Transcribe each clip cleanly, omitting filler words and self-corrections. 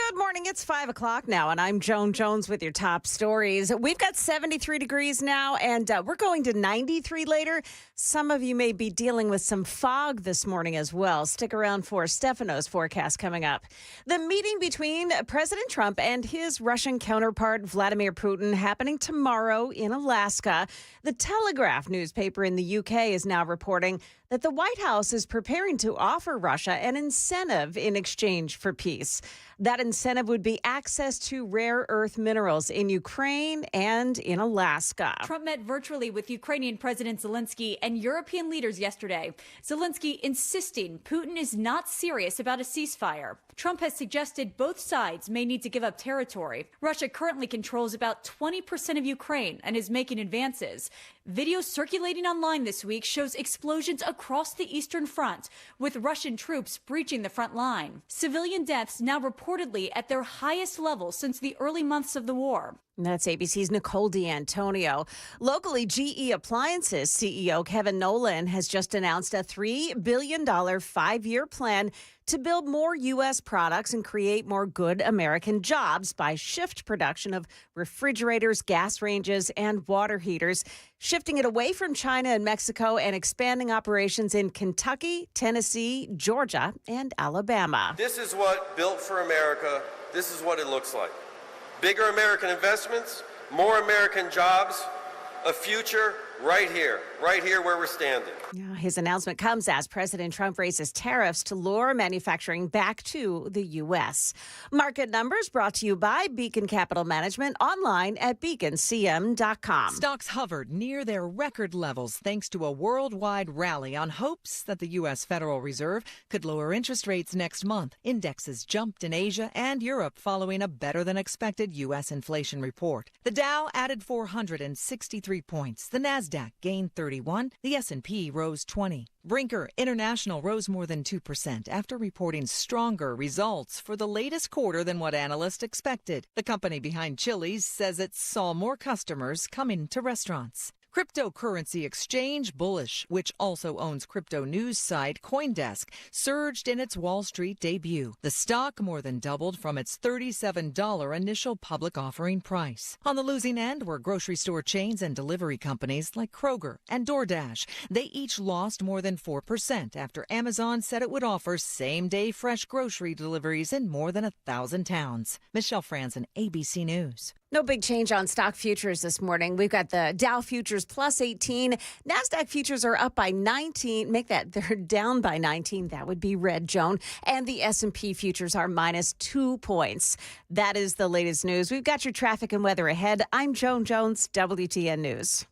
Good morning. It's 5 o'clock now, and I'm Joan Jones with your top stories. We've got 73 degrees now, and we're going to 93 later. Some of you may be dealing with some fog this morning as well. Stick around for Stefano's forecast coming up. The meeting between President Trump and his Russian counterpart, Vladimir Putin, happening tomorrow in Alaska. The Telegraph newspaper in the UK is now reporting that the White House is preparing to offer Russia an incentive in exchange for peace. That incentive would be access to rare earth minerals in Ukraine and in Alaska. Trump met virtually with Ukrainian President Zelensky and European leaders yesterday. Zelensky insisting Putin is not serious about a ceasefire. Trump has suggested both sides may need to give up territory. Russia currently controls about 20% of Ukraine and is making advances. Video circulating online this week shows explosions across the Eastern Front, with Russian troops breaching the front line. Civilian deaths now reportedly at their highest level since the early months of the war. That's ABC's Nicole D'Antonio. Locally, GE Appliances CEO Kevin Nolan has just announced a $3 billion 5-year plan to build more U.S. products and create more good American jobs by shift production of refrigerators, gas ranges, and water heaters, shifting it away from China and Mexico and expanding operations in Kentucky, Tennessee, Georgia, and Alabama. This is what Built for America, this is what it looks like. Bigger American investments, more American jobs, a future right here where we're standing. Yeah, his announcement comes as President Trump raises tariffs to lure manufacturing back to the U.S. Market numbers brought to you by Beacon Capital Management, online at beaconcm.com. Stocks hovered near their record levels thanks to a worldwide rally on hopes that the U.S. Federal Reserve could lower interest rates next month. Indexes jumped in Asia and Europe following a better-than-expected U.S. inflation report. The Dow added 463 points. The Nasdaq gained 31. The S&P rose 20. Brinker International rose more than 2% after reporting stronger results for the latest quarter than what analysts expected. The company behind Chili's says it saw more customers coming to restaurants. Cryptocurrency exchange Bullish, which also owns crypto news site CoinDesk, surged in its Wall Street debut. The stock more than doubled from its $37 initial public offering price. On the losing end were grocery store chains and delivery companies like Kroger and DoorDash. They each lost more than 4% after Amazon said it would offer same-day fresh grocery deliveries in more than 1,000 towns. Michelle Franzen, ABC News. No big change on stock futures this morning. We've got the Dow futures plus 18. NASDAQ futures are up by 19. Make that they're down by 19. That would be red, Joan. And the S&P futures are minus 2 points. That is the latest news. We've got your traffic and weather ahead. I'm Joan Jones, WTN News.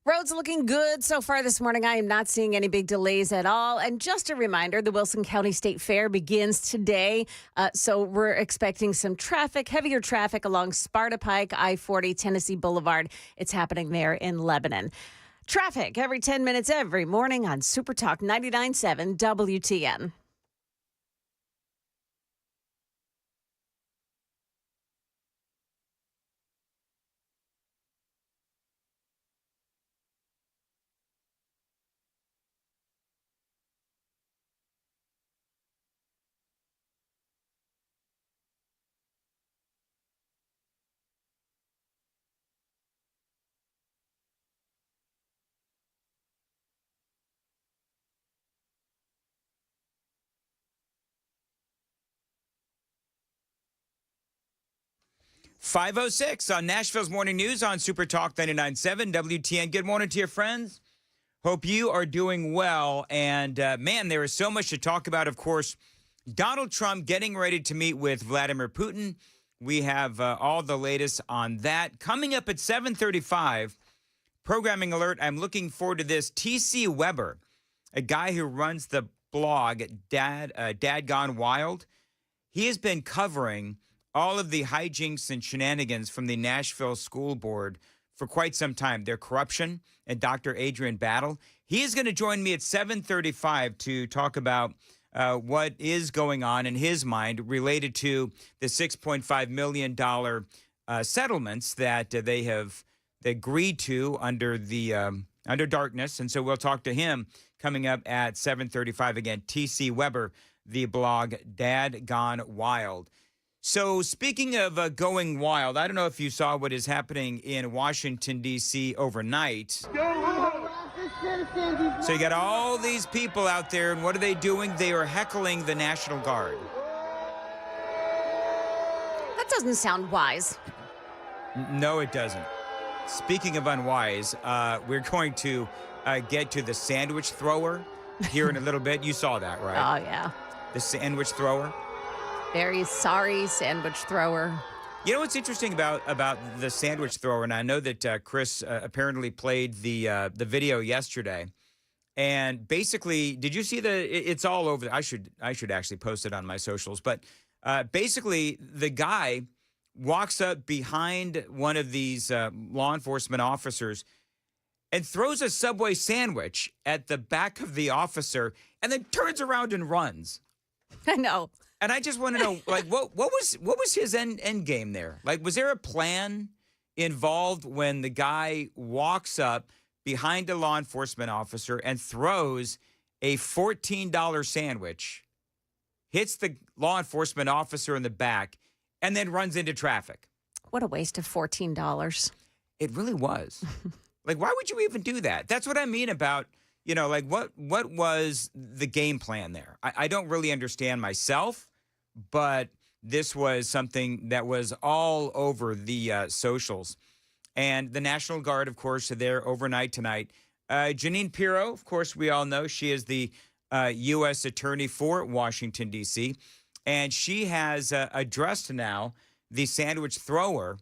Roads looking good so far this morning. I am not seeing any big delays at all. And just a reminder, the Wilson County State Fair begins today. So we're expecting some traffic, heavier traffic along Sparta Pike, I-40, Tennessee Boulevard. It's happening there in Lebanon. Traffic every 10 minutes every morning on Super Talk 99.7 WTN. .506 on Nashville's Morning News on Super Talk 99.7 WTN. Good morning to your friends. Hope you are doing well. And, man, there is so much to talk about. Of course, Donald Trump getting ready to meet with Vladimir Putin. We have all the latest on that. Coming up at 7:35, programming alert, I'm looking forward to this. T.C. Weber, a guy who runs the blog Dad Gone Wild, he has been covering all of the hijinks and shenanigans from the Nashville School Board for quite some time, their corruption and Dr. Adrian Battle. He is going to join me at 7:35 to talk about what is going on in his mind related to the $6.5 million settlements that they have agreed to under darkness. And so we'll talk to him coming up at 7:35 again. T.C. Weber, the blog Dad Gone Wild. So speaking of going wild, I don't know if you saw what is happening in Washington, D.C. overnight. So you got all these people out there, and what are they doing? They are heckling the National Guard. That doesn't sound wise. No, it doesn't. Speaking of unwise, we're going to get to the sandwich thrower here in a little bit. You saw that, right? Oh, yeah. The sandwich thrower. Very sorry, sandwich thrower. You know what's interesting about the sandwich thrower, and I know that Chris apparently played the video yesterday, and basically, did you see it's all over. I should actually post it on my socials, but basically, the guy walks up behind one of these law enforcement officers and throws a Subway sandwich at the back of the officer, and then turns around and runs. I know. And I just want to know, like, what was his end game there? Like, was there a plan involved when the guy walks up behind a law enforcement officer and throws a $14 sandwich, hits the law enforcement officer in the back, and then runs into traffic? What a waste of $14. It really was. Like, why would you even do that? That's what I mean about, like, what was the game plan there? I don't really understand myself, but this was something that was all over the socials. And the National Guard, of course, are there overnight tonight. Jeanine Pirro, of course, we all know she is the U.S. Attorney for Washington, D.C., and she has addressed now the sandwich thrower,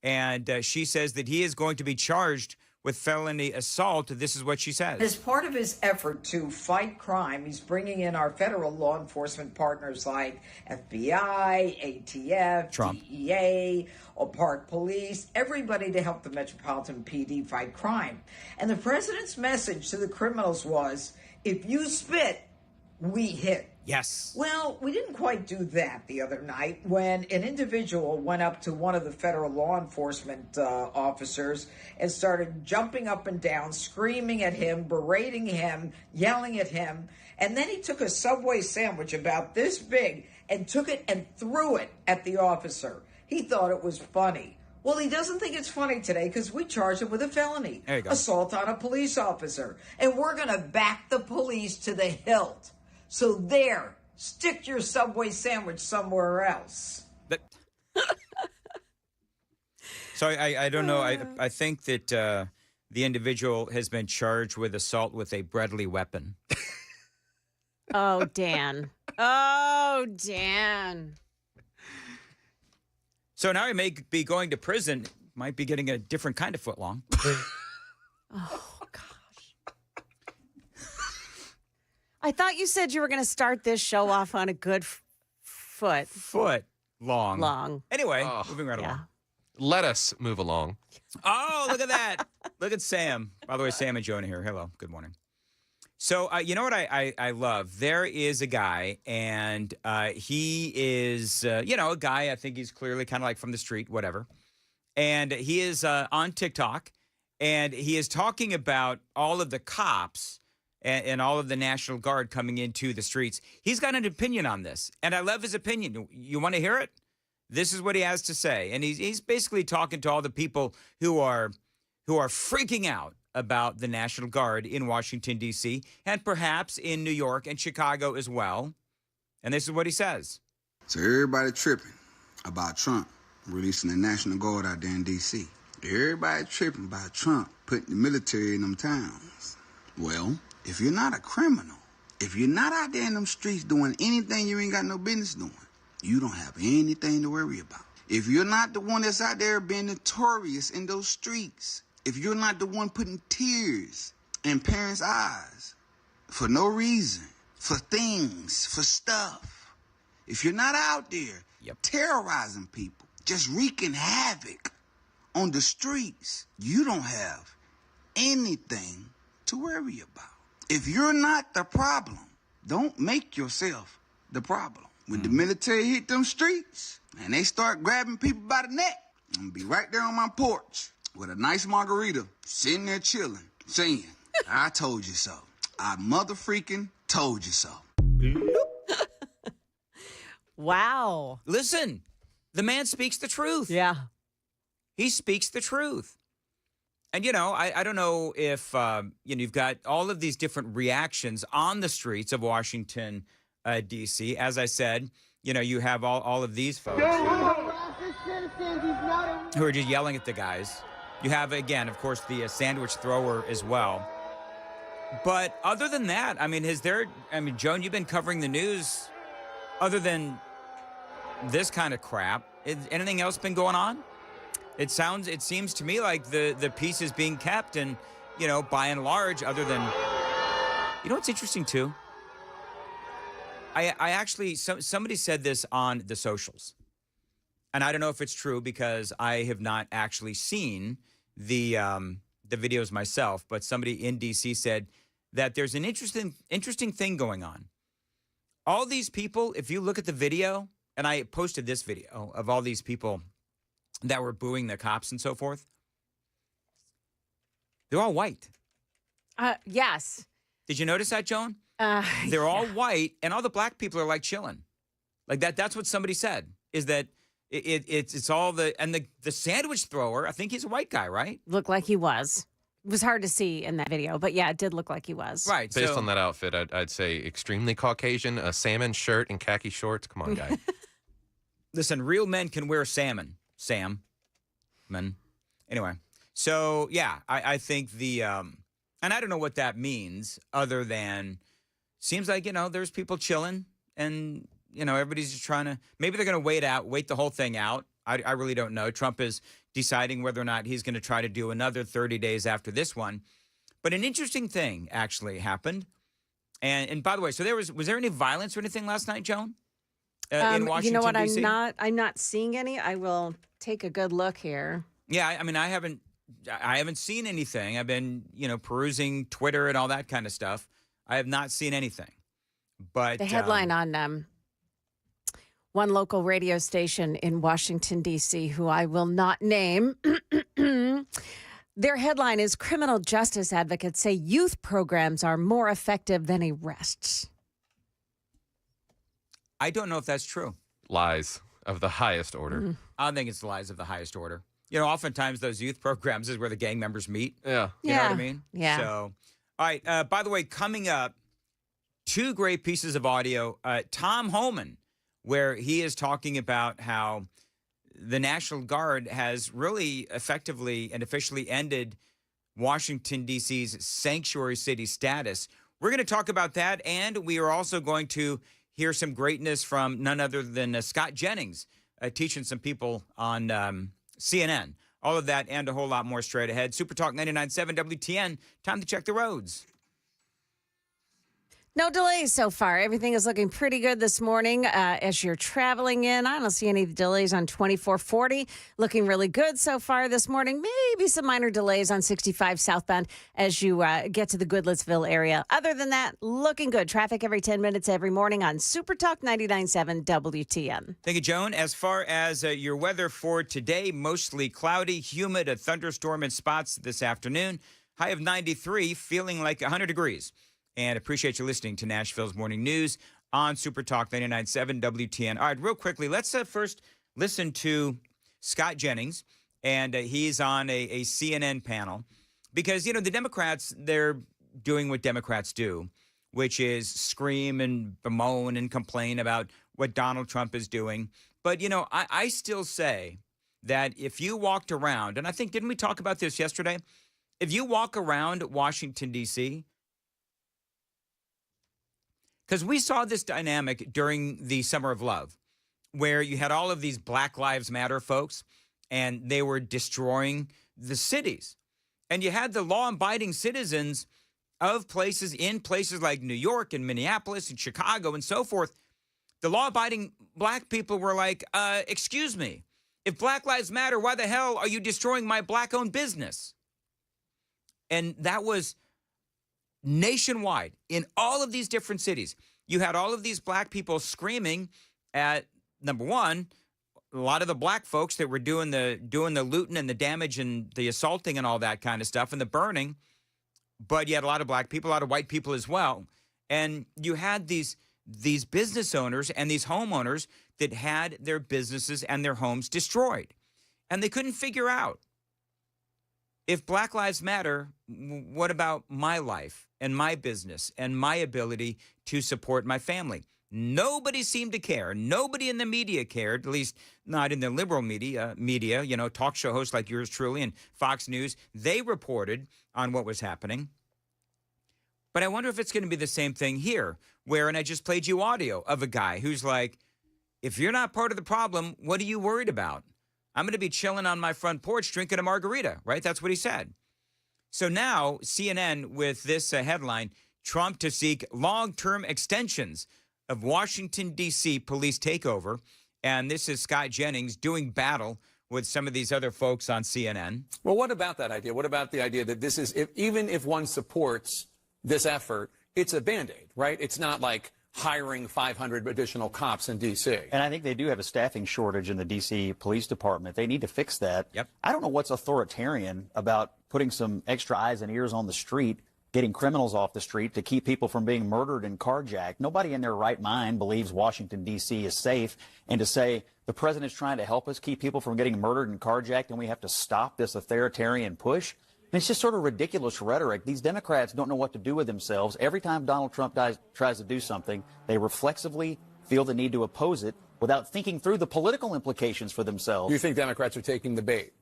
and she says that he is going to be charged with felony assault. This is what she says. As part of his effort to fight crime, he's bringing in our federal law enforcement partners like FBI, ATF, Trump. DEA, or Park Police, everybody to help the Metropolitan PD fight crime. And the president's message to the criminals was, if you spit, we hit. Yes. Well, we didn't quite do that the other night when an individual went up to one of the federal law enforcement officers and started jumping up and down, screaming at him, berating him, yelling at him. And then he took a Subway sandwich about this big and took it and threw it at the officer. He thought it was funny. Well, he doesn't think it's funny today because we charged him with a felony, There you go. assault on a police officer. And we're going to back the police to the hilt. So there, stick your Subway sandwich somewhere else. So I don't know. I think that the individual has been charged with assault with a deadly weapon. Oh, Dan. Oh, Dan. So now he may be going to prison, might be getting a different kind of footlong. Oh, gosh. I thought you said you were going to start this show off on a good foot. Foot long. Long. Anyway, moving right along. Let us move along. Oh, look at that. Look at Sam. By the way, Sam and Jonah here. Hello. Good morning. So, you know what I love? There is a guy, and he is, a guy, I think he's clearly kind of like from the street, whatever. And he is on TikTok, and he is talking about all of the cops and all of the National Guard coming into the streets. He's got an opinion on this, and I love his opinion. You want to hear it? This is what he has to say. And he's basically talking to all the people who are freaking out about the National Guard in Washington, D.C., and perhaps in New York and Chicago as well. And this is what he says. So everybody tripping about Trump releasing the National Guard out there in D.C. Everybody tripping about Trump putting the military in them towns. Well, if you're not a criminal, if you're not out there in them streets doing anything you ain't got no business doing, you don't have anything to worry about. If you're not the one that's out there being notorious in those streets, if you're not the one putting tears in parents' eyes for no reason, for things, for stuff, if you're not out there terrorizing people, just wreaking havoc on the streets, you don't have anything to worry about. If you're not the problem, don't make yourself the problem. When the military hit them streets and they start grabbing people by the neck, I'm gonna be right there on my porch with a nice margarita, sitting there chilling, saying, I told you so. I mother-freaking told you so. Wow. Listen, the man speaks the truth. Yeah. He speaks the truth. And, I don't know if, you've got all of these different reactions on the streets of Washington, D.C. As I said, you have all of these folks who are just yelling at the guys. You have, again, of course, the sandwich thrower as well. But other than that, Joan, you've been covering the news. Other than this kind of crap, anything else been going on? It seems to me like the peace is being kept, and, by and large, other than, what's interesting too? I actually, somebody said this on the socials, and I don't know if it's true because I have not actually seen the videos myself, but somebody in DC said that there's an interesting thing going on. All these people, if you look at the video, and I posted this video of all these people that were booing the cops and so forth, they're all white. Yes. Did you notice that, Joan? They're all white, and all the black people are like chilling. Like that. That's what somebody said, is that it's all the sandwich thrower, I think he's a white guy, right? Looked like he was. It was hard to see in that video, but yeah, it did look like he was. Right. Based on that outfit, I'd say extremely Caucasian, a salmon shirt and khaki shorts. Come on, guy. Listen, real men can wear salmon. Men. Anyway, so yeah, I think and I don't know what that means other than seems like, there's people chilling and, everybody's just trying to, maybe they're going to wait the whole thing out. I really don't know. Trump is deciding whether or not he's going to try to do another 30 days after this one. But an interesting thing actually happened. And by the way, so was there any violence or anything last night, Joan? In Washington, you know what? D.C.? I'm not seeing any. I will take a good look here. Yeah, I haven't seen anything. I've been, perusing Twitter and all that kind of stuff. I have not seen anything. But the headline on one local radio station in Washington, D.C., who I will not name, their headline is Criminal Justice Advocates Say Youth Programs Are More Effective Than Arrests. I don't know if that's true. Lies of the highest order. Mm-hmm. I think it's lies of the highest order. Oftentimes those youth programs is where the gang members meet. Yeah. You know what I mean? Yeah. So, all right. By the way, coming up, two great pieces of audio. Tom Homan, where he is talking about how the National Guard has really effectively and officially ended Washington, D.C.'s sanctuary city status. We're going to talk about that, and we are also going to hear some greatness from none other than Scott Jennings teaching some people on CNN All of that and a whole lot more straight ahead. Super Talk 99.7 WTN. Time to check the roads. No delays so far. Everything is looking pretty good this morning as you're traveling in. I don't see any delays on 2440. Looking really good so far this morning. Maybe some minor delays on 65 southbound as you get to the Goodlettsville area. Other than that, looking good. Traffic every 10 minutes every morning on Super Talk 99.7 WTN. Thank you, Joan. As far as your weather for today, mostly cloudy, humid, a thunderstorm in spots this afternoon. High of 93, feeling like 100 degrees. And appreciate you listening to Nashville's Morning News on Super Talk 99.7 WTN. All right, real quickly, let's first listen to Scott Jennings, and he's on a CNN panel because, you know, the Democrats, they're doing what Democrats do, which is scream and bemoan and complain about what Donald Trump is doing. But, you know, I still say that if you walked around, and I think, didn't we talk about this yesterday? If you walk around Washington, D.C., because we saw this dynamic during the Summer of Love, where you had all of these Black Lives Matter folks, and they were destroying the cities. And you had the law-abiding citizens of places like New York and Minneapolis and Chicago and so forth. The law-abiding black people were like, excuse me, if Black Lives Matter, why the hell are you destroying my black-owned business? And that was nationwide, in all of these different cities. You had all of these black people screaming at, number one, a lot of the black folks that were doing the looting and the damage and the assaulting and all that kind of stuff and the burning. But you had a lot of black people, a lot of white people as well. And you had these business owners and these homeowners that had their businesses and their homes destroyed. And they couldn't figure out, if Black Lives Matter, what about my life and my business and my ability to support my family? Nobody seemed to care. Nobody in the media cared, at least not in the liberal media, you know, talk show hosts like yours truly and Fox News. They reported on what was happening. But I wonder if it's going to be the same thing here, where, and I just played you audio of a guy who's like, if you're not part of the problem, what are you worried about? I'm going to be chilling on my front porch drinking a margarita, right? That's what he said. So now CNN with this headline, Trump to seek long-term extensions of Washington, D.C. police takeover. And this is Scott Jennings doing battle with some of these other folks on CNN. Well, what about that idea? What about the idea that this is, even if one supports this effort, it's a Band-Aid, right? It's not like hiring 500 additional cops in D.C. And I think they do have a staffing shortage in the D.C. Police Department. They need to fix that. Yep. I don't know what's authoritarian about putting some extra eyes and ears on the street, getting criminals off the street to keep people from being murdered and carjacked. Nobody in their right mind believes Washington, D.C. is safe. And to say the president's trying to help us keep people from getting murdered and carjacked and we have to stop this authoritarian push, it's just sort of ridiculous rhetoric. These Democrats don't know what to do with themselves. Every time Donald Trump tries to do something, they reflexively feel the need to oppose it without thinking through the political implications for themselves. You think Democrats are taking the bait?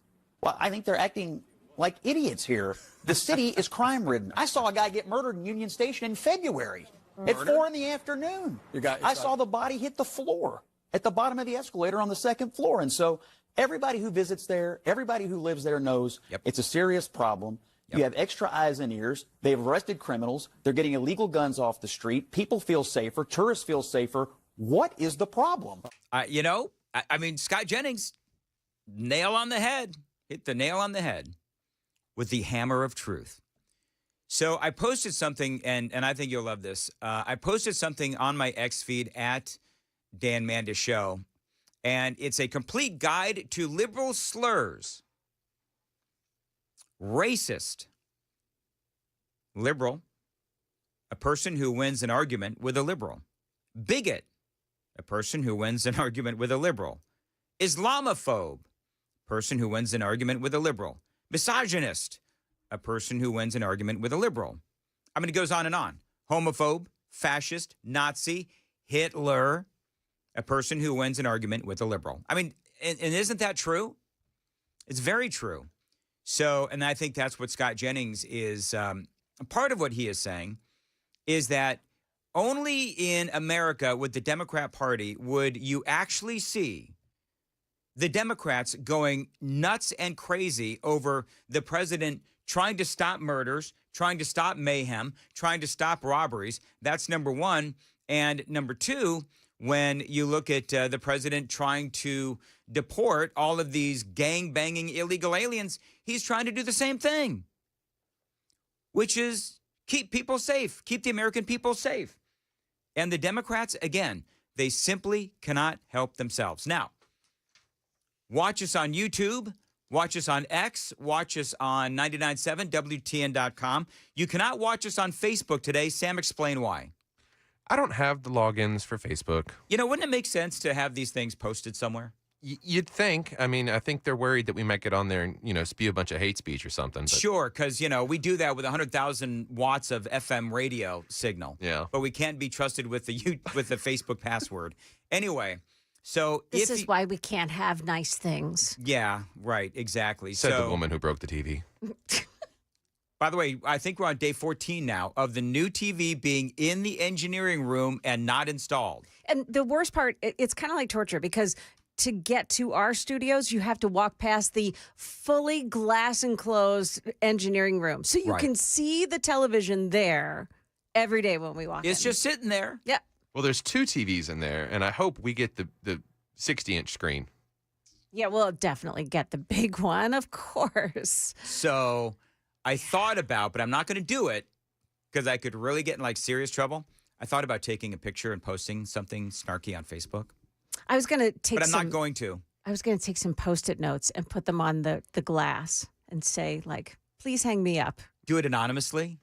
Well, I think they're acting like idiots here. The city is crime-ridden. I saw a guy get murdered in Union Station in February at 4 in the afternoon. I saw the body hit the floor at the bottom of the escalator on the second floor. And so everybody who visits there, everybody who lives there knows it's a serious problem. You have extra eyes and ears. They've arrested criminals. They're getting illegal guns off the street. People feel safer. Tourists feel safer. What is the problem? You know, I mean, Scott Jennings, nail on the head, hit the nail on the head with the hammer of truth. So I posted something, and I think you'll love this. I posted something on my X feed at Dan Mandis Show, and it's a complete guide to liberal slurs. Racist. Liberal, a person who wins an argument with a liberal. Bigot, a person who wins an argument with a liberal. Islamophobe, person who wins an argument with a liberal. Misogynist, a person who wins an argument with a liberal. I mean, it goes on and on. Homophobe, fascist, Nazi, Hitler, a person who wins an argument with a liberal. I mean, and isn't that true? It's very true. So, and I think that's what Scott Jennings is, part of what he is saying is that only in America with the Democrat Party would you actually see the Democrats going nuts and crazy over the president trying to stop murders, trying to stop mayhem, trying to stop robberies. That's number one. And number two, when you look at the president trying to deport all of these gang-banging illegal aliens, he's trying to do the same thing, which is keep people safe, keep the American people safe. And the Democrats, again, they simply cannot help themselves. Now, watch us on YouTube, watch us on X, watch us on 99.7 WTN.com. You cannot watch us on Facebook today. Sam, explain why. I don't have the logins for Facebook. You know, wouldn't it make sense to have these things posted somewhere? You'd think. I mean, I think they're worried that we might get on there and, spew a bunch of hate speech or something. But. Sure, because, we do that with 100,000 watts of FM radio signal. Yeah. But we can't be trusted with the Facebook password. Anyway, so this is why we can't have nice things. Yeah, right, exactly. Said the woman who broke the TV. By the way, I think we're on day 14 now of the new TV being in the engineering room and not installed. And the worst part, it's kind of like torture because to get to our studios, you have to walk past the fully glass enclosed engineering room. So you can see the television there every day when we walk in. It's just sitting there. Yep. Well, there's 2 TVs in there, and I hope we get the 60-inch screen. Yeah, we'll definitely get the big one, of course. So I thought about, but I'm not going to do it because I could really get in serious trouble. I thought about taking a picture and posting something snarky on Facebook. I was going to take But I'm not going to. I was going to take some Post-it notes and put them on the glass and say, please hang me up. Do it anonymously?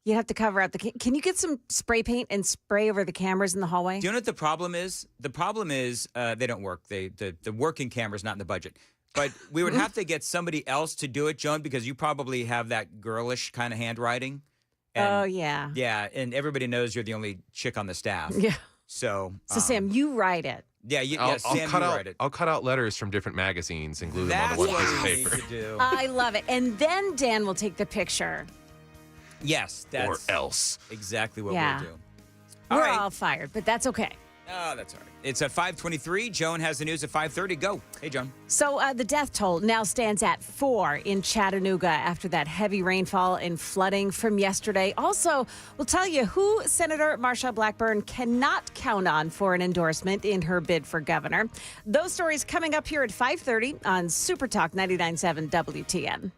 You have to cover out Can you get some spray paint and spray over the cameras in the hallway? Do you know what the problem is? The problem is they don't work. The working camera's not in the budget. But we would have to get somebody else to do it, Joan, because you probably have that girlish kind of handwriting. And, oh, yeah. Yeah, and everybody knows you're the only chick on the staff. Yeah. So Sam, you write it. Yeah, Sam, you write it. I'll cut out letters from different magazines and glue them on the one piece of paper. That's what we need to do. I love it. And then Dan will take the picture. Yes, that's or else. Exactly what Yeah. we'll do. We're all fired, but that's okay. Oh, that's all right. It's at 5:23. Joan has the news at 5:30. Go. Hey, Joan. So the death toll now stands at 4 in Chattanooga after that heavy rainfall and flooding from yesterday. Also, we'll tell you who Senator Marsha Blackburn cannot count on for an endorsement in her bid for governor. Those stories coming up here at 5:30 on Super Talk 99.7 WTN.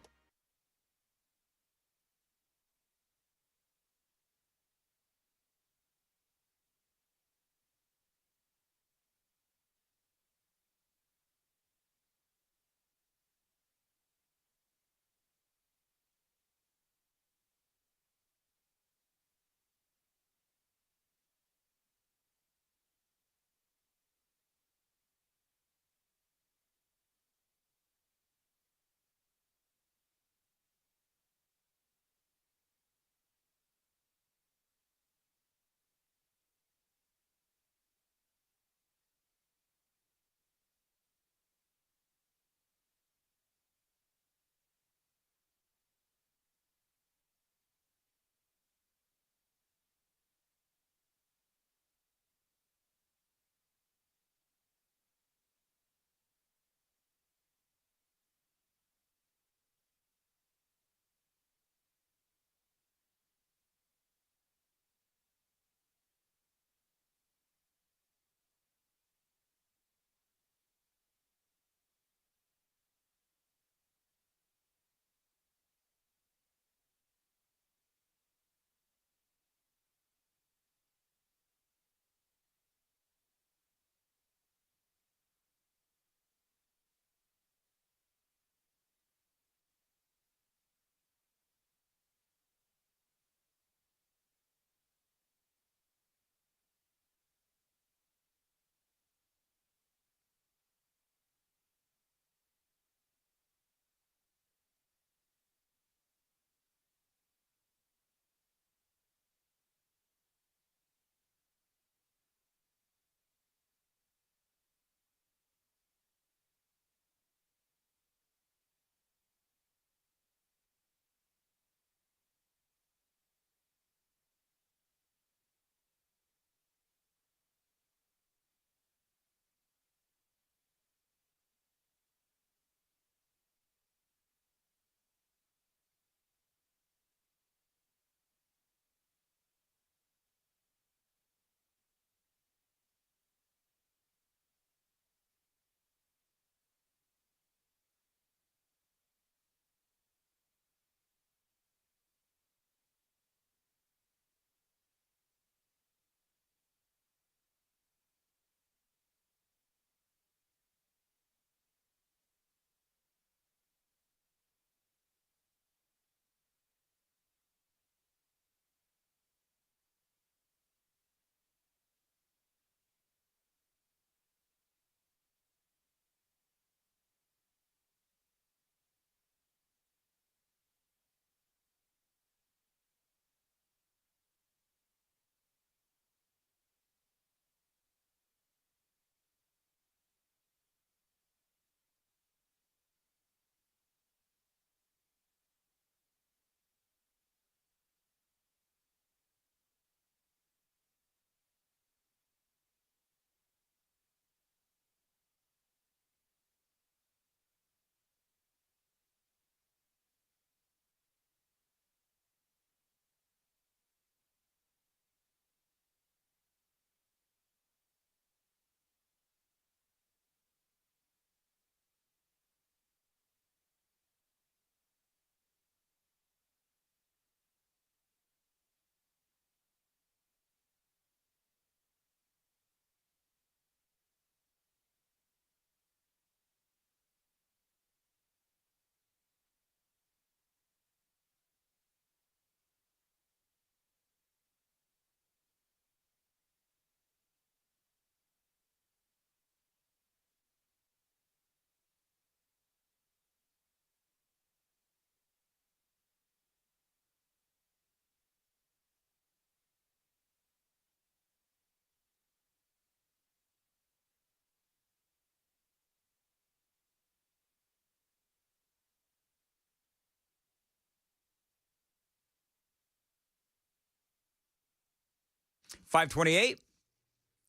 528.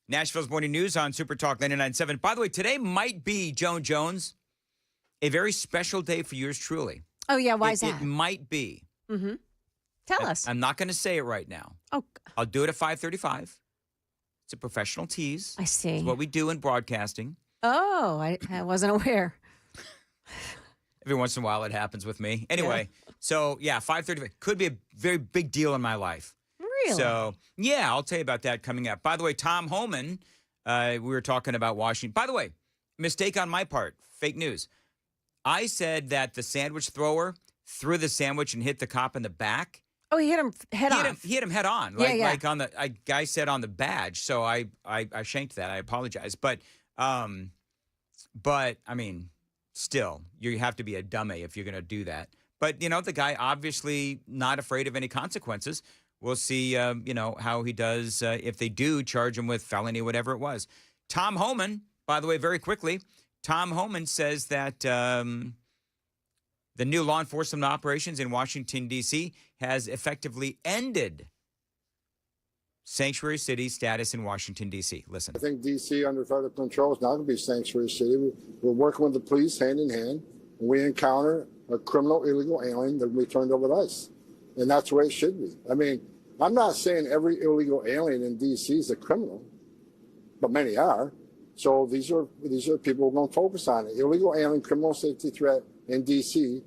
Nashville's Morning News on Super Talk 99.7. By the way, today might be, Joan Jones, a very special day for yours truly. Oh, yeah. Why is that? It might be. Mm-hmm. Tell us. I'm not going to say it right now. Oh, I'll do it at 5:35. It's a professional tease. I see. It's what we do in broadcasting. Oh, I wasn't aware. Every once in a while, it happens with me. Anyway, so yeah, 5:35 could be a very big deal in my life. Really? So yeah, I'll tell you about that coming up. By the way, Tom Homan, we were talking about Washington. By the way, mistake on my part, fake news. I said that the sandwich thrower threw the sandwich and hit the cop in the back. Oh, he hit him head on. He hit him head on. Like on the guy said on the badge. So I shanked that. I apologize. But I mean, still, you have to be a dummy if you're going to do that. But the guy obviously not afraid of any consequences. We'll see, how he does if they do charge him with felony, whatever it was. Tom Homan, by the way, very quickly, Tom Homan says that the new law enforcement operations in Washington, D.C. has effectively ended sanctuary city status in Washington, D.C. Listen. I think D.C. under federal control is not going to be sanctuary city. We're working with the police hand in hand. When we encounter a criminal illegal alien, they're going to be turned over to us. And that's the way it should be. I mean, I'm not saying every illegal alien in D.C. is a criminal, but many are. So these are people we're going to focus on. Illegal alien criminal safety threat in D.C.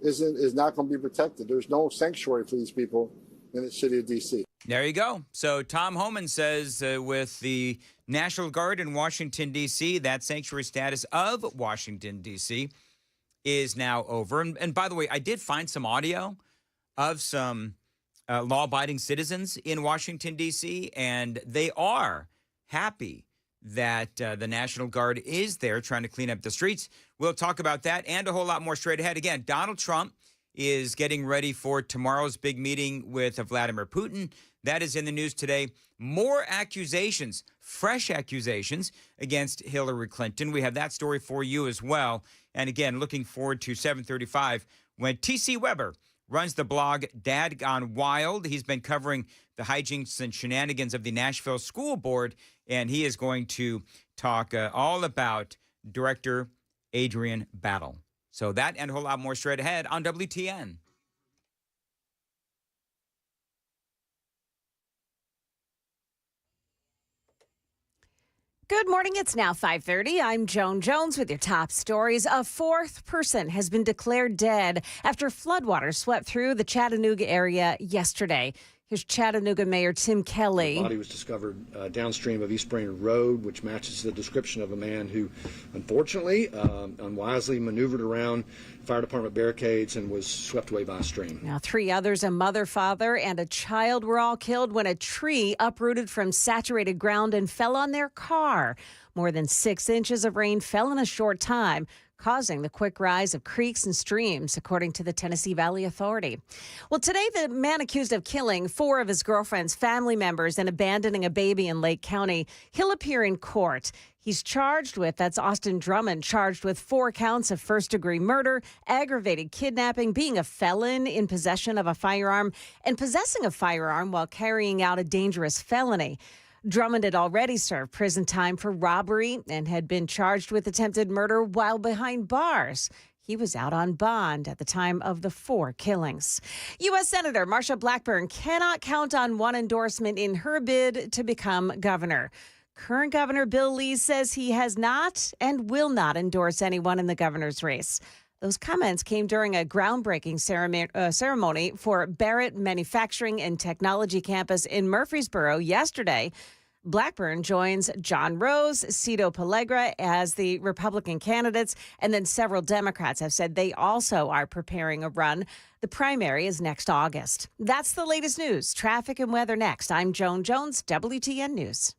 is not going to be protected. There's no sanctuary for these people in the city of D.C. There you go. So Tom Homan says with the National Guard in Washington, D.C., that sanctuary status of Washington, D.C. is now over. And by the way, I did find some audio of some law-abiding citizens in Washington, D.C., and they are happy that the National Guard is there trying to clean up the streets. We'll talk about that and a whole lot more straight ahead. Again, Donald Trump is getting ready for tomorrow's big meeting with Vladimir Putin. That is in the news today. More accusations, fresh accusations against Hillary Clinton. We have that story for you as well. And again, looking forward to 7:35 when T.C. Weber runs the blog Dad Gone Wild. He's been covering the hijinks and shenanigans of the Nashville School Board, and he is going to talk all about Director Adrian Battle. So that and a whole lot more straight ahead on WTN. Good morning. It's now 5:30. I'm Joan Jones with your top stories. A fourth person has been declared dead after floodwaters swept through the Chattanooga area yesterday. Here's Chattanooga Mayor Tim Kelly. The body was discovered downstream of East Brainerd Road, which matches the description of a man who, unfortunately, unwisely maneuvered around fire department barricades and was swept away by a stream. Now, 3 others, a mother, father, and a child, were all killed when a tree uprooted from saturated ground and fell on their car. More than 6 inches of rain fell in a short time, causing the quick rise of creeks and streams, according to the Tennessee Valley Authority. Well, today, the man accused of killing 4 of his girlfriend's family members and abandoning a baby in Lake County, he'll appear in court. He's that's Austin Drummond, charged with 4 counts of first-degree murder, aggravated kidnapping, being a felon in possession of a firearm, and possessing a firearm while carrying out a dangerous felony. Drummond had already served prison time for robbery and had been charged with attempted murder while behind bars. He was out on bond at the time of the 4 killings. U.S. Senator Marsha Blackburn cannot count on one endorsement in her bid to become governor. Current Governor Bill Lee says he has not and will not endorse anyone in the governor's race. Those comments came during a groundbreaking ceremony for Barrett Manufacturing and Technology Campus in Murfreesboro yesterday. Blackburn joins John Rose, Cito Pellegra as the Republican candidates, and then several Democrats have said they also are preparing a run. The primary is next August. That's the latest news. Traffic and weather next. I'm Joan Jones, WTN News.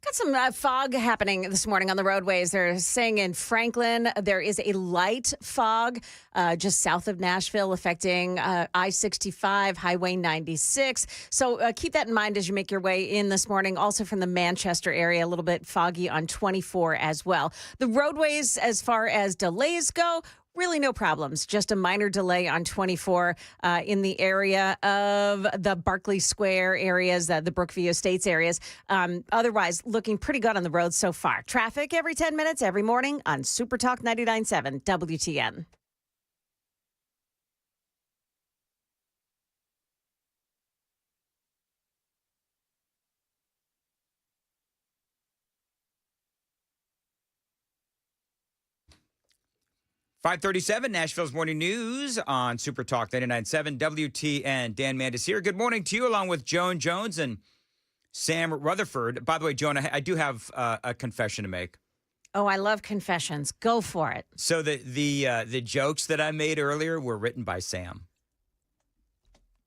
Got some fog happening this morning on the roadways. They're saying in Franklin there is a light fog just south of Nashville affecting I-65, Highway 96. So keep that in mind as you make your way in this morning. Also from the Manchester area, a little bit foggy on 24 as well. The roadways, as far as delays go, really no problems. Just a minor delay on 24 in the area of the Barclay Square areas, the Brookview Estates areas. Otherwise, looking pretty good on the road so far. Traffic every 10 minutes, every morning on Super Talk 99.7 WTN. .537 Nashville's Morning News on Super Talk 99.7 WTN. Dan Mandis here. Good morning to you, along with Joan Jones and Sam Rutherford. By the way, Joan, I do have a confession to make. Oh, I love confessions. Go for it. So the jokes that I made earlier were written by Sam.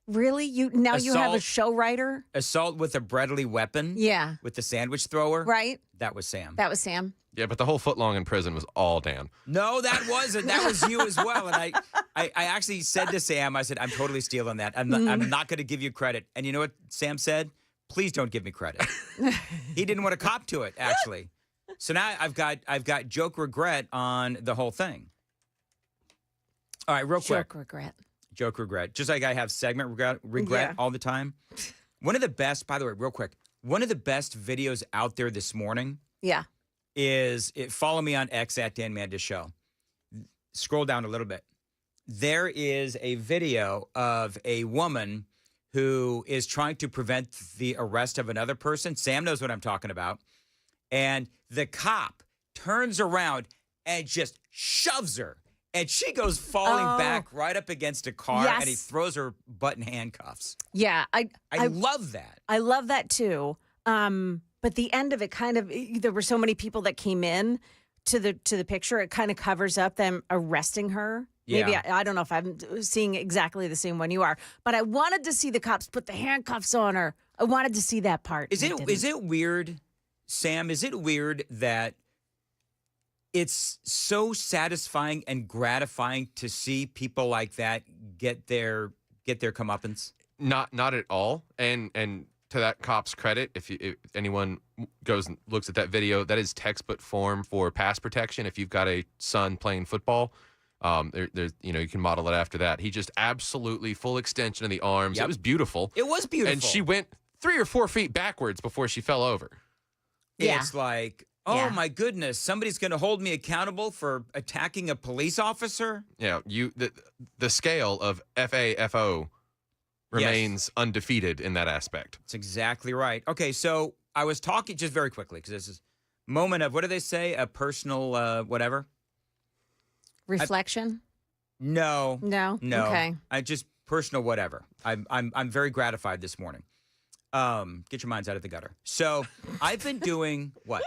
Really? You have a show writer? Assault with a breadly weapon. Yeah. With the sandwich thrower. Right. That was Sam. That was Sam. Yeah, but the whole footlong in prison was all Dan. No, that wasn't. That was you as well. And I actually said to Sam, I said, I'm totally stealing that. I'm not going to give you credit. And you know what Sam said? Please don't give me credit. He didn't want to cop to it, actually. So now I've got joke regret on the whole thing. All right, real quick. Joke regret. Joke regret. Just like I have segment regret all the time. One of the best, by the way, real quick, one of the best videos out there this morning is follow me on X at Dan Mandis Show. Scroll down a little bit. There is a video of a woman who is trying to prevent the arrest of another person. Sam knows what I'm talking about. And the cop turns around and just shoves her. And she goes falling back right up against a car, and he throws her butt in handcuffs. Yeah. I love that. I love that too. But the end of it there were so many people that came in to the picture. It kind of covers up them arresting her. Yeah. Maybe I don't know if I'm seeing exactly the same one you are, but I wanted to see the cops put the handcuffs on her. I wanted to see that part. Is it weird, Sam? Is it weird that it's so satisfying and gratifying to see people like that get their comeuppance? Not at all. And to that cop's credit, if anyone goes and looks at that video, that is textbook form for pass protection. If you've got a son playing football, there's you can model it after that. He just absolutely full extension of the arms. Yep. It was beautiful. It was beautiful. And she went 3 or 4 feet backwards before she fell over. Yeah. It's like, oh my goodness, somebody's going to hold me accountable for attacking a police officer? Yeah, the scale of FAFO remains undefeated in that aspect. That's exactly right. Okay, so I was talking just very quickly because this is a moment of, what do they say, a personal whatever? Reflection? No. Okay. I just personal whatever. I'm very gratified this morning. Get your minds out of the gutter. So I've been doing what?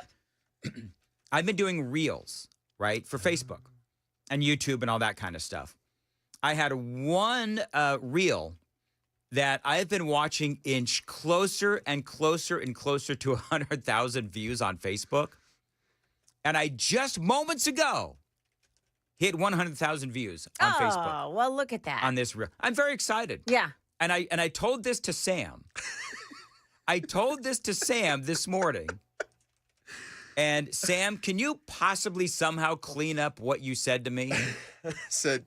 I've been doing reels, right, for Facebook and YouTube and all that kind of stuff. I had one reel that I've been watching inch closer and closer and closer to 100,000 views on Facebook. And I just moments ago hit 100,000 views on Facebook. Oh, well, look at that. On this reel. I'm very excited. Yeah. And I told this to Sam. I told this to Sam this morning. And Sam, can you possibly somehow clean up what you said to me? Said,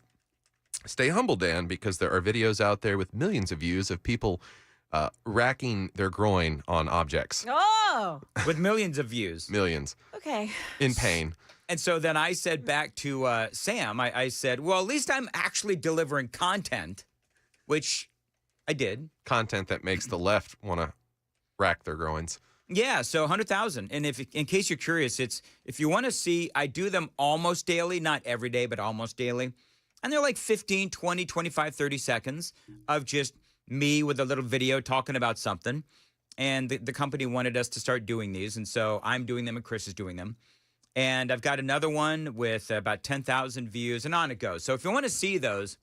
stay humble, Dan, because there are videos out there with millions of views of people racking their groin on objects. Oh. With millions of views. Millions. Okay. In pain. And so then I said back to Sam, I said, well, at least I'm actually delivering content, which I did. Content that makes the left want to rack their groins. Yeah, so 100,000. And in case you're curious, if you want to see, I do them almost daily, not every day, but almost daily. And they're like 15, 20, 25, 30 seconds of just me with a little video talking about something. And the company wanted us to start doing these. And so I'm doing them and Chris is doing them. And I've got another one with about 10,000 views, and on it goes. So if you want to see those,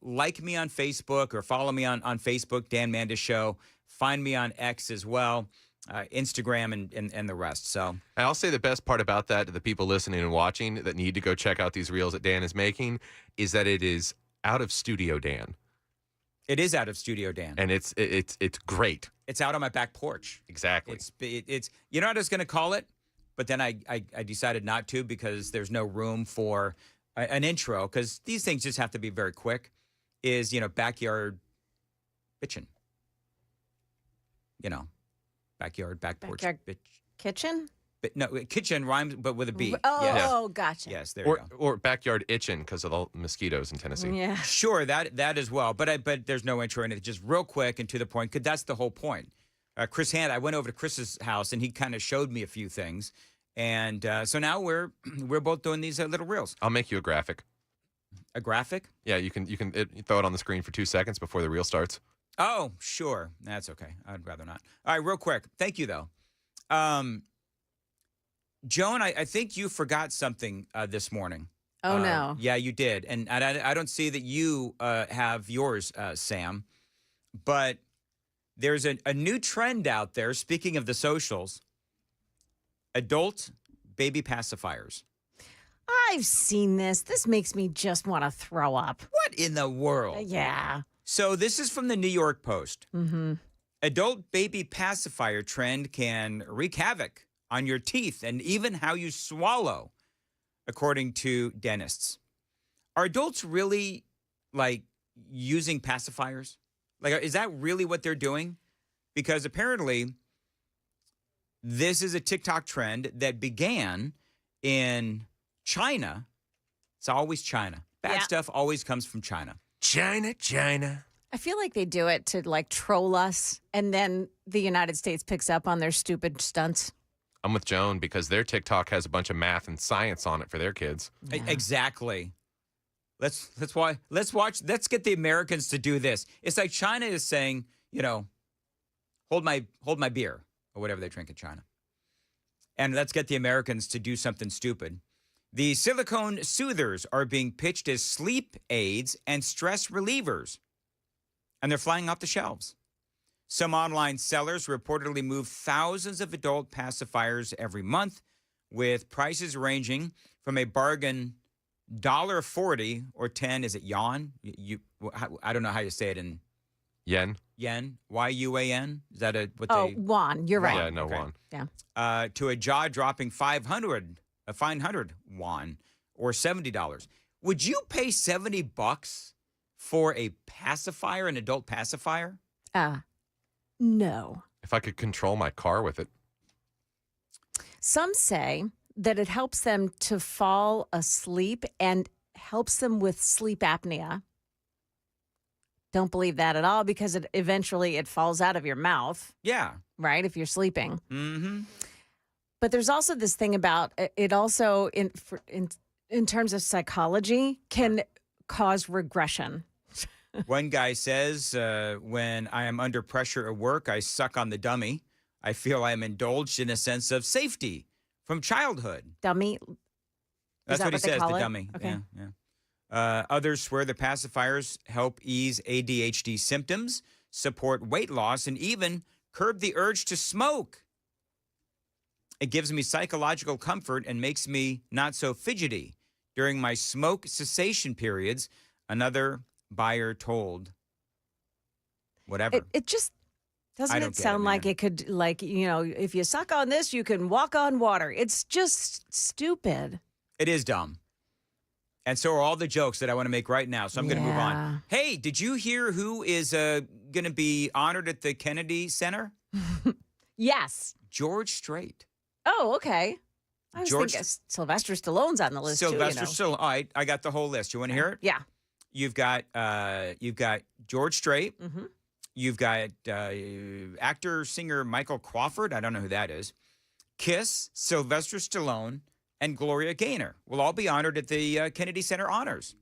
like me on Facebook or follow me on Facebook, Dan Mandis Show. Find me on X as well. Instagram and the rest. So And I'll say the best part about that to the people listening and watching that need to go check out these reels that Dan is making is that it is out of studio Dan. it is out of studio, Dan. And it's great. It's out on my back porch. Exactly. It's you know what I was going to call it, but then I decided not to because there's no room for an intro because these things just have to be very quick. Is backyard bitchin'. Backyard, back porch, bitch. Kitchen? But no, kitchen rhymes, but with a B. Oh, Yes. oh, gotcha. Yes, there you go. Or backyard itching because of the mosquitoes in Tennessee. Yeah. Sure, that as well. But there's no intro in it. Just real quick and to the point, because that's the whole point. Chris Hand, I went over to Chris's house and he kind of showed me a few things, and so now we're both doing these little reels. I'll make you a graphic. A graphic? Yeah, you can throw it on the screen for 2 seconds before the reel starts. Oh, sure. That's okay. I'd rather not. All right, real quick. Thank you, though. Joan, I think you forgot something this morning. Oh, no. Yeah, you did. And I don't see that you have yours, Sam. But there's a new trend out there, speaking of the socials, adult baby pacifiers. I've seen this. This makes me just want to throw up. What in the world? Yeah. So this is from the New York Post. Mm-hmm. Adult baby pacifier trend can wreak havoc on your teeth and even how you swallow, according to dentists. Are adults really, using pacifiers? Is that really what they're doing? Because apparently, this is a TikTok trend that began in China. It's always China. Bad stuff always comes from China. China. I feel like they do it to troll us, and then the United States picks up on their stupid stunts. I'm with Joan because their TikTok has a bunch of math and science on it for their kids. Yeah. Exactly. Let's watch. Let's get the Americans to do this. It's like China is saying, hold my beer or whatever they drink in China, and let's get the Americans to do something stupid. The silicone soothers are being pitched as sleep aids and stress relievers, and they're flying off the shelves. Some online sellers reportedly move thousands of adult pacifiers every month, with prices ranging from a bargain $1.40 or 10. Is it yuan? I don't know how you say it in Yen. Yen. YUAN. Is that won. You're right. Yeah, no Okay. won. Yeah. To a jaw-dropping 500 won or $70. Would you pay $70 for a pacifier, an adult pacifier? No. If I could control my car with it. Some say that it helps them to fall asleep and helps them with sleep apnea. Don't believe that at all because it falls out of your mouth. Yeah. Right? If you're sleeping. Mm-hmm. But there's also this thing about it also in terms of psychology can cause regression. One guy says, when I am under pressure at work, I suck on the dummy. I feel I am indulged in a sense of safety from childhood. Dummy? That's what he they says, call the it? dummy. Okay. Yeah. Others swear the pacifiers help ease ADHD symptoms, support weight loss, and even curb the urge to smoke. It gives me psychological comfort and makes me not so fidgety during my smoke cessation periods, another buyer told. Whatever. It just doesn't don't it get sound it, like man. it could if you suck on this you can walk on water. It's just stupid. It is dumb. And so are all the jokes that I want to make right now. So I'm going to move Yeah. on. Hey, did you hear who is going to be honored at the Kennedy Center? Yes. George Strait. Oh, okay. I was George- thinking Sylvester Stallone's on the list Sylvester too. Stallone. All right, I got the whole list. You want to hear it? Yeah. You've got George Strait. Mm-hmm. You've got actor singer Michael Crawford. I don't know who that is. Kiss, Sylvester Stallone, and Gloria Gaynor will all be honored at the Kennedy Center Honors.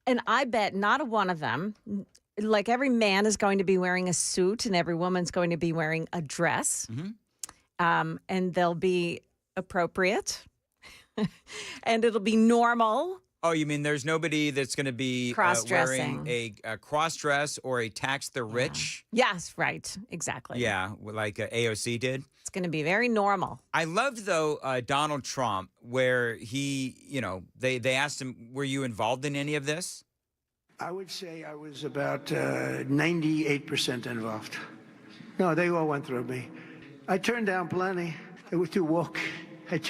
And I bet not one of them, like every man is going to be wearing a suit and every woman's going to be wearing a dress. Mm-hmm. And they'll be appropriate and it'll be normal Oh, you mean there's nobody that's going to be Cross-dressing. wearing a cross-dress or a tax the rich? Yes, right. Exactly. Yeah, like AOC did. It's going to be very normal. I loved, though, Donald Trump, where he, they asked him, were you involved in any of this? I would say I was about 98% involved. No, they all went through me. I turned down plenty. They were too woke. I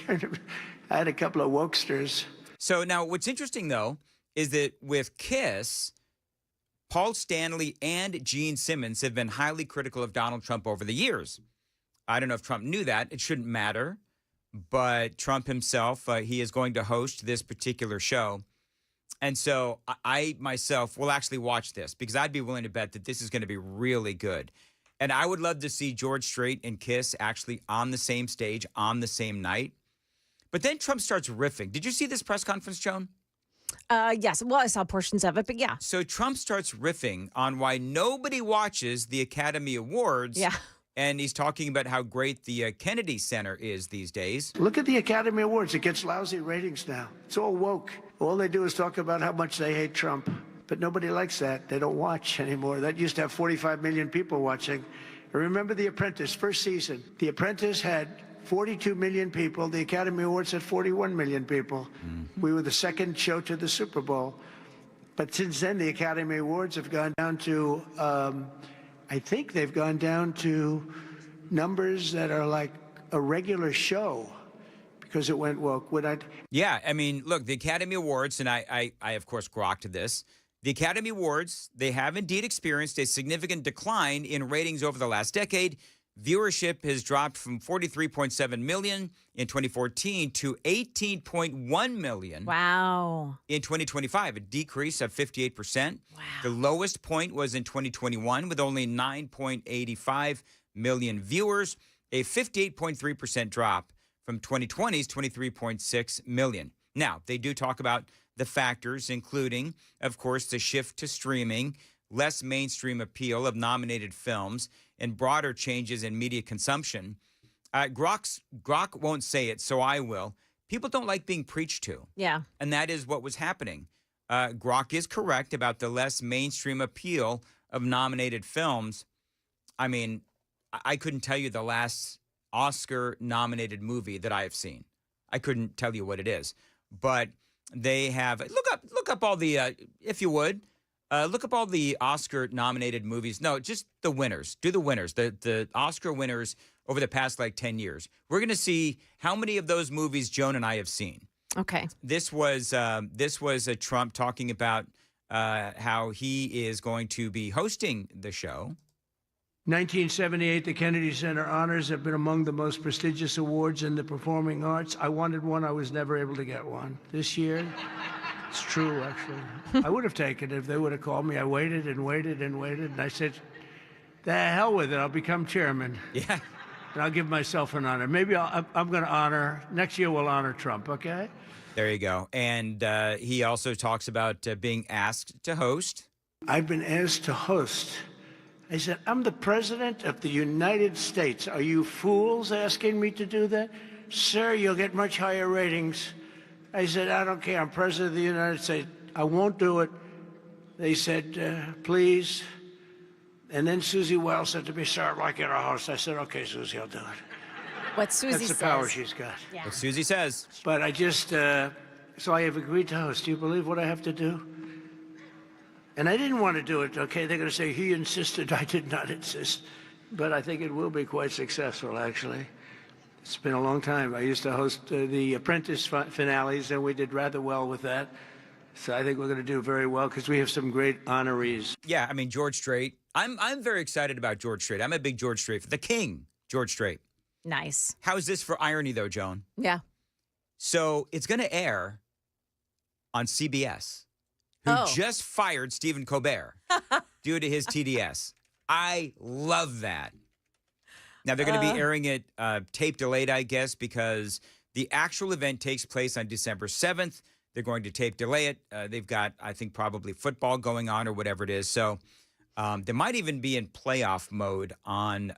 had a couple of wokesters. So now what's interesting, though, is that with KISS, Paul Stanley and Gene Simmons have been highly critical of Donald Trump over the years. I don't know if Trump knew that. It shouldn't matter. But Trump himself, he is going to host this particular show. And so I myself will actually watch this because I'd be willing to bet that this is going to be really good. And I would love to see George Strait and KISS actually on the same stage on the same night. But then Trump starts riffing. Did you see this press conference, Joan? Yes. Well, I saw portions of it, but yeah. So Trump starts riffing on why nobody watches the Academy Awards. Yeah. And he's talking about how great the Kennedy Center is these days. Look at the Academy Awards. It gets lousy ratings now. It's all woke. All they do is talk about how much they hate Trump. But nobody likes that. They don't watch anymore. That used to have 45 million people watching. Remember The Apprentice, first season. The Apprentice had 42 million people. The Academy Awards had 41 million people. We were the second show to the Super Bowl. But since then, the Academy Awards have gone down to, I think they've gone down to numbers that are like a regular show because it went woke. Yeah, I mean, look, the Academy Awards, and I of course, grokked this. The Academy Awards, they have indeed experienced a significant decline in ratings over the last decade. Viewership has dropped from 43.7 million in 2014 to 18.1 million. Wow. In 2025, a decrease of 58%. Wow. The lowest point was in 2021 with only 9.85 million viewers, a 58.3% drop from 2020's 23.6 million. Now, they do talk about the factors, including, of course, the shift to streaming, less mainstream appeal of nominated films, and broader changes in media consumption. Grok won't say it, so I will. People don't like being preached to. Yeah. And that is what was happening. Grok is correct about the less mainstream appeal of nominated films. I mean, I couldn't tell you the last Oscar-nominated movie that I have seen. I couldn't tell you what it is. But they have, look up all the, if you would, look up all the Oscar-nominated movies. No, just the winners. Do the winners, the Oscar winners over the past, 10 years. We're going to see how many of those movies Joan and I have seen. Okay. This was a Trump talking about how he is going to be hosting the show. 1978, the Kennedy Center Honors have been among the most prestigious awards in the performing arts. I wanted one. I was never able to get one. This year, it's true, actually. I would have taken it if they would have called me. I waited and waited and waited, and I said, the hell with it. I'll become chairman. Yeah. And I'll give myself an honor. Maybe I'm going to honor, next year we'll honor Trump, okay? There you go. And he also talks about being asked to host. I've been asked to host. I said, I'm the president of the United States. Are you fools asking me to do that? Sir, you'll get much higher ratings. I said, I don't care. I'm president of the United States. I won't do it. They said, please. And then Susie Wells said to me, sir, I'd like you to host. I said, okay, Susie, I'll do it. What Susie says. That's the power she's got. Yeah. What Susie says. But I just, so I have agreed to host. Do you believe what I have to do? And I didn't want to do it, okay? They're going to say, he insisted. I did not insist. But I think it will be quite successful, actually. It's been a long time. I used to host the Apprentice finales, and we did rather well with that. So I think we're going to do very well because we have some great honorees. Yeah, I mean, George Strait. I'm very excited about George Strait. I'm a big George Strait. The king, George Strait. Nice. How is this for irony, though, Joan? Yeah. So it's going to air on CBS, who just fired Stephen Colbert due to his TDS. I love that. Now, they're going to be airing it tape delayed, I guess, because the actual event takes place on December 7th. They're going to tape delay it. They've got, I think, probably football going on or whatever it is. So they might even be in playoff mode on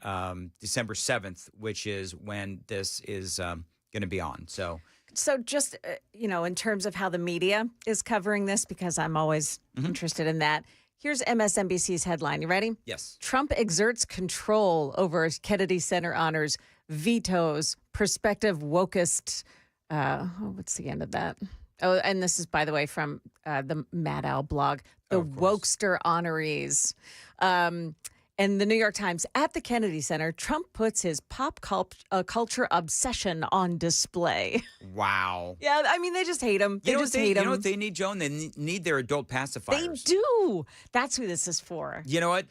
December 7th, which is when this is going to be on. So So just, in terms of how the media is covering this, because I'm always interested in that. Here's MSNBC's headline. You ready? Yes. Trump exerts control over Kennedy Center honors, vetoes prospective wokest. What's the end of that? Oh, and this is, by the way, from the Mad Owl blog, the Wokester honorees. And the New York Times, at the Kennedy Center, Trump puts his pop culture obsession on display. Wow. Yeah, I mean, they just hate him. They just hate him. You know what they need, Joan? They need their adult pacifiers. They do. That's who this is for. You know what?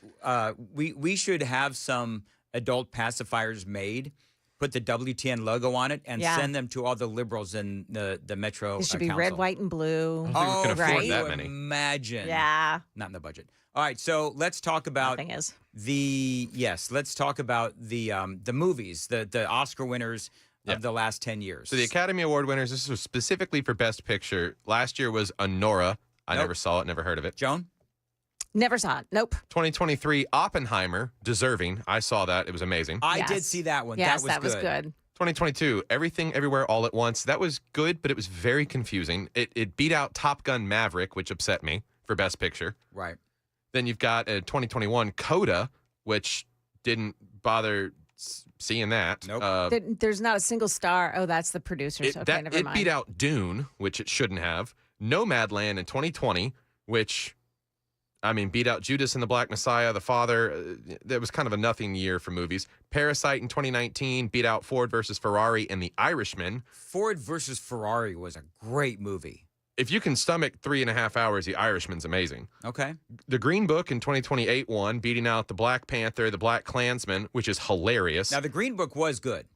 We should have some adult pacifiers made, put the WTN logo on it, and send them to all the liberals in the metro. It should be red, white, and blue. Oh, we can afford right? that many. Imagine. Yeah. Not in the budget. All right, so let's talk about Nothing is. Let's talk about the movies, the Oscar winners of the last 10 years. So the Academy Award winners, this was specifically for Best Picture. Last year was Anora. I never saw it, never heard of it. Joan? Never saw it. Nope. 2023, Oppenheimer, deserving. I saw that. It was amazing. I did see that one. Yes, that was good. 2022, Everything Everywhere All at Once. That was good, but it was very confusing. It beat out Top Gun Maverick, which upset me for Best Picture. Right. Then you've got 2021 Coda, which didn't bother seeing that. Nope. There's not a single star. Oh, that's the producers. Okay, never mind. It beat out Dune, which it shouldn't have. Nomadland in 2020, which, I mean, beat out Judas and the Black Messiah, The Father. That was kind of a nothing year for movies. Parasite in 2019 beat out Ford versus Ferrari and The Irishman. Ford versus Ferrari was a great movie. If you can stomach 3.5 hours, The Irishman's amazing. Okay. The Green Book in 2028 won, beating out The Black Panther, The Black Klansman, which is hilarious. Now, The Green Book was good.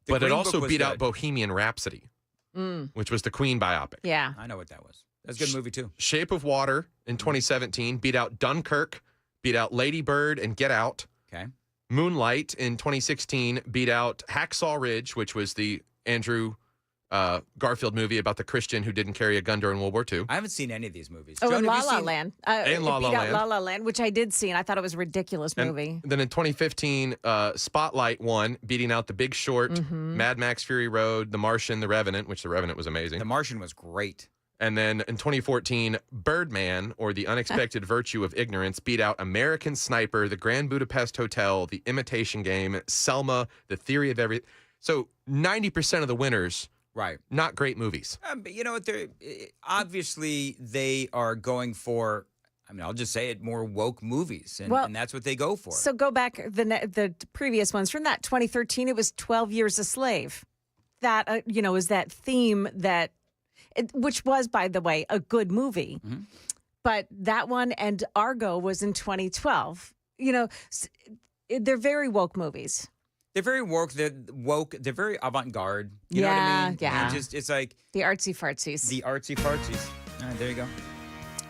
But it also beat out Bohemian Rhapsody, Mm. which was the Queen biopic. Yeah. I know what that was. That's a good movie, too. Shape of Water in 2017 beat out Dunkirk, beat out Lady Bird and Get Out. Okay. Moonlight in 2016 beat out Hacksaw Ridge, which was the Andrew Garfield movie about the Christian who didn't carry a gun during World War II. I haven't seen any of these movies. Oh, Joan, and have La you La seen- Land. And La La it beat out Land. La La Land, which I did see, and I thought it was a ridiculous movie. Then in 2015, Spotlight won, beating out The Big Short, Mm-hmm. Mad Max Fury Road, The Martian, The Revenant, which The Revenant was amazing. The Martian was great. And then in 2014, Birdman, or The Unexpected Virtue of Ignorance, beat out American Sniper, The Grand Budapest Hotel, The Imitation Game, Selma, The Theory of Everything. So 90% of the winners, right, not great movies. But you know what? Obviously, they are going for, I mean, I'll just say it, more woke movies. And that's what they go for. So go back, the previous ones from that 2013, it was 12 Years a Slave. That, is that theme that, which was, by the way, a good movie. Mm-hmm. But that one and Argo was in 2012. They're very woke movies. They're very woke. They're very avant-garde. You know what I mean? Yeah. And it's like the artsy fartsies. The artsy fartsies. All right, there you go.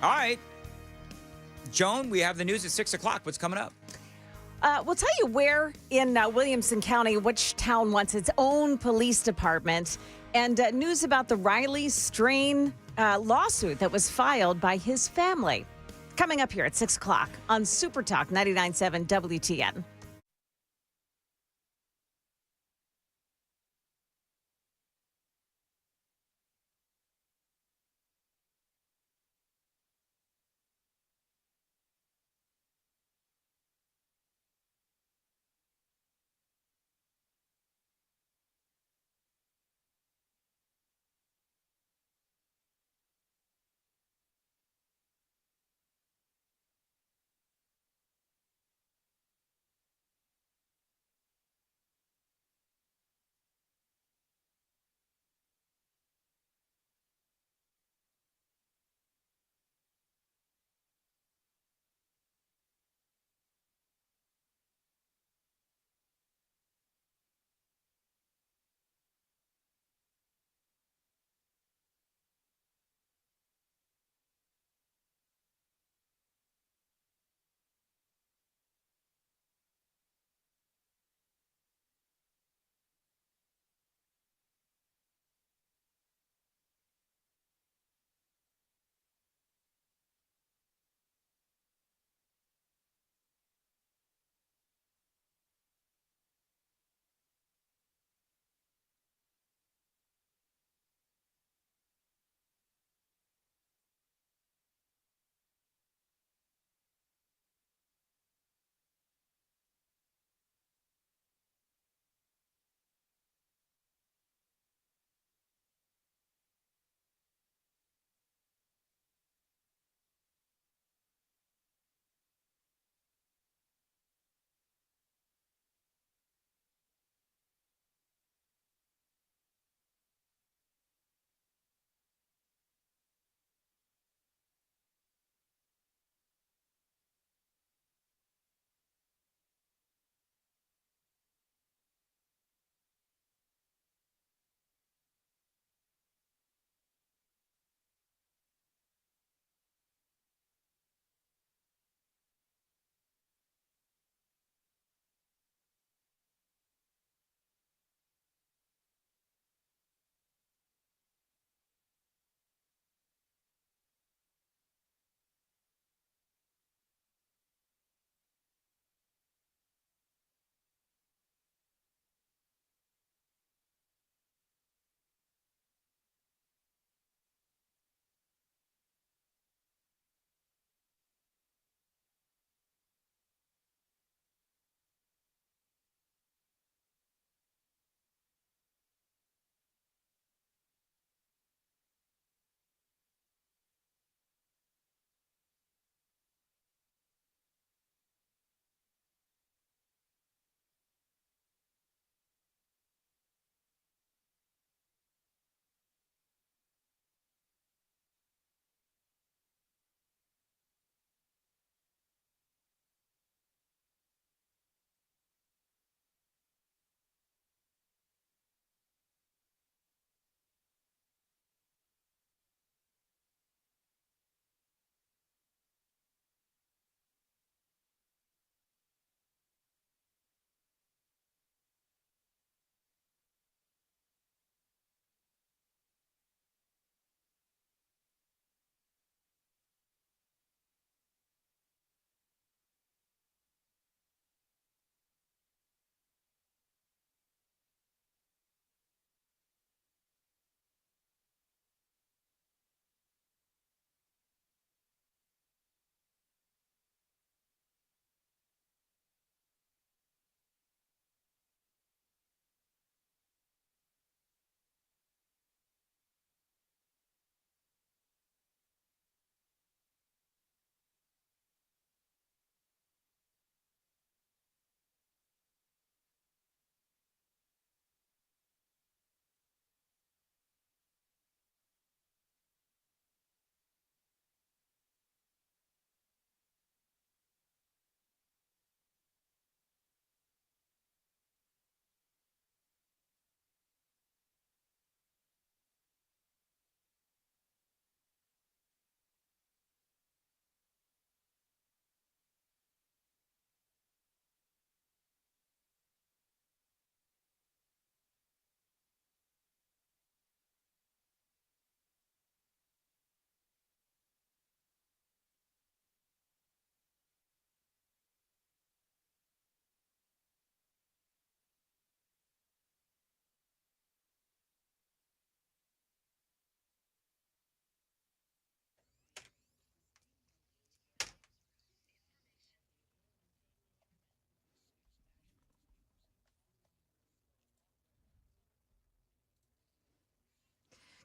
All right, Joan, we have the news at 6 o'clock. What's coming up? We'll tell you where in Williamson County, which town wants its own police department, and news about the Riley Strain lawsuit that was filed by his family. Coming up here at 6 o'clock on Super Talk 99.7 WTN.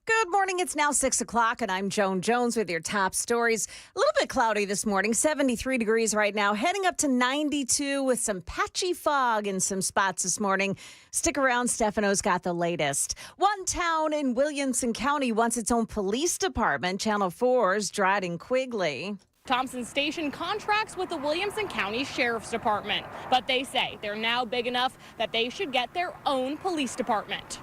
Good morning. It's now 6 o'clock, and I'm Joan Jones with your top stories. A little bit cloudy this morning, 73 degrees right now, heading up to 92 with some patchy fog in some spots this morning. Stick around. Stefano's got the latest. One town in Williamson County wants its own police department. Channel 4's Dryden Quigley. Thompson Station contracts with the Williamson County Sheriff's Department, but they say they're now big enough that they should get their own police department.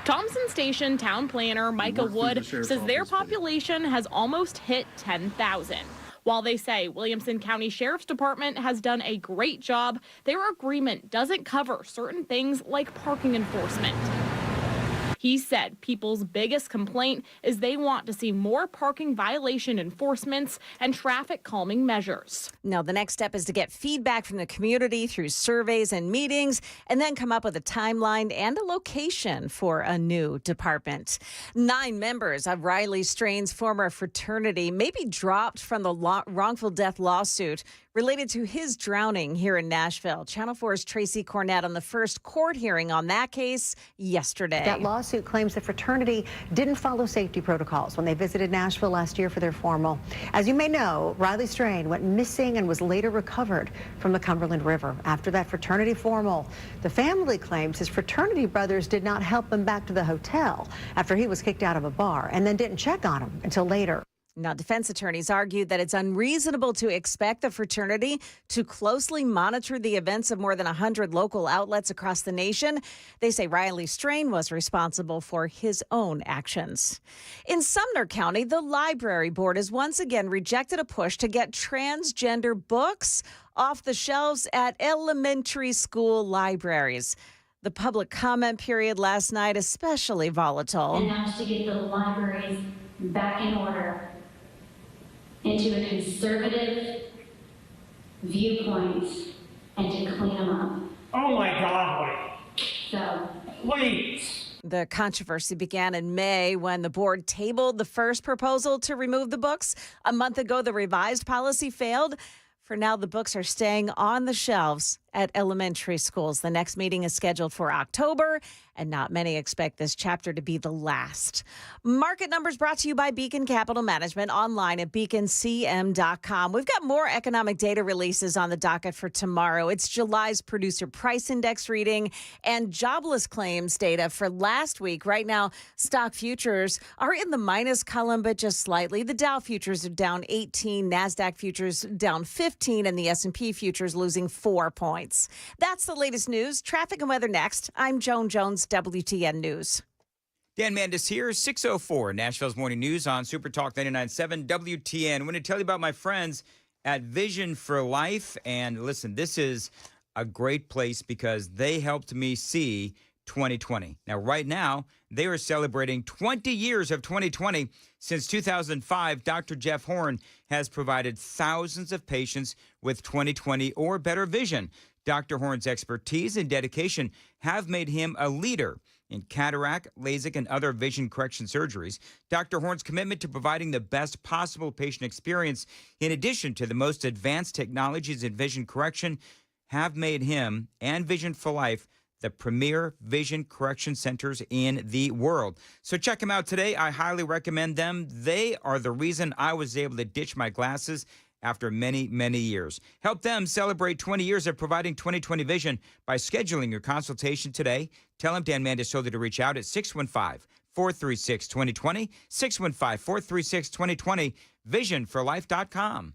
Thompson Station town planner Micah Wood says their population has almost hit 10,000. While they say Williamson County Sheriff's Department has done a great job, their agreement doesn't cover certain things like parking enforcement. He said people's biggest complaint is they want to see more parking violation enforcements and traffic calming measures. Now, the next step is to get feedback from the community through surveys and meetings, and then come up with a timeline and a location for a new department. 9 members of Riley Strain's former fraternity may be dropped from the wrongful death lawsuit related to his drowning here in Nashville. Channel 4's Tracy Cornett on the first court hearing on that case yesterday. That lawsuit claims the fraternity didn't follow safety protocols when they visited Nashville last year for their formal. As you may know, Riley Strain went missing and was later recovered from the Cumberland River after that fraternity formal. The family claims his fraternity brothers did not help him back to the hotel after he was kicked out of a bar and then didn't check on him until later. Now, defense attorneys argued that it's unreasonable to expect the fraternity to closely monitor the events of more than 100 local outlets across the nation. They say Riley Strain was responsible for his own actions. In Sumner County, the library board has once again rejected a push to get transgender books off the shelves at elementary school libraries. The public comment period last night especially volatile. And that's to get the libraries back in order, into a conservative viewpoint, and to clean them up. Oh my God, So, please. The controversy began in May when the board tabled the first proposal to remove the books. A month ago, the revised policy failed. For now, the books are staying on the shelves at elementary schools. The next meeting is scheduled for October, and not many expect this chapter to be the last. Market numbers brought to you by Beacon Capital Management, online at beaconcm.com. We've got more economic data releases on the docket for tomorrow. It's July's producer price index reading and jobless claims data for last week. Right now, stock futures are in the minus column, but just slightly. The Dow futures are down 18, NASDAQ futures down 15, and the S&P futures losing 4 points. That's the latest news. Traffic and weather next. I'm Joan Jones, WTN News. Dan Mandis here, 6:04, Nashville's Morning News on Super Talk 99.7 WTN. I want to tell you about my friends at Vision for Life. And listen, this is a great place because they helped me see 2020. Now, right now, they are celebrating 20 years of 2020. Since 2005, Dr. Jeff Horn has provided thousands of patients with 2020 or better vision. Dr. Horn's expertise and dedication have made him a leader in cataract, LASIK, and other vision correction surgeries. Dr. Horn's commitment to providing the best possible patient experience, in addition to the most advanced technologies in vision correction, have made him and Vision for Life the premier vision correction centers in the world. So check them out today. I highly recommend them. They are the reason I was able to ditch my glasses after many, many years. Help them celebrate 20 years of providing 20/20 vision by scheduling your consultation today. Tell them Dan Mandis told you to reach out at 615-436-2020, 615-436-2020, visionforlife.com.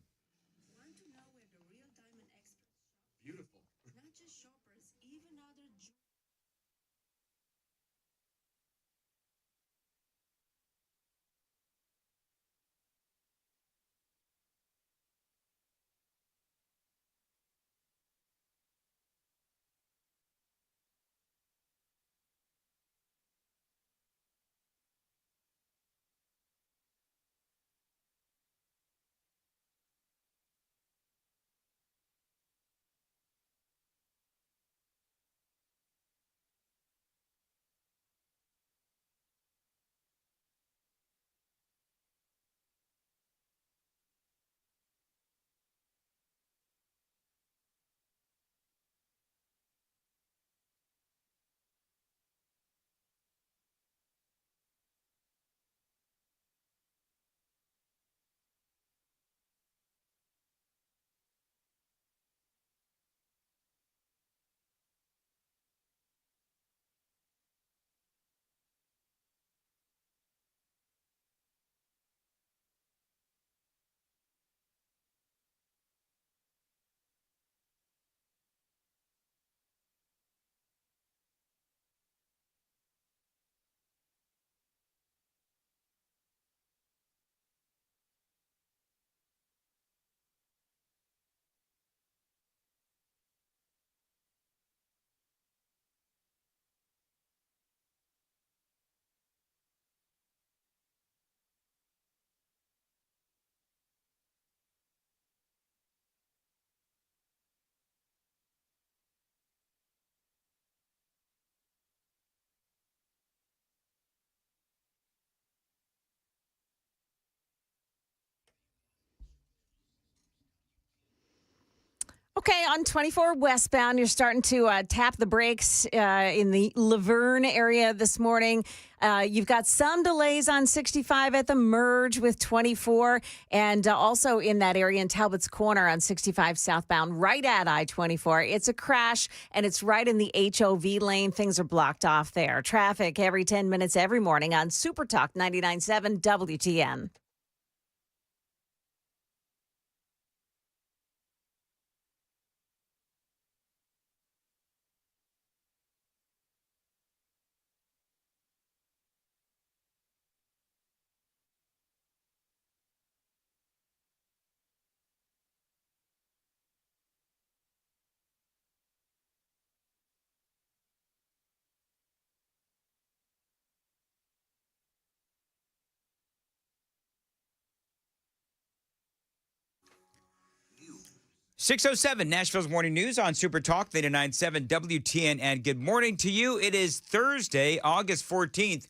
Okay, on 24 westbound, you're starting to tap the brakes in the Laverne area this morning. You've got some delays on 65 at the merge with 24, and also in that area in Talbot's Corner on 65 southbound, right at I-24. It's a crash, and it's right in the HOV lane. Things are blocked off there. Traffic every 10 minutes every morning on Super Talk 99.7 WTN. .607 Nashville's Morning News on Super Talk 99.7 WTN, and good morning to you. It is Thursday, August 14th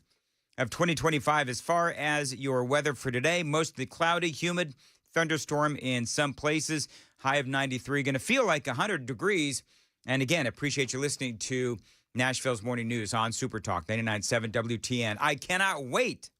of 2025. As far as your weather for today, mostly cloudy, humid, thunderstorm in some places, high of 93, going to feel like 100 degrees. And again, appreciate you listening to Nashville's Morning News on Super Talk 99.7 WTN. I cannot wait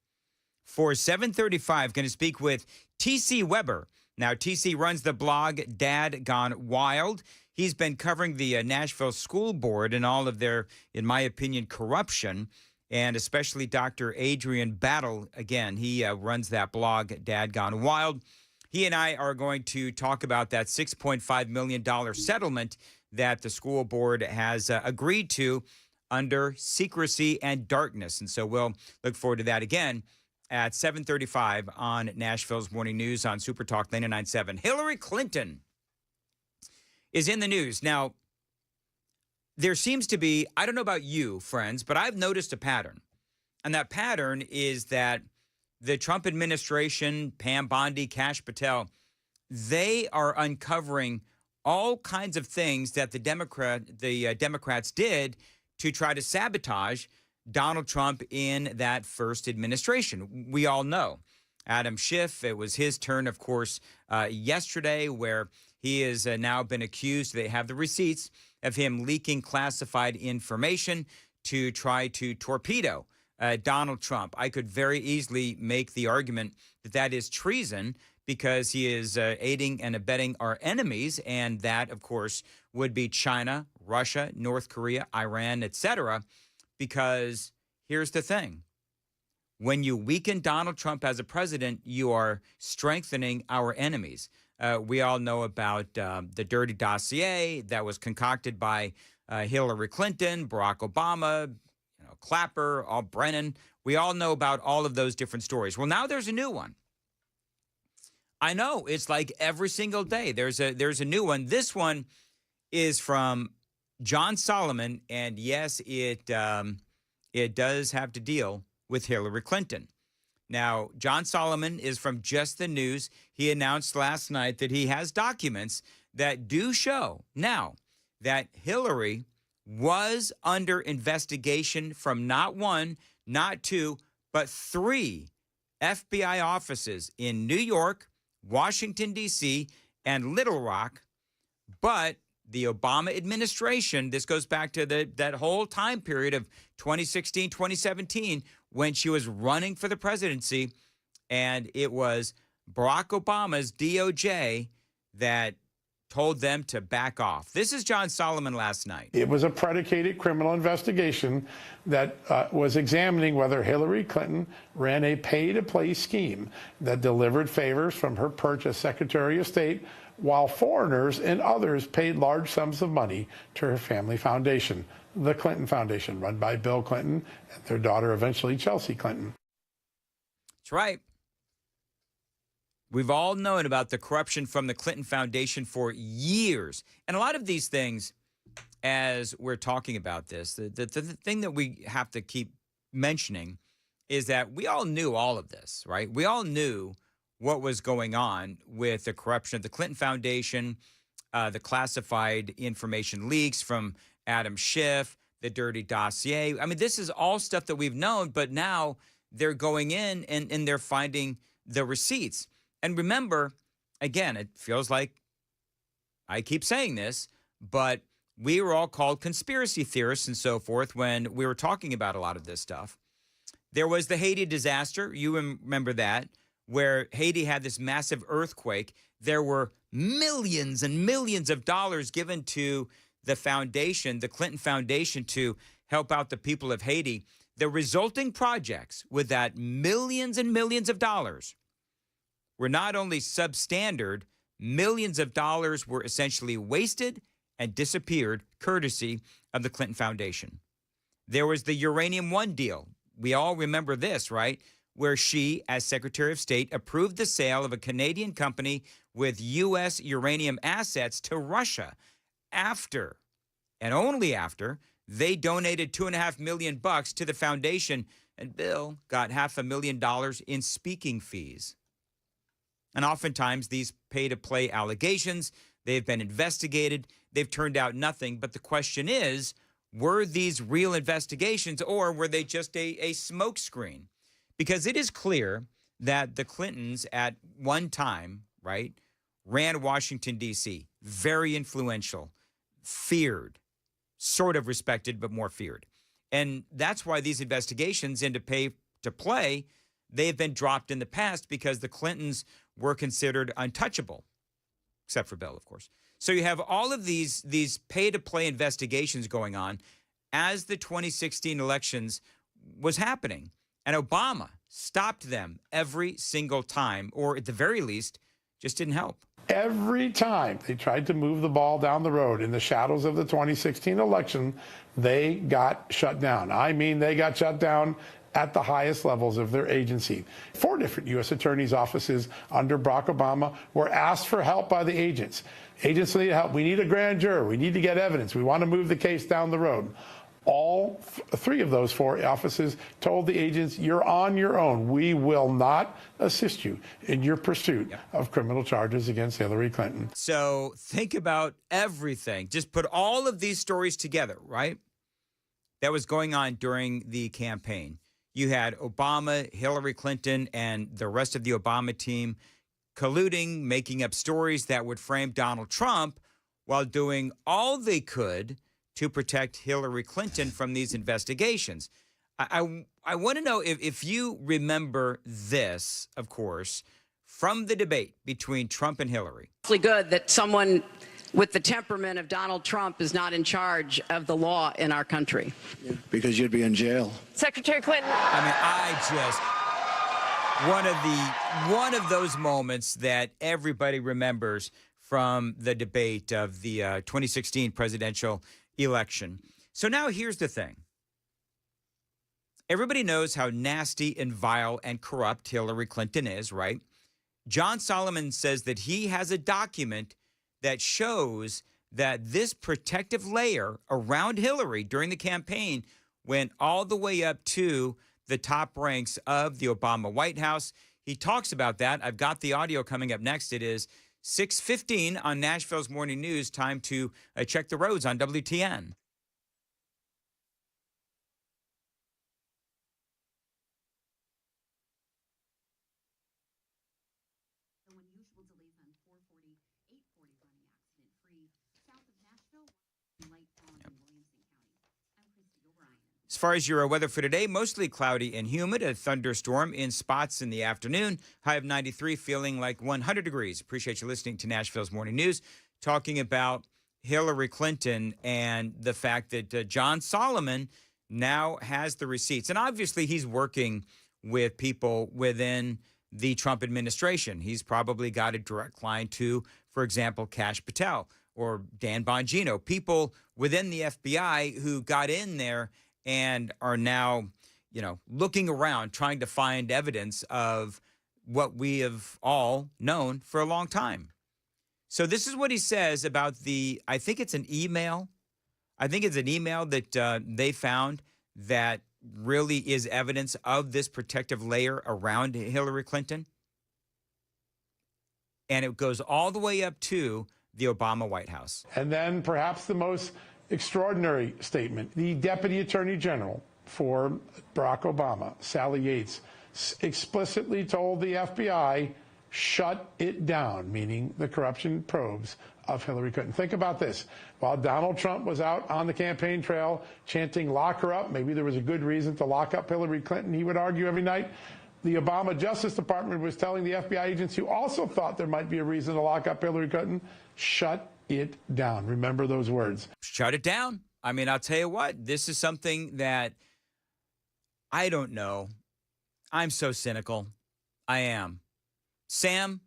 for 7:35. Going to speak with T.C. Weber. Now, TC runs the blog Dad Gone Wild. He's been covering the Nashville School Board and all of their, in my opinion, corruption, and especially Dr. Adrian Battle. Again, he runs that blog Dad Gone Wild. He and I are going to talk about that $6.5 million settlement that the school board has agreed to under secrecy and darkness. And so we'll look forward to that again at 7:35 on Nashville's Morning News on Super Talk 99.7. Hillary Clinton is in the news. Now, there seems to be, I don't know about you, friends, but I've noticed a pattern. And that pattern is that the Trump administration, Pam Bondi, Kash Patel, they are uncovering all kinds of things that the Democrats did to try to sabotage Donald Trump in that first administration. We all know Adam Schiff. It was his turn, of course, yesterday, where he has now been accused. They have the receipts of him leaking classified information to try to torpedo Donald Trump. I could very easily make the argument that that is treason because he is aiding and abetting our enemies, and that, of course, would be China, Russia, North Korea, Iran, etc. Because here's the thing. When you weaken Donald Trump as a president, you are strengthening our enemies. We all know about the dirty dossier that was concocted by Hillary Clinton, Barack Obama, Clapper, Brennan. We all know about all of those different stories. Well, now there's a new one. I know it's like every single day there's a new one. This one is from John Solomon, and yes, it does have to deal with Hillary Clinton. Now, John Solomon is from Just the News. He announced last night that he has documents that do show now that Hillary was under investigation from not one, not two, but three FBI offices in New York, Washington, D.C., and Little Rock, but the Obama administration, this goes back to that whole time period of 2016, 2017, when she was running for the presidency, and it was Barack Obama's DOJ that told them to back off. This is John Solomon last night. It was a predicated criminal investigation that was examining whether Hillary Clinton ran a pay-to-play scheme that delivered favors from her perch as Secretary of State, while foreigners and others paid large sums of money to her family foundation, the Clinton Foundation, run by Bill Clinton and their daughter, eventually Chelsea Clinton. That's right. We've all known about the corruption from the Clinton Foundation for years. And a lot of these things, as we're talking about this, the thing that we have to keep mentioning is that we all knew all of this, right? We all knew what was going on with the corruption of the Clinton Foundation, the classified information leaks from Adam Schiff, the dirty dossier. I mean, this is all stuff that we've known, but now they're going in and they're finding the receipts. And remember, again, it feels like I keep saying this, but we were all called conspiracy theorists and so forth when we were talking about a lot of this stuff. There was the Haiti disaster. You remember that, where Haiti had this massive earthquake. There were millions and millions of dollars given to the foundation, the Clinton Foundation, to help out the people of Haiti. The resulting projects with that millions and millions of dollars were not only substandard, millions of dollars were essentially wasted and disappeared courtesy of the Clinton Foundation. There was the Uranium One deal. We all remember this, right? Where she, as Secretary of State, approved the sale of a Canadian company with U.S. uranium assets to Russia after, and only after, they donated $2.5 million to the foundation, and Bill got $500,000 in speaking fees. And oftentimes these pay-to-play allegations, they've been investigated, they've turned out nothing. But the question is, were these real investigations or were they just a smokescreen? Because it is clear that the Clintons at one time, right, ran Washington, D.C., very influential, feared, sort of respected, but more feared. And that's why these investigations into pay-to-play, they've been dropped in the past because the Clintons were considered untouchable, except for Bill, of course. So you have all of these pay-to-play investigations going on as the 2016 elections was happening. And Obama stopped them every single time, or at the very least, just didn't help. Every time they tried to move the ball down the road in the shadows of the 2016 election, they got shut down. I mean, they got shut down at the highest levels of their agency. 4 different U.S. attorneys' offices under Barack Obama were asked for help by the agents. Agents need help. We need a grand juror. We need to get evidence. We want to move the case down the road. All 3 of those 4 offices told the agents, you're on your own. We will not assist you in your pursuit of criminal charges against Hillary Clinton. So think about everything. Just put all of these stories together, right? That was going on during the campaign. You had Obama, Hillary Clinton, and the rest of the Obama team colluding, making up stories that would frame Donald Trump while doing all they could to protect Hillary Clinton from these investigations. I want to know if you remember this, of course, from the debate between Trump and Hillary. It's really good that someone with the temperament of Donald Trump is not in charge of the law in our country. Yeah, because you'd be in jail. Secretary Clinton. One of those moments that everybody remembers from the debate of the 2016 presidential election. So now here's the thing. Everybody knows how nasty and vile and corrupt Hillary Clinton is, right? John Solomon says that he has a document that shows that this protective layer around Hillary during the campaign went all the way up to the top ranks of the Obama White House. He talks about that. I've got the audio coming up next. It is 6:15 on Nashville's Morning News. Time to check the roads on WTN. As far as your weather for today, mostly cloudy and humid, a thunderstorm in spots in the afternoon, high of 93, feeling like 100 degrees. Appreciate you listening to Nashville's Morning News, talking about Hillary Clinton and the fact that John Solomon now has the receipts. And obviously he's working with people within the Trump administration. He's probably got a direct line to, for example, Kash Patel or Dan Bongino, people within the FBI who got in there and are now, looking around, trying to find evidence of what we have all known for a long time. So this is what he says about I think it's an email. I think it's an email that they found that really is evidence of this protective layer around Hillary Clinton. And it goes all the way up to the Obama White House. And then perhaps the most extraordinary statement. The Deputy Attorney General for Barack Obama, Sally Yates, explicitly told the FBI, shut it down, meaning the corruption probes of Hillary Clinton. Think about this. While Donald Trump was out on the campaign trail chanting, lock her up, maybe there was a good reason to lock up Hillary Clinton, he would argue every night. The Obama Justice Department was telling the FBI agents who also thought there might be a reason to lock up Hillary Clinton, shut it down. Remember those words. Shut it down. I mean, I'll tell you what, this is something that I don't know. I'm so cynical. I am. Sam,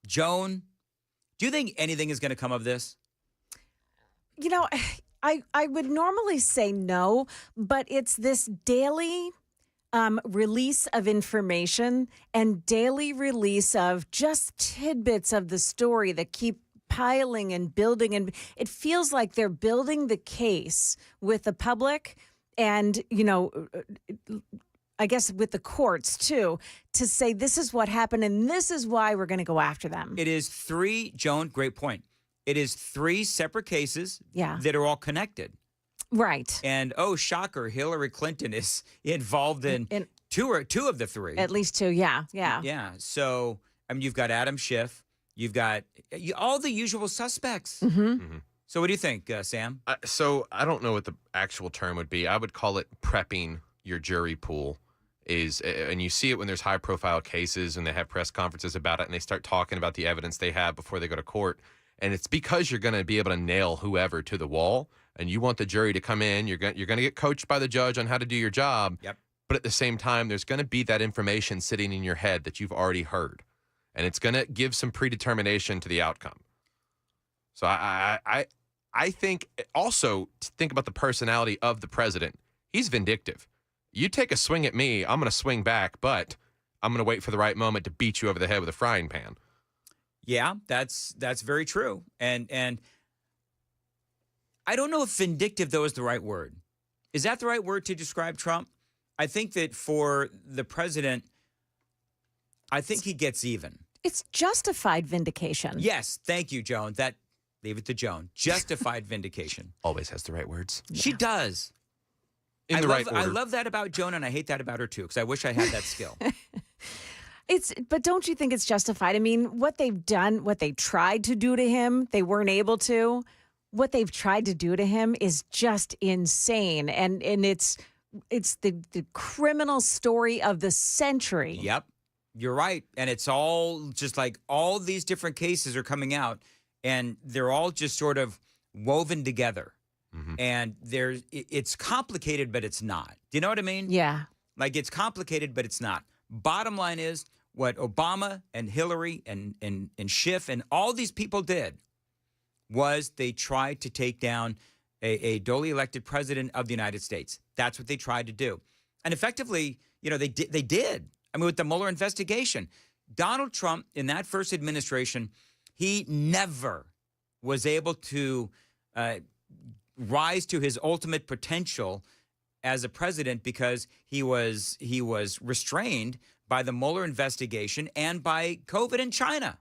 Joan, do you think anything is going to come of this? You know, I would normally say no, but it's this daily release of information and daily release of just tidbits of the story that keep piling and building. And it feels like they're building the case with the public and, you know, I guess with the courts, too, to say this is what happened and this is why we're going to go after them. It is three, Joan, great point. It is three separate cases that are all connected. Right. And, oh, shocker, Hillary Clinton is involved in two of the three. At least two, yeah. Yeah. So, I mean, you've got Adam Schiff. You've got all the usual suspects. So what do you think, Sam? So I don't know what the actual term would be. I would call it prepping your jury pool. And you see it when there's high-profile cases and they have press conferences about it and they start talking about the evidence they have before they go to court. And it's because you're going to be able to nail whoever to the wall, and you want the jury to come in. You're going to get coached by the judge on how to do your job. Yep. But at the same time, there's going to be that information sitting in your head that you've already heard, and it's going to give some predetermination to the outcome. So I think also to think about the personality of the president. He's vindictive. You take a swing at me, I'm going to swing back, but I'm going to wait for the right moment to beat you over the head with a frying pan. Yeah, that's very true. And I don't know if vindictive, though, is the right word. Is that the right word to describe Trump? I think that for the president, I think he gets even. It's justified vindication. Yes, thank you, Joan. Leave it to Joan. Justified vindication. Always has the right words. She does. In the right order. I love that about Joan, and I hate that about her, too, because I wish I had that skill. But don't you think it's justified? I mean, what they've done, what they tried to do to him, they weren't able to. What they've tried to do to him is just insane. And it's the criminal story of the century. Yep, you're right. And it's all just like all these different cases are coming out, and they're all just sort of woven together. And it's complicated, but it's not. Do you know what I mean? Yeah. Like it's complicated, but it's not. Bottom line is what Obama and Hillary and Schiff and all these people did was they tried to take down a duly elected president of the United States. That's what they tried to do. And effectively, you know, they did. I mean, with the Mueller investigation, Donald Trump in that first administration, he never was able to rise to his ultimate potential as a president because he was restrained by the Mueller investigation and by COVID in China.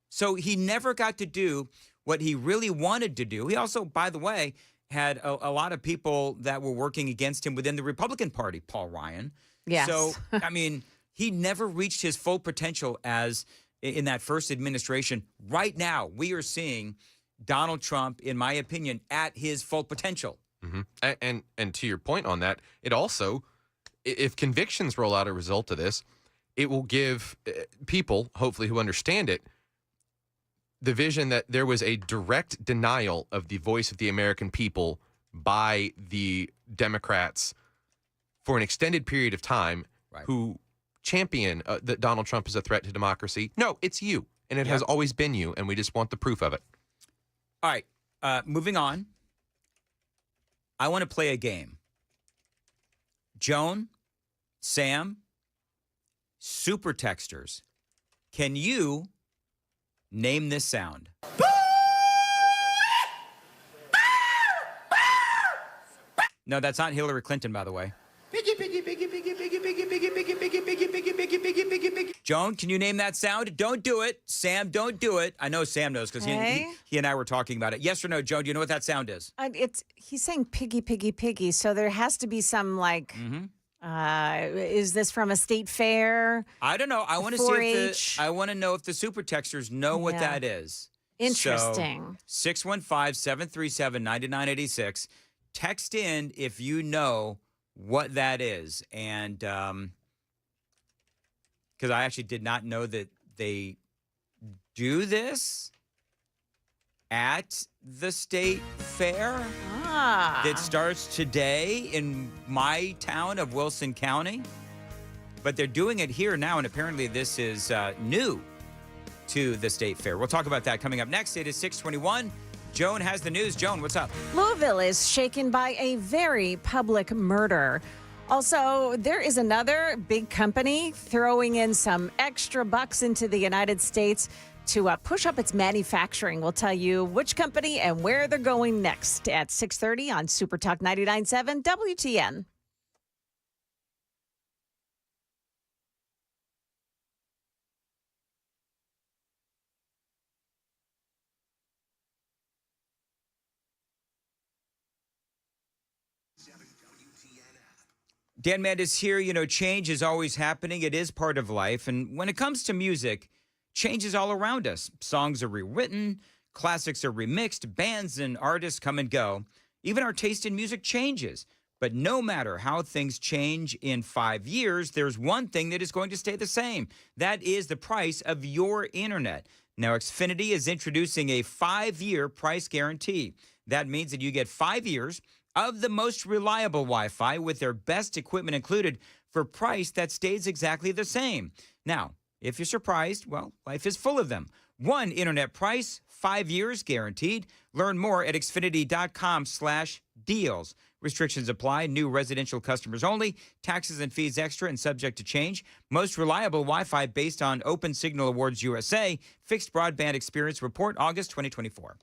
So he never got to do what he really wanted to do. He also, by the way, had a lot of people that were working against him within the Republican Party, Paul Ryan. Yes. So, I mean, he never reached his full potential as in that first administration. Right now, we are seeing Donald Trump, in my opinion, at his full potential. And to your point on that, it also, if convictions roll out a result of this, it will give people, hopefully who understand it, the vision that there was a direct denial of the voice of the American people by the Democrats for an extended period of time who champion that Donald Trump is a threat to democracy. No, it's you. And it has always been you. And we just want the proof of it. All right. Moving on. I want to play a game. Joan, Sam, super texters, can you name this sound? No, that's not Hillary Clinton, by the way. Piggy, piggy, piggy, piggy, piggy, piggy, piggy, piggy, piggy, piggy, piggy, piggy, piggy, piggy, piggy. Joan, can you name that sound? Don't do it. Sam, don't do it. I know Sam knows because he and I were talking about it. Yes or no, Joan, do you know what that sound is? He's saying piggy, piggy, piggy. So there has to be some like, is this from a state fair? I don't know. I want to see I want to know if the super texters know what that is. Interesting. 615-737-9986. Text in if you know what that is. And because I actually did not know that they do this at the state fair that starts today in my town of Wilson County. But they're doing it here now, and apparently this is new to the state fair. We'll talk about that coming up next. It is 6:21. Joan has the news. Joan, what's up? Louisville is shaken by a very public murder. Also, there is another big company throwing in some extra bucks into the United States to push up its manufacturing. We'll tell you which company and where they're going next at 6:30 on Super Talk 99.7 WTN. Dan Mandis here. You know, change is always happening. It is part of life. And when it comes to music, change is all around us. Songs are rewritten, classics are remixed, bands and artists come and go. Even our taste in music changes. But no matter how things change in 5 years, there's one thing that is going to stay the same. That is the price of your internet. Now, Xfinity is introducing a 5-year price guarantee. That means that you get 5 years of the most reliable Wi-Fi with their best equipment included for a price that stays exactly the same. Now, if you're surprised, well, life is full of them. One internet price, 5 years guaranteed. Learn more at xfinity.com/deals. Restrictions apply. New residential customers only. Taxes and fees extra and subject to change. Most reliable Wi-Fi based on Open Signal Awards USA. Fixed Broadband Experience Report, August 2024.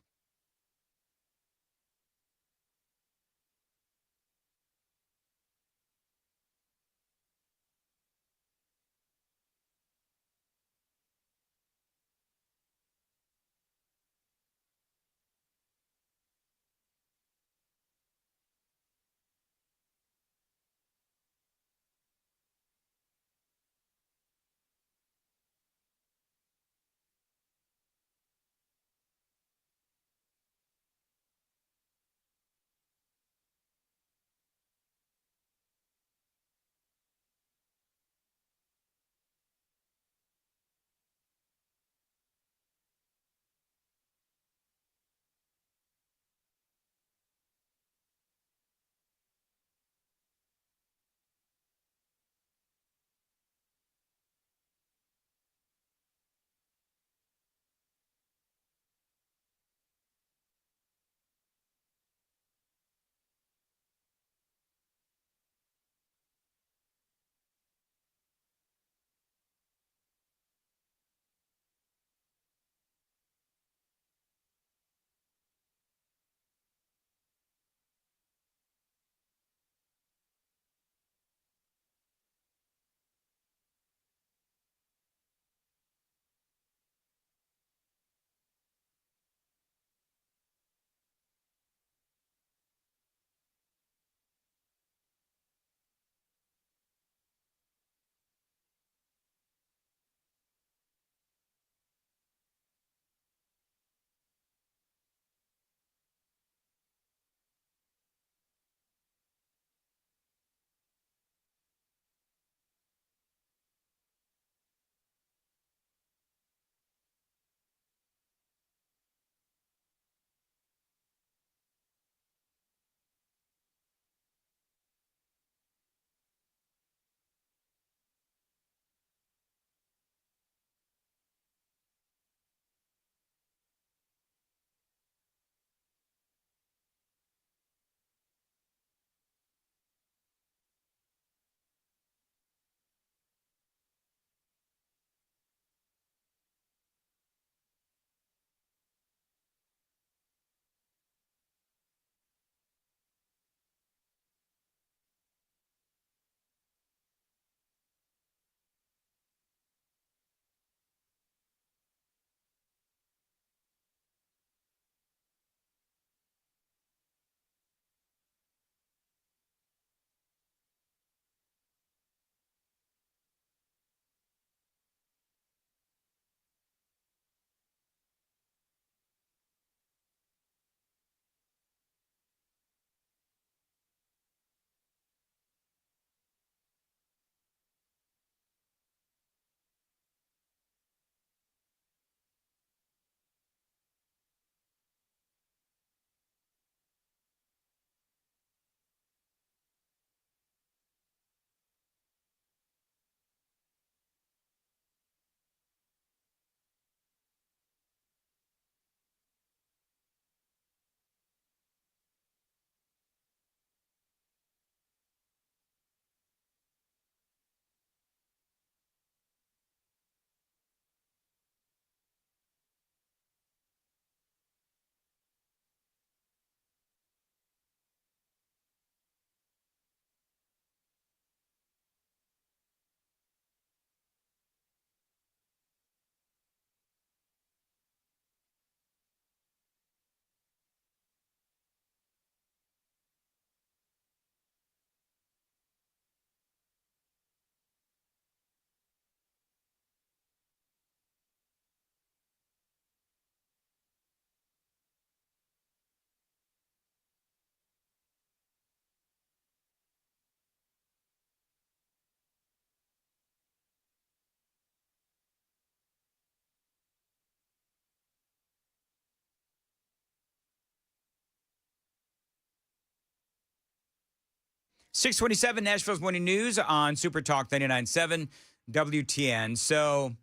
627 Nashville's Morning News on Super Talk 99.7 WTN. So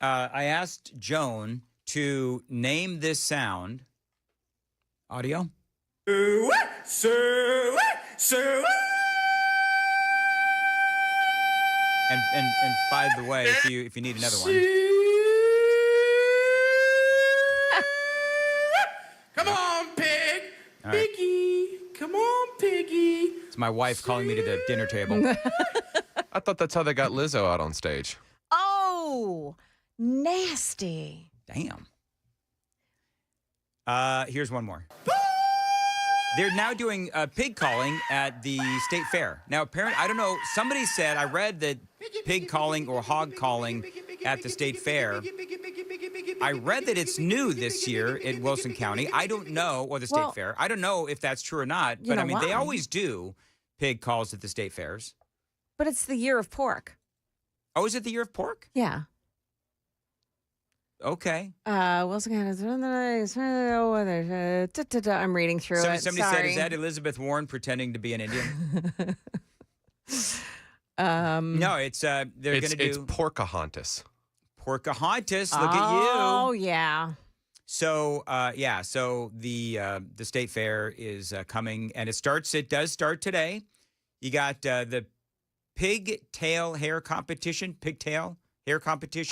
I asked Joan to name this sound. Audio. And by the way, if you need another one. Come on, pig. All right. Piggy. Come on, piggy. It's my wife calling me to the dinner table. I thought that's how they got Lizzo out on stage. Oh, nasty. Damn. Here's one more. They're now doing pig calling at the state fair. Now, apparently, I don't know. Somebody said, I read that pig calling or hog calling at the state fair. I read that it's new this year in Wilson County. I don't know, or the state fair. I don't know if that's true or not. But I mean, they always do pig calls at the state fairs. But it's the year of pork. Oh, is it the year of pork? Yeah. Okay. Wilson County. I'm reading through it. Somebody said, is that Elizabeth Warren pretending to be an Indian? No, it's they're going to do. It's Porcahontas. Porcahontas. Look at you. Oh yeah. So so the state fair is coming, and it does start today. You got the pigtail hair competition.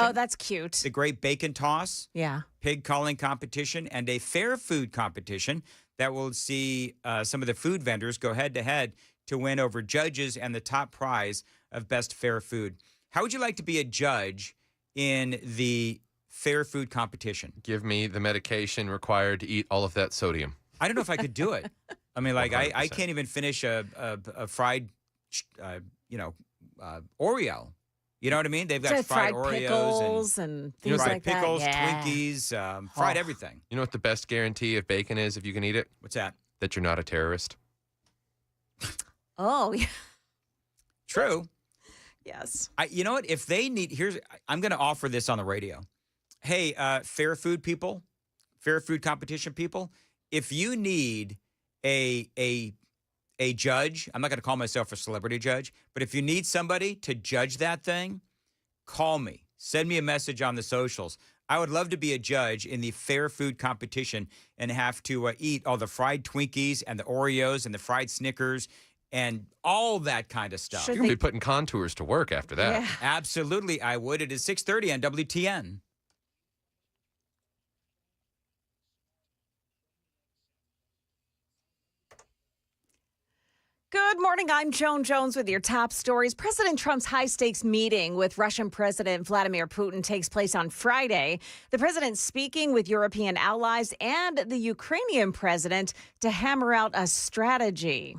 Oh, that's cute. The Great Bacon Toss. Yeah. Pig calling competition, and a fair food competition that will see some of the food vendors go head to head to win over judges and the top prize of best fair food. How would you like to be a judge in the fair food competition? Give me the medication required to eat all of that sodium. I don't know if I could do it. I mean, like, I can't even finish a fried, Oreo. You know what I mean? They've got fried Oreos pickles and things fried like pickles, that. Yeah. Twinkies, fried everything. You know what the best guarantee of bacon is if you can eat it? What's that? That you're not a terrorist. Oh, yeah. True. Yes. You know what? If they need, I'm going to offer this on the radio. Hey, fair food people, fair food competition people, if you need a judge, I'm not going to call myself a celebrity judge, but if you need somebody to judge that thing, call me. Send me a message on the socials. I would love to be a judge in the fair food competition and have to eat all the fried Twinkies and the Oreos and the fried Snickers and all that kind of stuff. You're going to be putting contours to work after that. Yeah. Absolutely, I would. It is 6:30 on WTN. Good morning. I'm Joan Jones with your top stories. President Trump's high-stakes meeting with Russian President Vladimir Putin takes place on Friday. The president speaking with European allies and the Ukrainian president to hammer out a strategy.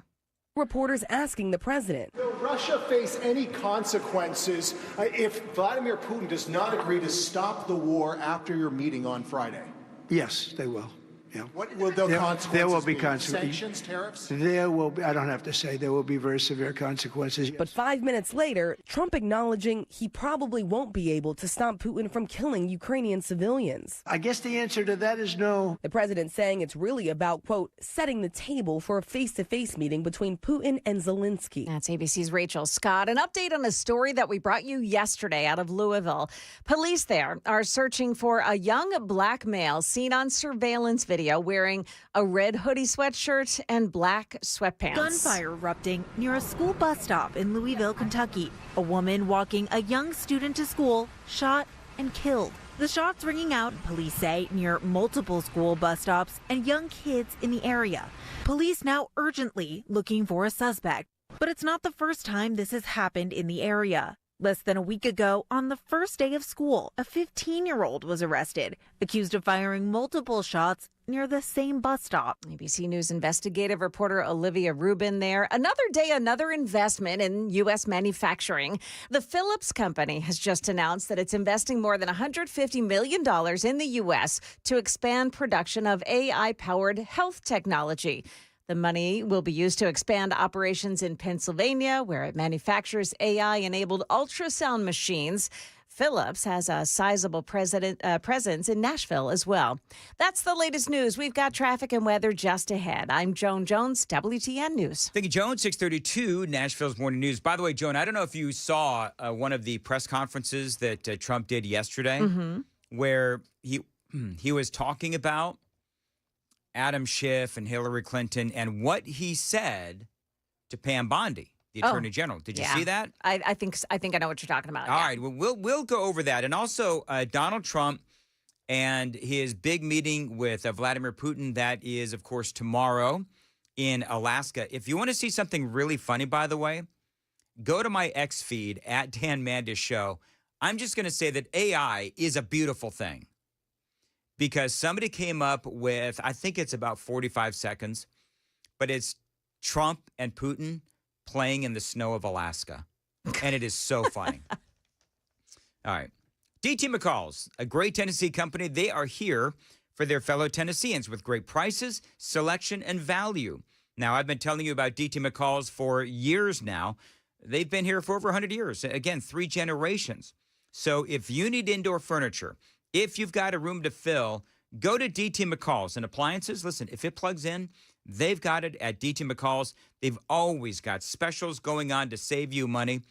Reporters asking the president, will Russia face any consequences if Vladimir Putin does not agree to stop the war after your meeting on Friday? Yes, they will. Yeah. What will the consequences There will be be? consequences. Sanctions, tariffs? There will be, I don't have to say, there will be very severe consequences. but 5 minutes later, Trump acknowledging he probably won't be able to stop Putin from killing Ukrainian civilians. I guess the answer to that is no. The president saying it's really about, quote, setting the table for a face-to-face meeting between Putin and Zelensky. That's ABC's Rachel Scott. An update on a story that we brought you yesterday out of Louisville. Police there are searching for a young black male seen on surveillance video wearing a red hoodie sweatshirt and black sweatpants. Gunfire erupting near a school bus stop in Louisville, Kentucky. A woman walking a young student to school shot and killed. The shots ringing out, police say, near multiple school bus stops and young kids in the area. Police now urgently looking for a suspect. But it's not the first time this has happened in the area. Less than a week ago, on the first day of school, a 15-year-old was arrested, accused of firing multiple shots near the same bus stop. ABC News investigative reporter Olivia Rubin there. Another day, another investment in U.S. manufacturing. The Philips company has just announced that it's investing more than $150 million in the U.S. to expand production of AI-powered health technology. The money will be used to expand operations in Pennsylvania, where it manufactures AI-enabled ultrasound machines. Phillips has a sizable presence in Nashville as well. That's the latest news. We've got traffic and weather just ahead. I'm Joan Jones, WTN News. Thank you, Joan. 632, Nashville's Morning News. By the way, Joan, I don't know if you saw one of the press conferences that Trump did yesterday, where he was talking about Adam Schiff and Hillary Clinton and what he said to Pam Bondi, the Attorney General. Did you see that? I think I know what you're talking about. All right. Well, we'll go over that. And also Donald Trump and his big meeting with Vladimir Putin. That is, of course, tomorrow in Alaska. If you want to see something really funny, by the way, go to my X feed at Dan Mandis Show. I'm just going to say that AI is a beautiful thing because somebody came up with, I think it's about 45 seconds, but it's Trump and Putin playing in the snow of Alaska. And it is so funny. All right. DT McCall's, a great Tennessee company. They are here for their fellow Tennesseans with great prices, selection, and value. Now, I've been telling you about DT McCall's for years now. They've been here for over 100 years. Again, 3 generations. So if you need indoor furniture, if you've got a room to fill, go to DT McCall's and appliances. Listen, if it plugs in, they've got it at DT McCall's. They've always got specials going on to save you money.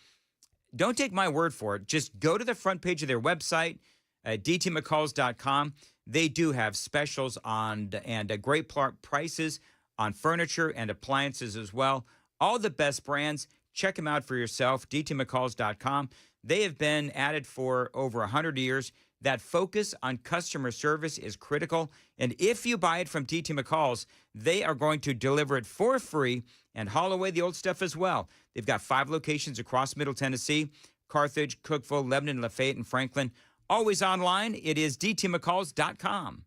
Don't take my word for it. Just go to the front page of their website, dtmccalls.com. They do have specials on and great prices on furniture and appliances as well. All the best brands. Check them out for yourself, dtmccalls.com. They have been at it for over 100 years. That focus on customer service is critical. And if you buy it from DT McCall's, they are going to deliver it for free and haul away the old stuff as well. They've got 5 locations across Middle Tennessee, Carthage, Cookeville, Lebanon, Lafayette, and Franklin. Always online. It is dtmccalls.com.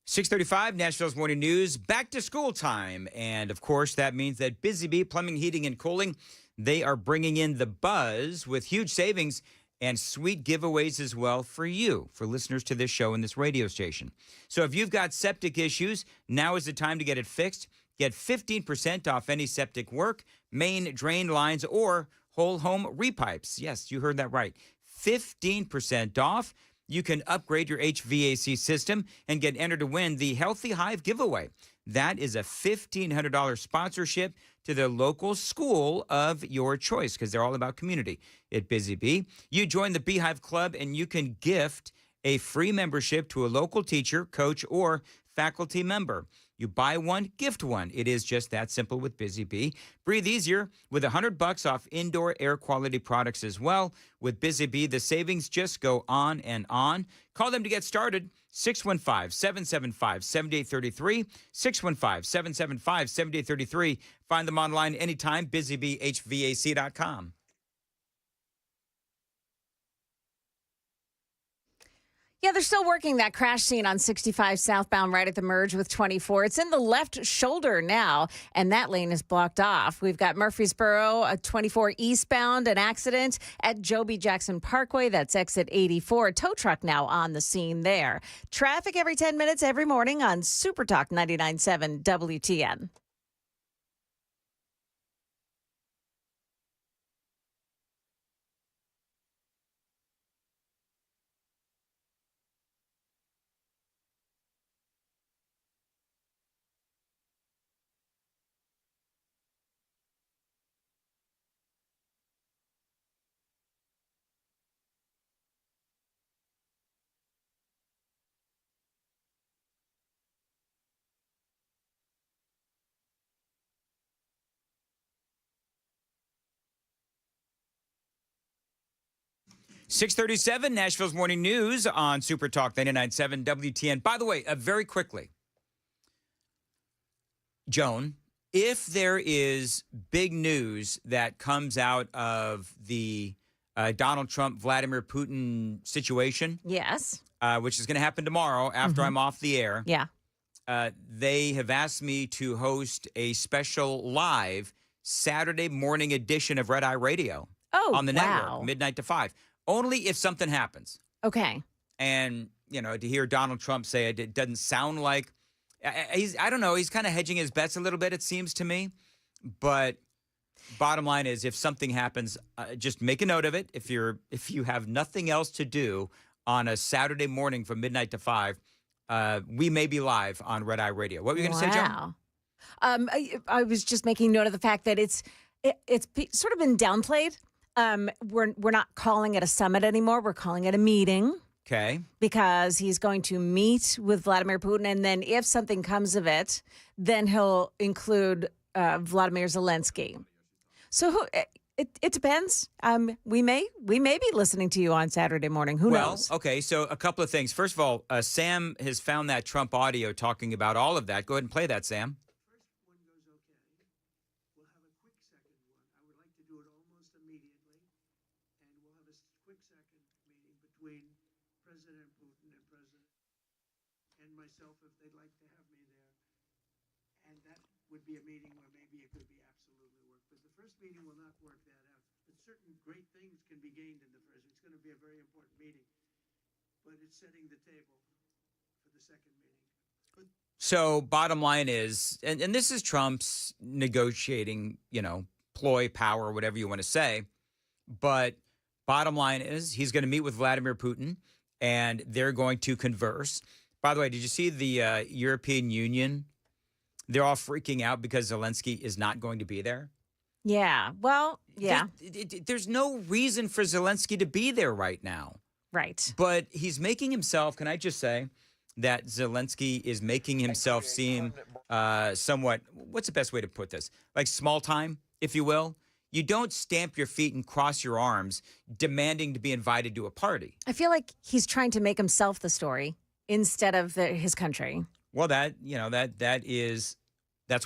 .635 Nashville's Morning News, back to school time. And, of course, that means that Busy Bee Plumbing, Heating, and Cooling, they are bringing in the buzz with huge savings and sweet giveaways as well for you, for listeners to this show and this radio station. So if you've got septic issues, now is the time to get it fixed. Get 15% off any septic work, main drain lines, or whole home repipes. Yes, you heard that right. 15% off. You can upgrade your HVAC system and get entered to win the Healthy Hive giveaway. That is a $1,500 sponsorship to the local school of your choice because they're all about community at Busy Bee. You join the Beehive Club and you can gift a free membership to a local teacher, coach, or faculty member. You buy one, gift one. It is just that simple with Busy Bee. Breathe easier with $100 off indoor air quality products as well. With Busy Bee, the savings just go on and on. Call them to get started. 615-775-7833. 615-775-7833. Find them online anytime, busybeehvac.com. Yeah, they're still working that crash scene on 65 southbound right at the merge with 24. It's in the left shoulder now, and that lane is blocked off. We've got Murfreesboro, 24 eastbound, an accident at Joby Jackson Parkway. That's exit 84. A tow truck now on the scene there. Traffic every 10 minutes every morning on Super Talk 99.7 WTN. 637, Nashville's Morning News on Super Talk 99.7 WTN. By the way, very quickly, Joan, if there is big news that comes out of the Donald Trump, Vladimir Putin situation, Yes. Which is going to happen tomorrow after I'm off the air. Yeah. They have asked me to host a special live Saturday morning edition of Red Eye Radio on the network, midnight to 5. Only if something happens. Okay. And, to hear Donald Trump say it doesn't sound like I don't know. He's kind of hedging his bets a little bit, it seems to me. But bottom line is, if something happens, just make a note of it. If you have nothing else to do on a Saturday morning from midnight to 5, we may be live on Red Eye Radio. What were you going to say, John? I was just making note of the fact that it's sort of been downplayed. We're not calling it a summit anymore. We're calling it a meeting. Okay. Because he's going to meet with Vladimir Putin, and then if something comes of it, then he'll include Vladimir Zelensky. So it depends. We may be listening to you on Saturday morning. Who knows? Okay. So a couple of things. First of all, Sam has found that Trump audio talking about all of that. Go ahead and play that, Sam. Would be a meeting where maybe it could be absolutely work. But the first meeting will not work that out. But certain great things can be gained in the first. It's going to be a very important meeting. But it's setting the table for the second meeting. So bottom line is, and this is Trump's negotiating, ploy, power, whatever you want to say. But bottom line is, he's going to meet with Vladimir Putin, and they're going to converse. By the way, did you see the European Union? They're all freaking out because Zelensky is not going to be there. Yeah. Well, yeah. There's no reason for Zelensky to be there right now. Right. But he's making himself, can I just say that Zelensky is making himself seem somewhat, what's the best way to put this? Like small time, if you will. You don't stamp your feet and cross your arms demanding to be invited to a party. I feel like he's trying to make himself the story instead of his country. Well, that's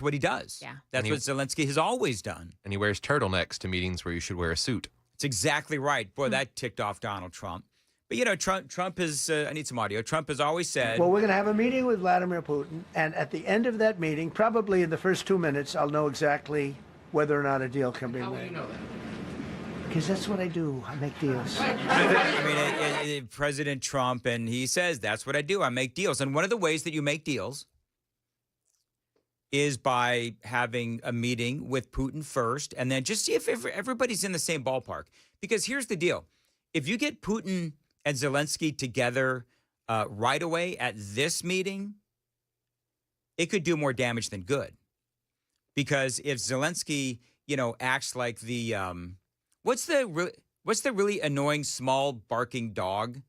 what he does. Yeah. That's what Zelensky has always done. And he wears turtlenecks to meetings where you should wear a suit. It's exactly right. Boy, that ticked off Donald Trump. But, Trump has, I need some audio. Trump has always said. Well, we're going to have a meeting with Vladimir Putin. And at the end of that meeting, probably in the first 2 minutes, I'll know exactly whether or not a deal can be made. How will you know that? Because that's what I do. I make deals. I mean, President Trump, and he says, that's what I do. I make deals. And one of the ways that you make deals is by having a meeting with Putin first, and then just see if everybody's in the same ballpark. Because here's the deal. If you get Putin and Zelensky together right away at this meeting, it could do more damage than good. Because if Zelensky, acts like the, what's the really annoying small barking dog?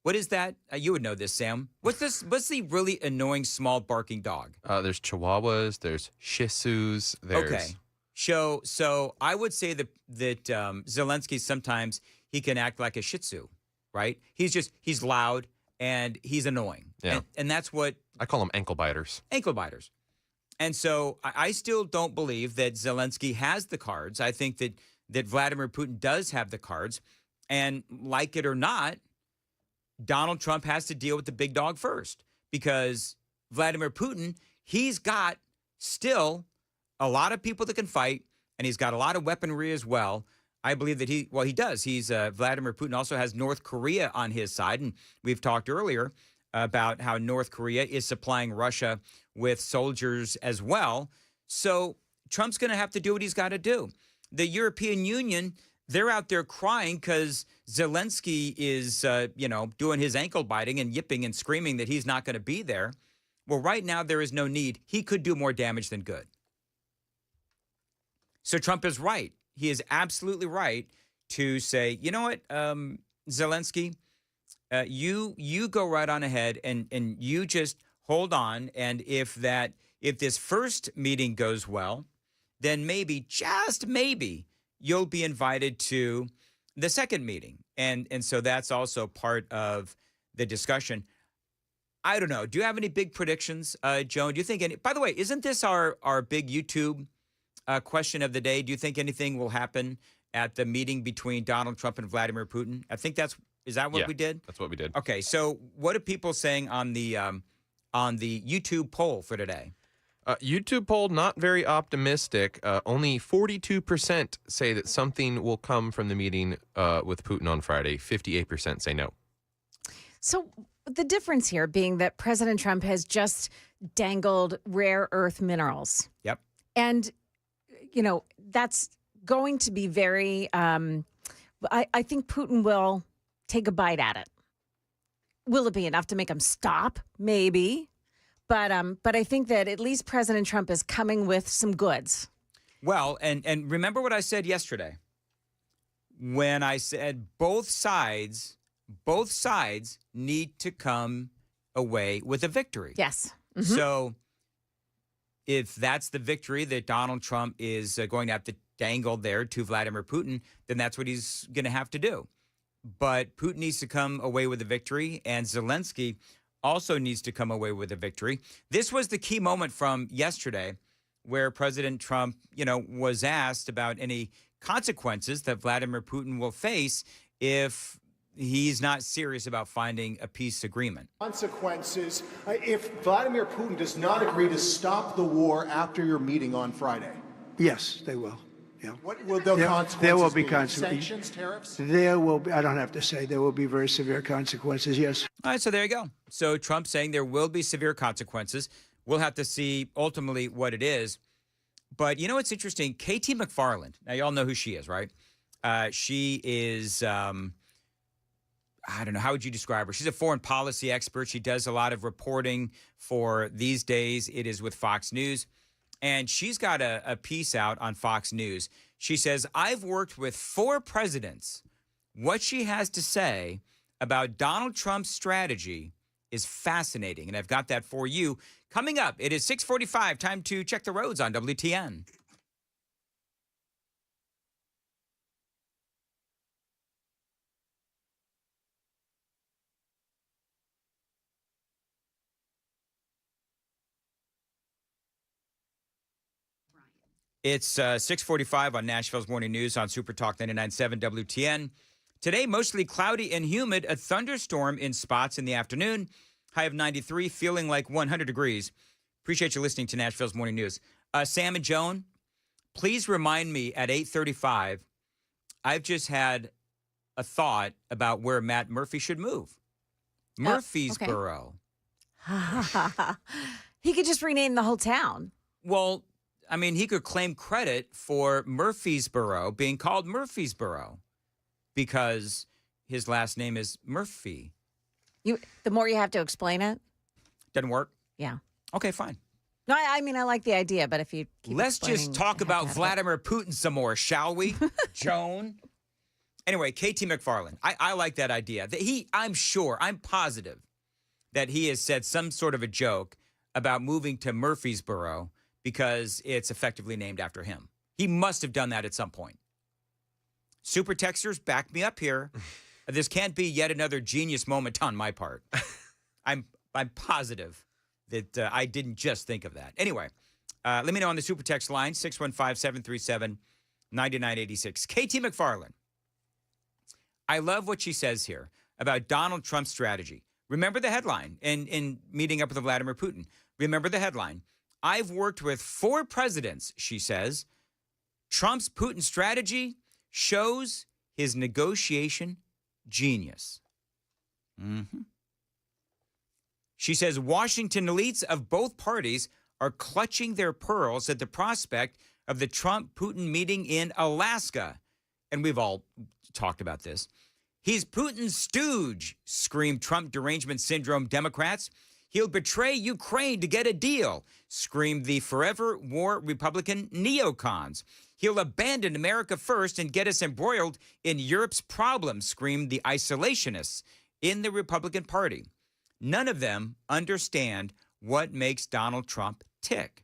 What is that? You would know this, Sam. What's the really annoying small barking dog? There's Chihuahuas. There's Shih Tzus. Okay. So I would say that Zelensky sometimes he can act like a Shih Tzu, right? He's loud and he's annoying. Yeah. And that's what I call them ankle biters. Ankle biters. And so I still don't believe that Zelensky has the cards. I think that Vladimir Putin does have the cards, and like it or not, Donald Trump has to deal with the big dog first, because Vladimir Putin, he's got still a lot of people that can fight, and he's got a lot of weaponry as well. I believe that he does. Vladimir Putin also has North Korea on his side, and we've talked earlier about how North Korea is supplying Russia with soldiers as well. So Trump's going to have to do what he's got to do. The European Union, they're out there crying because Zelensky is, doing his ankle biting and yipping and screaming that he's not going to be there. Well, right now there is no need. He could do more damage than good. So Trump is right. He is absolutely right to say, you know what, Zelensky, you go right on ahead and you just hold on. And if this first meeting goes well, then maybe, just maybe, you'll be invited to the second meeting. And so that's also part of the discussion. I don't know. Do you have any big predictions, Joan? Do you think any? By the way, isn't this our big YouTube question of the day? Do you think anything will happen at the meeting between Donald Trump and Vladimir Putin? I think is that what we did? That's what we did. Okay, so what are people saying on the YouTube poll for today? YouTube poll, not very optimistic. Only 42% say that something will come from the meeting with Putin on Friday. 58% say no. So the difference here being that President Trump has just dangled rare earth minerals. Yep. And, that's going to be very, I think Putin will take a bite at it. Will it be enough to make him stop? Maybe. But I think that at least President Trump is coming with some goods. Well, and remember what I said yesterday when I said both sides need to come away with a victory. Yes. Mm-hmm. So if that's the victory that Donald Trump is going to have to dangle there to Vladimir Putin, then that's what he's going to have to do. But Putin needs to come away with a victory, and Zelensky also needs to come away with a victory. This was the key moment from yesterday where President Trump, was asked about any consequences that Vladimir Putin will face if he's not serious about finding a peace agreement. Consequences if Vladimir Putin does not agree to stop the war after your meeting on Friday. Yes, they will. Yeah. What will the consequences There will be be? consequences. Sanctions, tariffs? There will be, I don't have to say, there will be very severe consequences, yes. All right, so there you go. So Trump saying there will be severe consequences. We'll have to see ultimately what it is. But what's interesting? KT McFarland. Now, y'all know who she is, right? She is, I don't know, how would you describe her? She's a foreign policy expert. She does a lot of reporting for these days. It is with Fox News. And she's got a piece out on Fox News. She says, I've worked with 4 presidents. What she has to say about Donald Trump's strategy is fascinating. And I've got that for you. Coming up, it is 6:45. Time to check the roads on WTN. It's 6:45 on Nashville's Morning News on Super Talk 99.7 WTN. Today, mostly cloudy and humid, a thunderstorm in spots in the afternoon. High of 93, feeling like 100 degrees. Appreciate you listening to Nashville's Morning News. Sam and Joan, please remind me at 8:35, I've just had a thought about where Matt Murphy should move. Murfreesboro. Okay. He could just rename the whole town. Well, I mean, he could claim credit for Murfreesboro being called Murfreesboro because his last name is Murphy. The more you have to explain it. Doesn't work? Yeah. Okay, fine. No, I mean, I like the idea, but if you keep Let's just talk about Vladimir Putin some more, shall we, Joan? Anyway, KT McFarland, I like that idea. I'm positive that he has said some sort of a joke about moving to Murfreesboro because it's effectively named after him. He must have done that at some point. Super texters, back me up here. This can't be yet another genius moment on my part. I'm positive that I didn't just think of that. Anyway, let me know on the super text line, 615-737-9986. KT McFarland. I love what she says here about Donald Trump's strategy. Remember the headline in meeting up with Vladimir Putin. Remember the headline. I've worked with 4 presidents, she says. Trump's Putin strategy shows his negotiation genius. Mm-hmm. She says Washington elites of both parties are clutching their pearls at the prospect of the Trump-Putin meeting in Alaska. And we've all talked about this. He's Putin's stooge, screamed Trump derangement syndrome Democrats. He'll betray Ukraine to get a deal, screamed the forever war Republican neocons. He'll abandon America first and get us embroiled in Europe's problems, screamed the isolationists in the Republican Party. None of them understand what makes Donald Trump tick.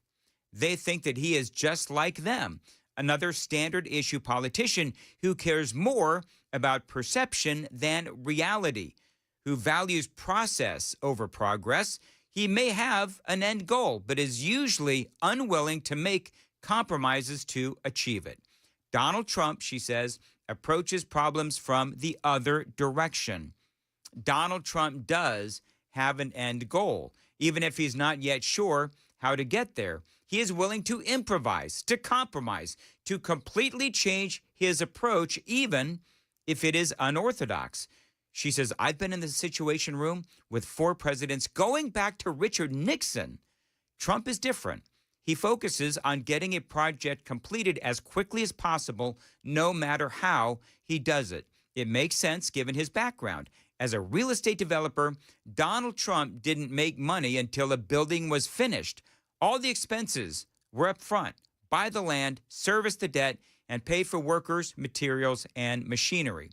They think that he is just like them, another standard issue politician who cares more about perception than reality, who values process over progress. He may have an end goal, but is usually unwilling to make compromises to achieve it. Donald Trump, she says, approaches problems from the other direction. Donald Trump does have an end goal, even if he's not yet sure how to get there. He is willing to improvise, to compromise, to completely change his approach, even if it is unorthodox. She says, I've been in the Situation Room with 4 presidents going back to Richard Nixon. Trump is different. He focuses on getting a project completed as quickly as possible, no matter how he does it. It makes sense given his background. As a real estate developer, Donald Trump didn't make money until a building was finished. All the expenses were up front. Buy the land, service the debt, and pay for workers, materials, and machinery.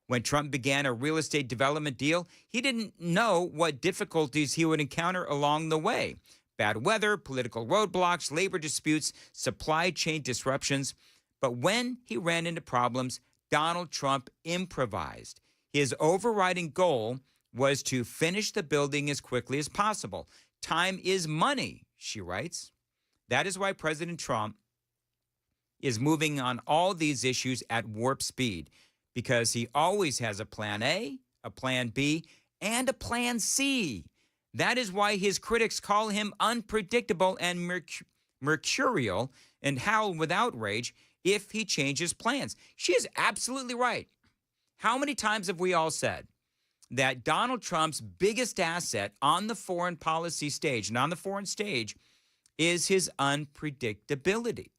When Trump began a real estate development deal, he didn't know what difficulties he would encounter along the way. Bad weather, political roadblocks, labor disputes, supply chain disruptions. But when he ran into problems, Donald Trump improvised. His overriding goal was to finish the building as quickly as possible. Time is money, she writes. That is why President Trump is moving on all these issues at warp speed, because he always has a plan A, a plan B, and a plan C. That is why his critics call him unpredictable and mercurial and howl with outrage if he changes plans. She is absolutely right. How many times have we all said that Donald Trump's biggest asset on the foreign policy stage and on the foreign stage is his unpredictability?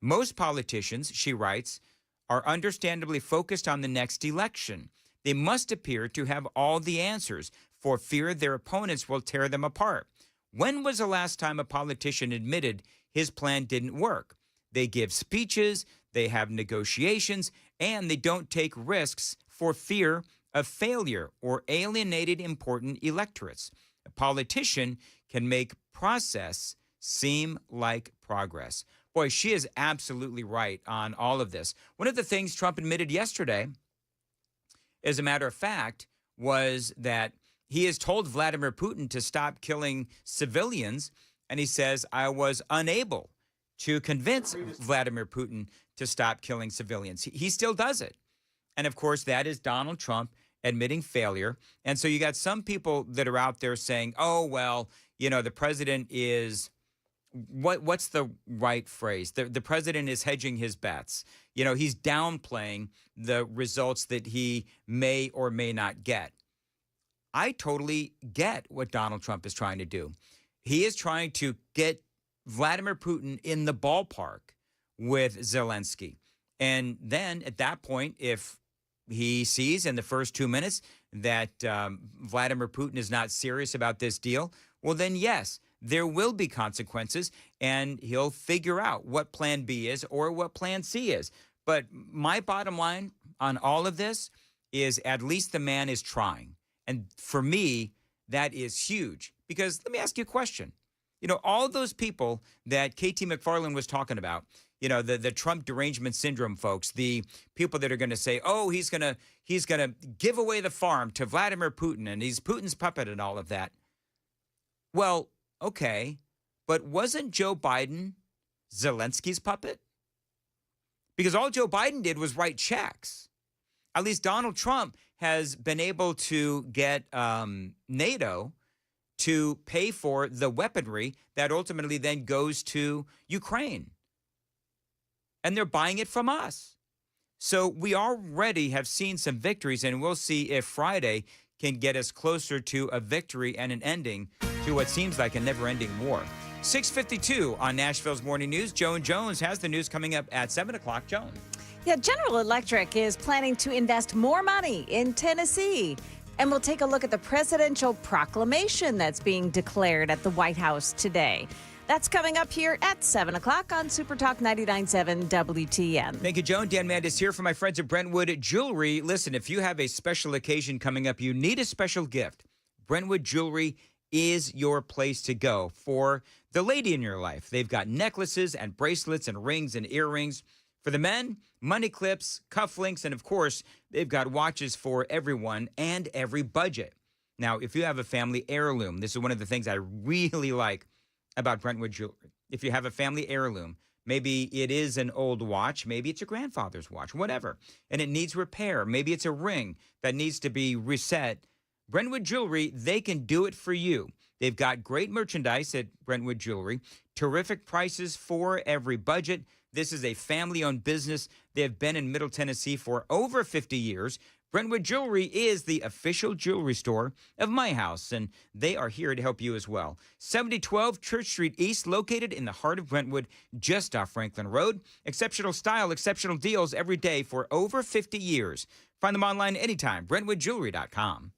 Most politicians, she writes, are understandably focused on the next election. They must appear to have all the answers for fear their opponents will tear them apart. When was the last time a politician admitted his plan didn't work? They give speeches, they have negotiations, and they don't take risks for fear of failure or alienated important electorates. A politician can make process seem like progress. Boy, she is absolutely right on all of this. One of the things Trump admitted yesterday, as a matter of fact, was that he has told Vladimir Putin to stop killing civilians, and he says, I was unable to convince Vladimir Putin to stop killing civilians. He still does it. And of course, that is Donald Trump admitting failure. And so you got some people that are out there saying, oh, well, you know, the president is, what's the right phrase? The president is hedging his bets. You know, he's downplaying the results that he may or may not get. I totally get what Donald Trump is trying to do. He is trying to get Vladimir Putin in the ballpark with Zelensky. And then at that point, if he sees in the first 2 minutes that Vladimir Putin is not serious about this deal, well, then, yes, there will be consequences, and he'll figure out what plan B is or what plan C is. But my bottom line on all of this is at least the man is trying. And for me, that is huge. Because let me ask you a question. You know, all those people that KT McFarland was talking about, you know, the Trump derangement syndrome folks, the people that are going to say, oh, he's going to give away the farm to Vladimir Putin and he's Putin's puppet and all of that. Well, okay, but wasn't Joe Biden Zelensky's puppet? Because all Joe Biden did was write checks. At least Donald Trump has been able to get NATO to pay for the weaponry that ultimately then goes to Ukraine. And they're buying it from us. So we already have seen some victories, and we'll see if Friday can get us closer to a victory and an ending to what seems like a never-ending war. 6:52 on Nashville's Morning News. Joan Jones has the news coming up at 7 o'clock. Joan. Yeah, General Electric is planning to invest more money in Tennessee. And we'll take a look at the presidential proclamation that's being declared at the White House today. That's coming up here at 7 o'clock on Super Talk 99.7 WTN. Thank you, Joan. Dan Mandis here for my friends at Brentwood Jewelry. Listen, if you have a special occasion coming up, you need a special gift. Brentwood Jewelry is your place to go for the lady in your life. They've got necklaces and bracelets and rings and earrings. For the men, money clips, cufflinks, and of course, they've got watches for everyone and every budget. Now, if you have a family heirloom, this is one of the things I really like about Brentwood Jewelry. If you have a family heirloom, maybe it is an old watch, maybe it's your grandfather's watch, whatever, and it needs repair. Maybe it's a ring that needs to be reset. Brentwood Jewelry, they can do it for you. They've got great merchandise at Brentwood Jewelry, terrific prices for every budget. This is a family-owned business. They have been in Middle Tennessee for over 50 years. Brentwood Jewelry is the official jewelry store of my house, and they are here to help you as well. 7012 Church Street East, located in the heart of Brentwood, just off Franklin Road. Exceptional style, exceptional deals every day for over 50 years. Find them online anytime, BrentwoodJewelry.com.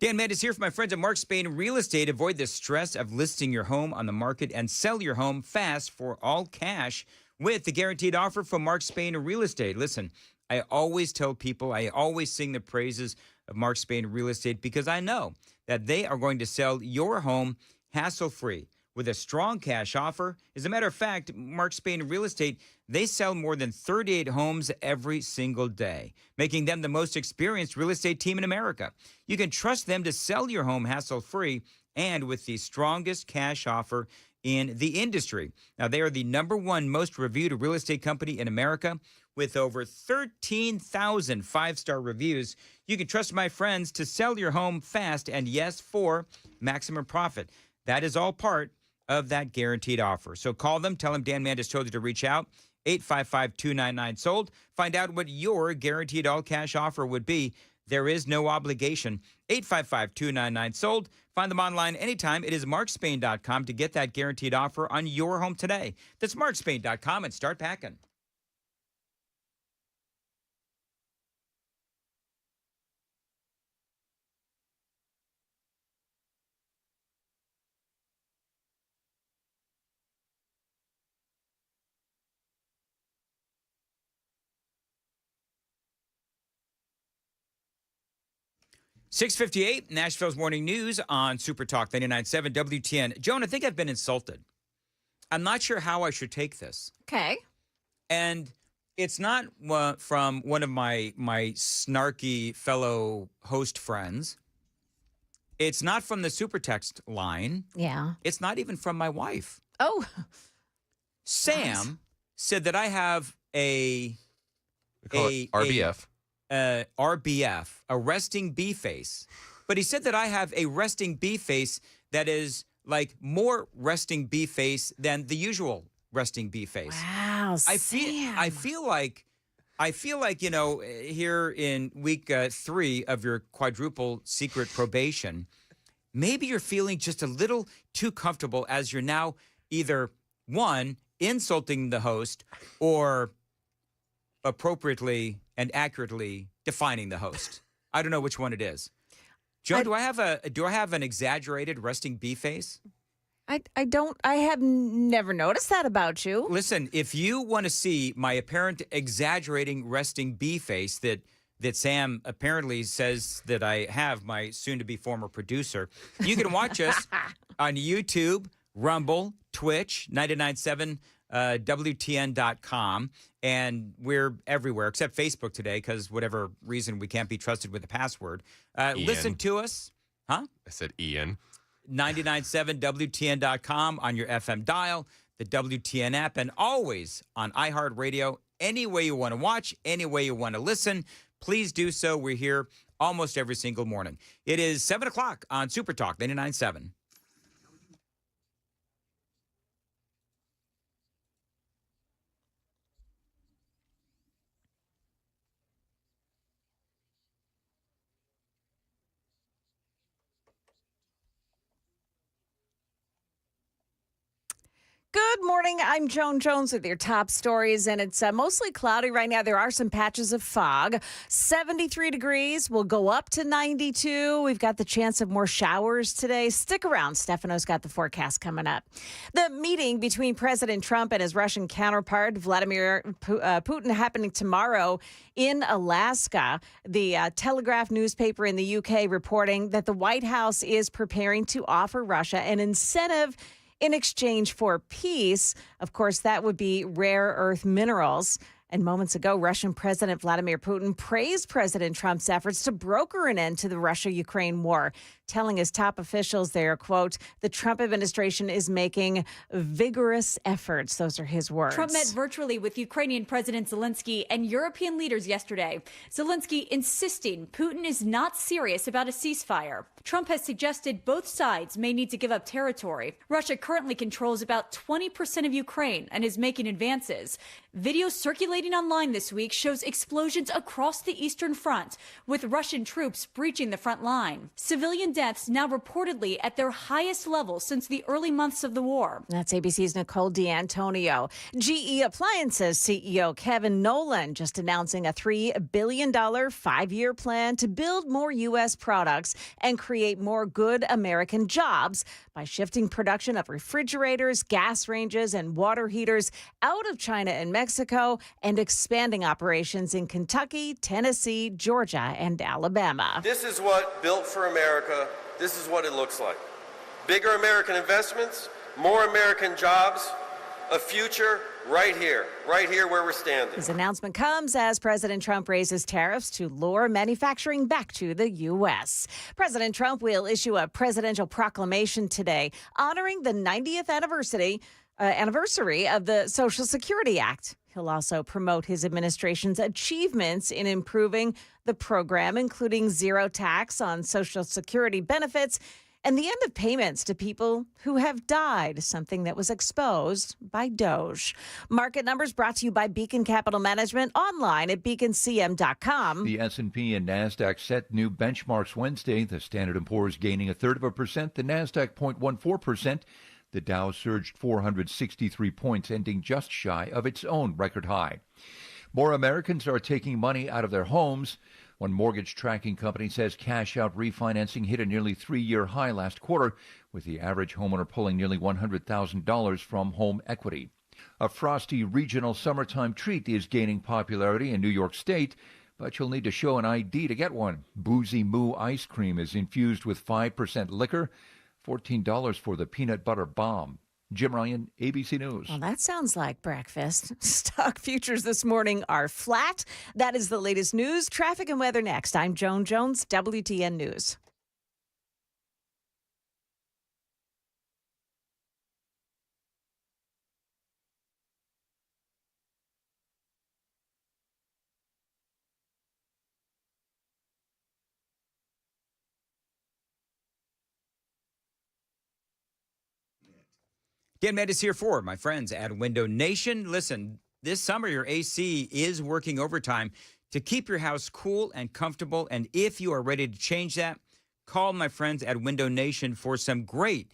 Dan Mandis here from my friends at Mark Spain Real Estate. Avoid the stress of listing your home on the market and sell your home fast for all cash with the guaranteed offer from Mark Spain Real Estate. Listen, I always tell people, I always sing the praises of Mark Spain Real Estate because I know that they are going to sell your home hassle-free with a strong cash offer. As a matter of fact, Mark Spain Real Estate, they sell more than 38 homes every single day, making them the most experienced real estate team in America. You can trust them to sell your home hassle-free and with the strongest cash offer in the industry. Now, they are the #1 most reviewed real estate company in America with over 13,000 five-star reviews. You can trust my friends to sell your home fast and, yes, for maximum profit. That is all part of that guaranteed offer. So call them, tell them Dan Mandis told you to reach out, 855-299-SOLD. Find out what your guaranteed all-cash offer would be. There is no obligation. 855-299-SOLD. Find them online anytime. It is markspain.com to get that guaranteed offer on your home today. That's markspain.com and start packing. .658, Nashville's Morning News on Super Talk 99.7 WTN. Joan, I think I've been insulted. I'm not sure how I should take this. Okay. And it's not from one of my snarky fellow host friends. It's not from the super text line. Yeah. It's not even from my wife. Oh. Sam said that I have a RBF. RBF, a resting bee face. But he said that I have a resting bee face that is like more resting bee face than the usual resting bee face. Wow, I feel like, you know, here in week 3 of your quadruple secret probation, maybe you're feeling just a little too comfortable as you're now either, one, insulting the host or appropriately and accurately defining the host. I don't know which one it is. Joan, do I have an exaggerated resting bee face? I have never noticed that about you. Listen, if you want to see my apparent exaggerating resting bee face that Sam apparently says that I have, my soon-to-be former producer, you can watch us on YouTube, Rumble, Twitch, 99.7 WTN.com, and we're everywhere except Facebook today because whatever reason we can't be trusted with a password. Listen to us. Huh? I said Ian. 99.7 WTN.com on your FM dial, the WTN app, and always on iHeartRadio. Any way you want to watch, any way you want to listen, please do so. We're here almost every single morning. It is 7 o'clock on Super Talk 99.7. Good morning. I'm Joan Jones with your top stories, and it's mostly cloudy right now. There are some patches of fog. 73 degrees. We'll go up to 92. We've got the chance of more showers today. Stick around. Stefano's got the forecast coming up. The meeting between President Trump and his Russian counterpart, Vladimir Putin, happening tomorrow in Alaska. The Telegraph newspaper in the UK reporting that the White House is preparing to offer Russia an incentive in exchange for peace. Of course, that would be rare earth minerals. And moments ago, Russian President Vladimir Putin praised President Trump's efforts to broker an end to the Russia-Ukraine war, telling his top officials there, quote, the Trump administration is making vigorous efforts. Those are his words. Trump met virtually with Ukrainian President Zelensky and European leaders yesterday. Zelensky insisting Putin is not serious about a ceasefire. Trump has suggested both sides may need to give up territory. Russia currently controls about 20% of Ukraine and is making advances. Video circulating online this week shows explosions across the Eastern Front, with Russian troops breaching the front line. Civilian deaths now reportedly at their highest level since the early months of the war. That's ABC's Nicole D'Antonio. GE Appliances CEO Kevin Nolan just announcing a $3 billion 5-year plan to build more U.S. products and create more good American jobs by shifting production of refrigerators, gas ranges, and water heaters out of China and Mexico and expanding operations in Kentucky, Tennessee, Georgia, and Alabama. This is what Built for America, this is what it looks like. Bigger American investments, more American jobs, a future right here where we're standing. His announcement comes as President Trump raises tariffs to lure manufacturing back to the U.S. President Trump will issue a presidential proclamation today honoring the 90th anniversary of the Social Security Act. He'll also promote his administration's achievements in improving the program, including zero tax on Social Security benefits and the end of payments to people who have died, something that was exposed by Doge. Market numbers brought to you by Beacon Capital Management, online at beaconcm.com. The S&P and NASDAQ set new benchmarks Wednesday. The Standard & Poor's gaining 0.33%, the NASDAQ 0.14%. The Dow surged 463 points, ending just shy of its own record high. More Americans are taking money out of their homes. One mortgage tracking company says cash-out refinancing hit a nearly 3-year high last quarter, with the average homeowner pulling nearly $100,000 from home equity. A frosty regional summertime treat is gaining popularity in New York State, but you'll need to show an ID to get one. Boozy Moo ice cream is infused with 5% liquor, $14 for the peanut butter bomb. Jim Ryan, ABC News. Well, that sounds like breakfast. Stock futures this morning are flat. That is the latest news. Traffic and weather next. I'm Joan Jones, WTN News. Dan Med is here for my friends at Window Nation. Listen, this summer your AC is working overtime to keep your house cool and comfortable. And if you are ready to change that, call my friends at Window Nation for some great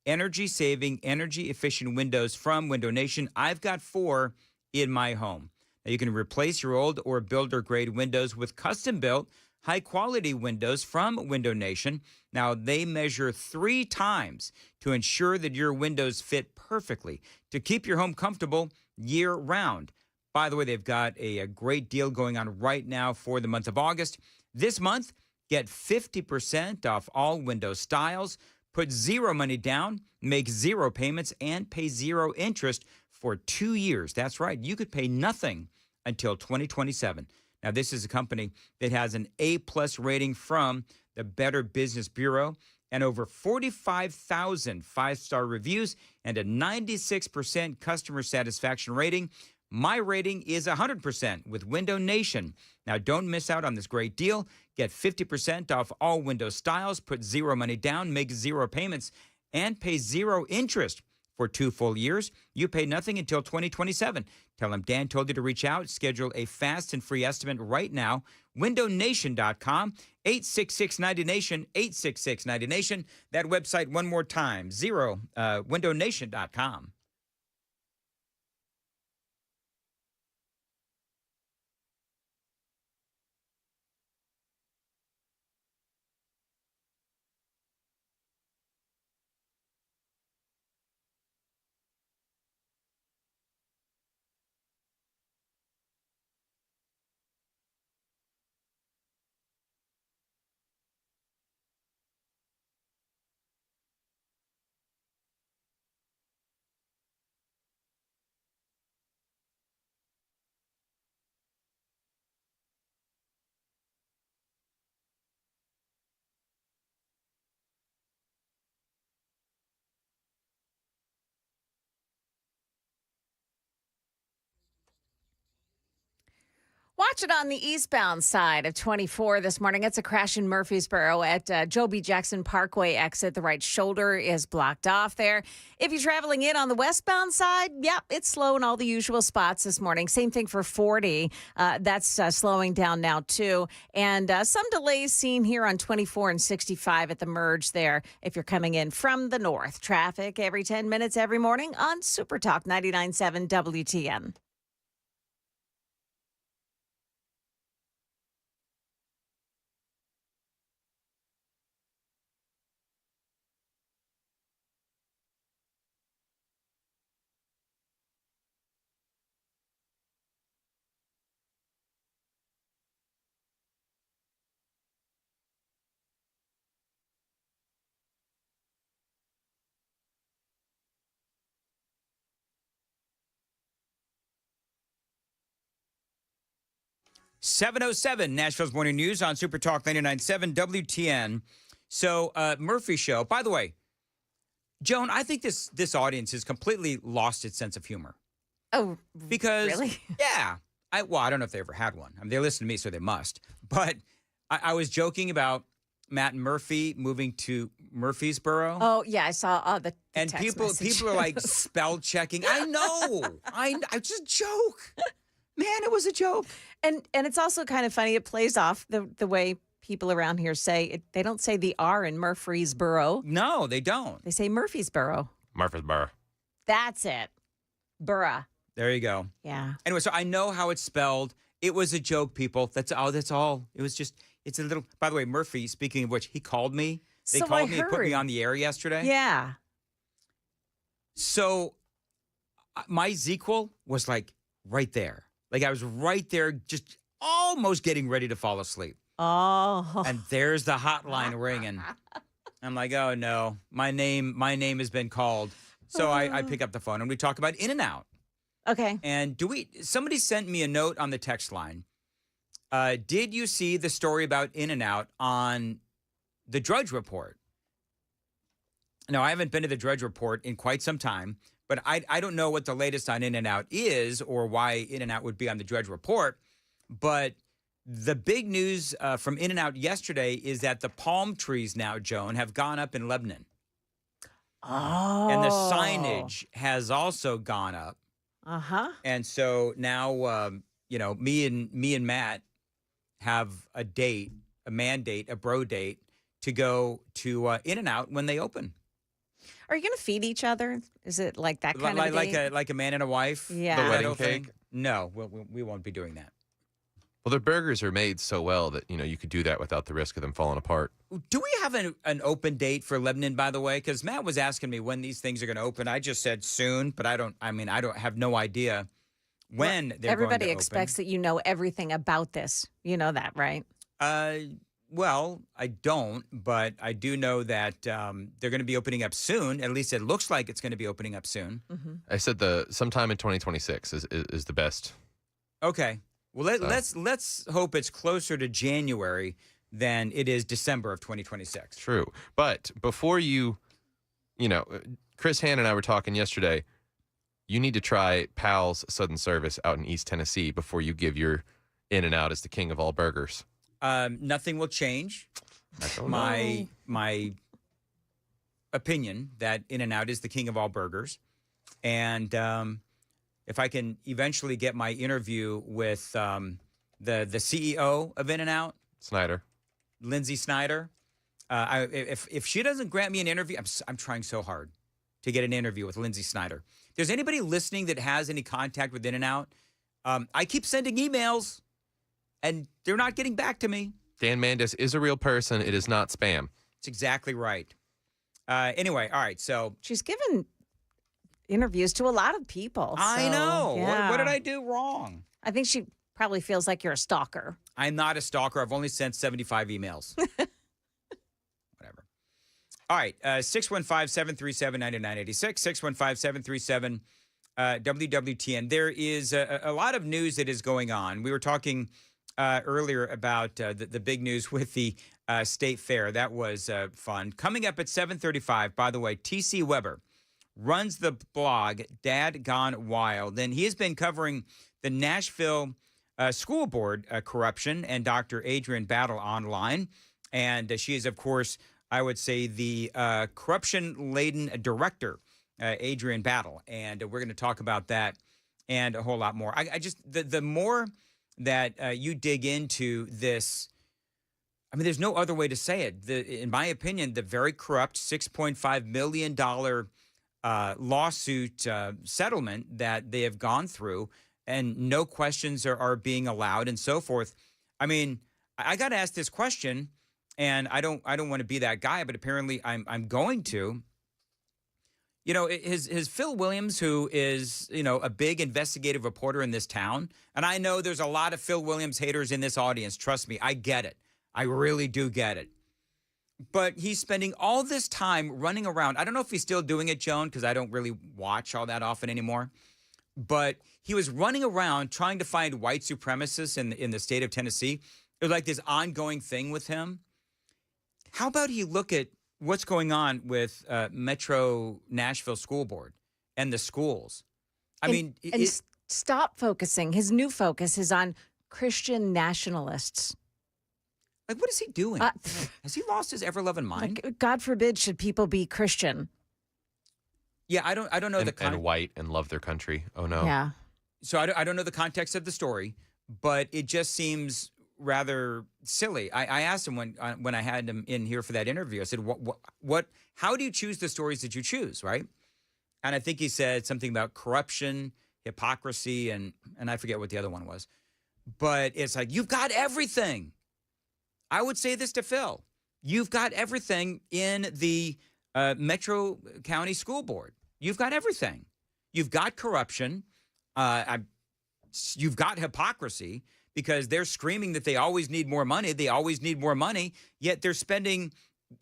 energy-saving, energy-efficient windows from Window Nation. I've got 4 in my home. Now, you can replace your old or builder-grade windows with custom-built, high-quality windows from Window Nation. Now, they measure 3 times to ensure that your windows fit perfectly to keep your home comfortable year-round. By the way, they've got a great deal going on right now for the month of August. This month, get 50% off all window styles, put 0 money down, make 0 payments, and pay 0 interest for 2 years. That's right. You could pay nothing until 2027. Now, this is a company that has an A-plus rating from the Better Business Bureau and over 45,000 5-star reviews and a 96% customer satisfaction rating. My rating is 100% with Window Nation. Now, don't miss out on this great deal. Get 50% off all window styles, put 0 money down, make 0 payments, and pay 0 interest for 2 full years. You pay nothing until 2027. Tell them Dan told you to reach out. Schedule a fast and free estimate right now. WindowNation.com, 866-90-NATION, 866-90-NATION. That website one more time, WindowNation.com. Watch it on the eastbound side of 24 this morning. It's a crash in Murfreesboro at Joe B. Jackson Parkway exit. The right shoulder is blocked off there. If you're traveling in on the westbound side, it's slow in all the usual spots this morning. Same thing for 40. That's slowing down now, too. And some delays seen here on 24 and 65 at the merge there if you're coming in from the north. Traffic every 10 minutes every morning on Super Talk 99.7 WTN. .707 Nashville's Morning News on Super Talk 99.7 WTN. So, Murphy Show. By the way, Joan, I think this audience has completely lost its sense of humor. Oh, because really? Yeah. I don't know if they ever had one. I mean, they listen to me, so they must. But I was joking about Matt and Murphy moving to Murfreesboro. Oh, yeah, I saw the and text people are like messages. spell checking. I know. I just a joke. Man, it was a joke. And it's also kind of funny. It plays off the way people around here say it. They don't say the R in Murfreesboro. No, they don't. They say Murfreesboro. Murfreesboro. That's it. Burra. There you go. Yeah. Anyway, so I know how it's spelled. It was a joke, people. That's all. It was just, it's a little, by the way, Murphy, speaking of which, he called me. They So called I me and put me heard. on the air yesterday. Yeah. So my Zequel was like right there. Like I was right there, just almost getting ready to fall asleep. Oh. And there's the hotline ringing. I'm like, oh no, my name has been called. So I pick up the phone and we talk about In-N-Out. Okay. And somebody sent me a note on the text line. Did you see the story about In-N-Out on the Drudge Report? No, I haven't been to the Drudge Report in quite some time, but I don't know what the latest on In-N-Out is or why In-N-Out would be on the Drudge Report. But the big news from In-N-Out yesterday is that the palm trees now, Joan, have gone up in Lebanon. Oh. And the signage has also gone up. Uh-huh. And so now, me and Matt have a mandate, a bro date to go to In-N-Out when they open. Are you going to feed each other? Is it like that kind of a date? like a man and a wife? Yeah. The wedding Little thing? cake? No, we won't be doing that. Well, their burgers are made so well that, you could do that without the risk of them falling apart. Do we have an open date for Lebanon, by the way? Because Matt was asking me when these things are going to open. I just said soon, but I have no idea when they're going to Everybody open. expects that you know everything about this. You know that, right? Well, I don't, but I do know that they're going to be opening up soon. At least it looks like it's going to be opening up soon. Mm-hmm. I said sometime in 2026 is the best. Okay. Well, let's hope it's closer to January than it is December of 2026. True. But before Chris Han and I were talking yesterday, you need to try Pal's Sudden Service out in East Tennessee before you give your In-N-Out as the king of all burgers. Nothing will change. I don't know. My opinion that In-N-Out is the king of all burgers. And if I can eventually get my interview with the CEO of In-N-Out, Snyder, Lindsay Snyder, if she doesn't grant me an interview, I'm trying so hard to get an interview with Lindsay Snyder. If there's anybody listening that has any contact with In-N-Out, I keep sending emails, and they're not getting back to me. Dan Mandis is a real person. It is not spam. That's exactly right. Anyway, all right, so she's given interviews to a lot of people. I know. Yeah. What did I do wrong? I think she probably feels like you're a stalker. I'm not a stalker. I've only sent 75 emails. Whatever. All right. 615-737-9986. 615-737-WWTN. There is a lot of news that is going on. We were talking earlier about the big news with the state fair. That was fun. Coming up at 7:35, by the way, T.C. Weber runs the blog Dad Gone Wild, and he has been covering the Nashville school board corruption and Dr. Adrienne Battle online. And she is, of course, I would say the corruption-laden director, Adrienne Battle. And we're going to talk about that and a whole lot more. I just, the more that you dig into this, I mean, there's no other way to say it. In my opinion, the very corrupt $6.5 million lawsuit settlement that they have gone through, and no questions are being allowed and so forth. I mean, I got to ask this question, and I don't want to be that guy, but apparently I'm going to. You know, his Phil Williams, who is, a big investigative reporter in this town, and I know there's a lot of Phil Williams haters in this audience. Trust me, I get it. I really do get it. But he's spending all this time running around. I don't know if he's still doing it, Joan, because I don't really watch all that often anymore. But he was running around trying to find white supremacists in the state of Tennessee. It was like this ongoing thing with him. How about he look at what's going on with Metro Nashville School Board and the schools? Stop focusing. His new focus is on Christian nationalists. Like, what is he doing? Has he lost his ever-loving mind? Like, God forbid, should people be Christian? Yeah, I don't know and white and love their country. Oh no. Yeah. So I don't know the context of the story, but it just seems rather silly. I asked him when I had him in here for that interview. I said, "What? How do you choose the stories that you choose?" Right? And I think he said something about corruption, hypocrisy, and I forget what the other one was. But it's like, you've got everything. I would say this to Phil. You've got everything in the Metro County School Board. You've got everything. You've got corruption. You've got hypocrisy because they're screaming that they always need more money. They always need more money, yet they're spending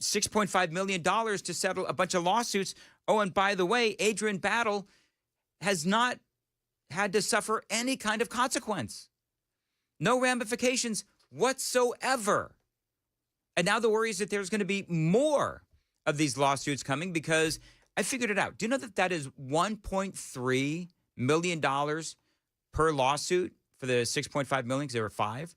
$6.5 million to settle a bunch of lawsuits. Oh, and by the way, Adrian Battle has not had to suffer any kind of consequence. No ramifications whatsoever. And now the worry is that there's going to be more of these lawsuits coming because I figured it out. Do you know that is $1.3 million per lawsuit for the 6.5 million because there were 5?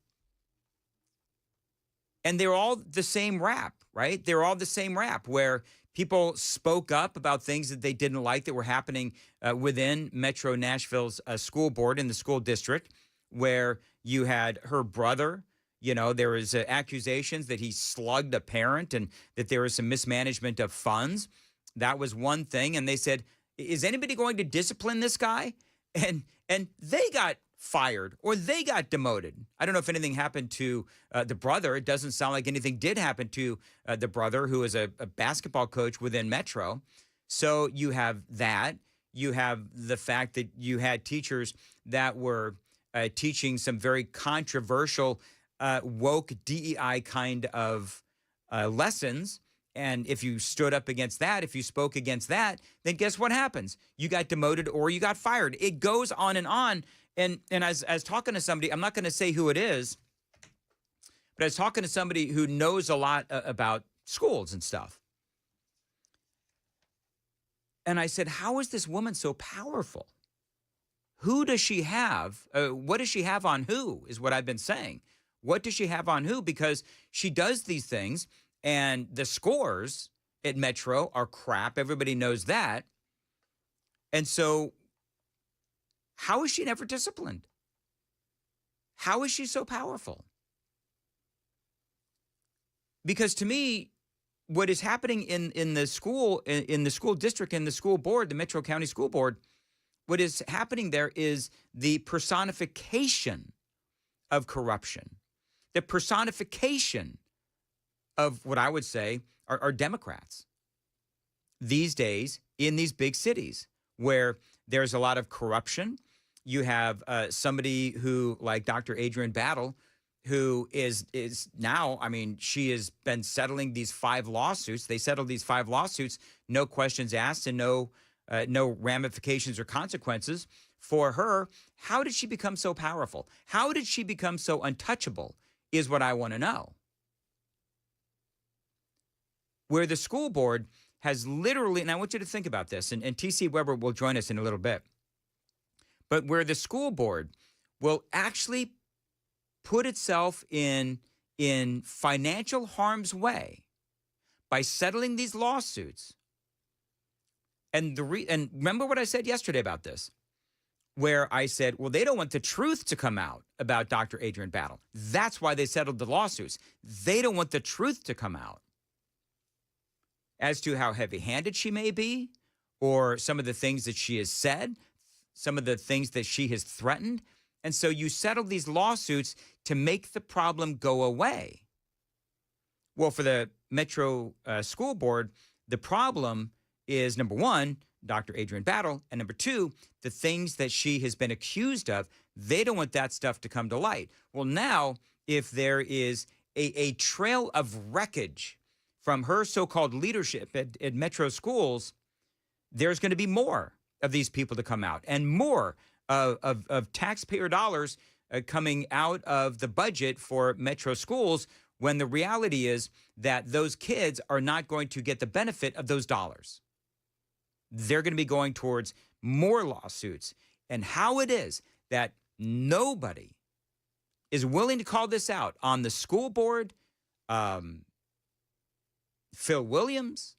And they're all the same rap, right? They're all the same rap where people spoke up about things that they didn't like that were happening within Metro Nashville's school board in the school district, where you had her brother. You know, there was accusations that he slugged a parent and that there was some mismanagement of funds. That was one thing. And they said, is anybody going to discipline this guy? And they got fired or they got demoted. I don't know if anything happened to the brother. It doesn't sound like anything did happen to the brother, who is a basketball coach within Metro. So you have that. You have the fact that you had teachers that were teaching some very controversial woke DEI kind of lessons. And if you stood up against that, if you spoke against that, then guess what happens? You got demoted or you got fired. It goes on and on. And as talking to somebody, I'm not going to say who it is, but I was talking to somebody who knows a lot about schools and stuff. And I said, how is this woman so powerful? Who does she have? What does she have on who is what I've been saying. What does she have on who? Because she does these things and the scores at Metro are crap. Everybody knows that. And so how is she never disciplined? How is she so powerful? Because to me, what is happening in the school district, in the school board, the Metro County School Board, what is happening there is the personification of corruption, the personification of what I would say are Democrats these days in these big cities where there's a lot of corruption. You have somebody who, like Dr. Adrian Battle, who is now, I mean, she has been settling these 5 lawsuits. They settled these 5 lawsuits, no questions asked and no ramifications or consequences for her. How did she become so powerful? How did she become so untouchable is what I want to know. Where the school board has literally, and I want you to think about this, and T.C. Weber will join us in a little bit, but where the school board will actually put itself in financial harm's way by settling these lawsuits. And and remember what I said yesterday about this, where I said, well, they don't want the truth to come out about Dr. Adrian Battle. That's why they settled the lawsuits. They don't want the truth to come out as to how heavy-handed she may be, or some of the things that she has said, some of the things that she has threatened. And so you settle these lawsuits to make the problem go away. Well, for the Metro School Board, the problem is, number one, Dr. Adrian Battle, and number two, the things that she has been accused of. They don't want that stuff to come to light. Well, now, if there is a trail of wreckage from her so-called leadership at Metro schools, there's going to be more of these people to come out and more of taxpayer dollars coming out of the budget for Metro schools, when the reality is that those kids are not going to get the benefit of those dollars. They're going to be going towards more lawsuits. And how it is that nobody is willing to call this out on the school board, Phil Williams.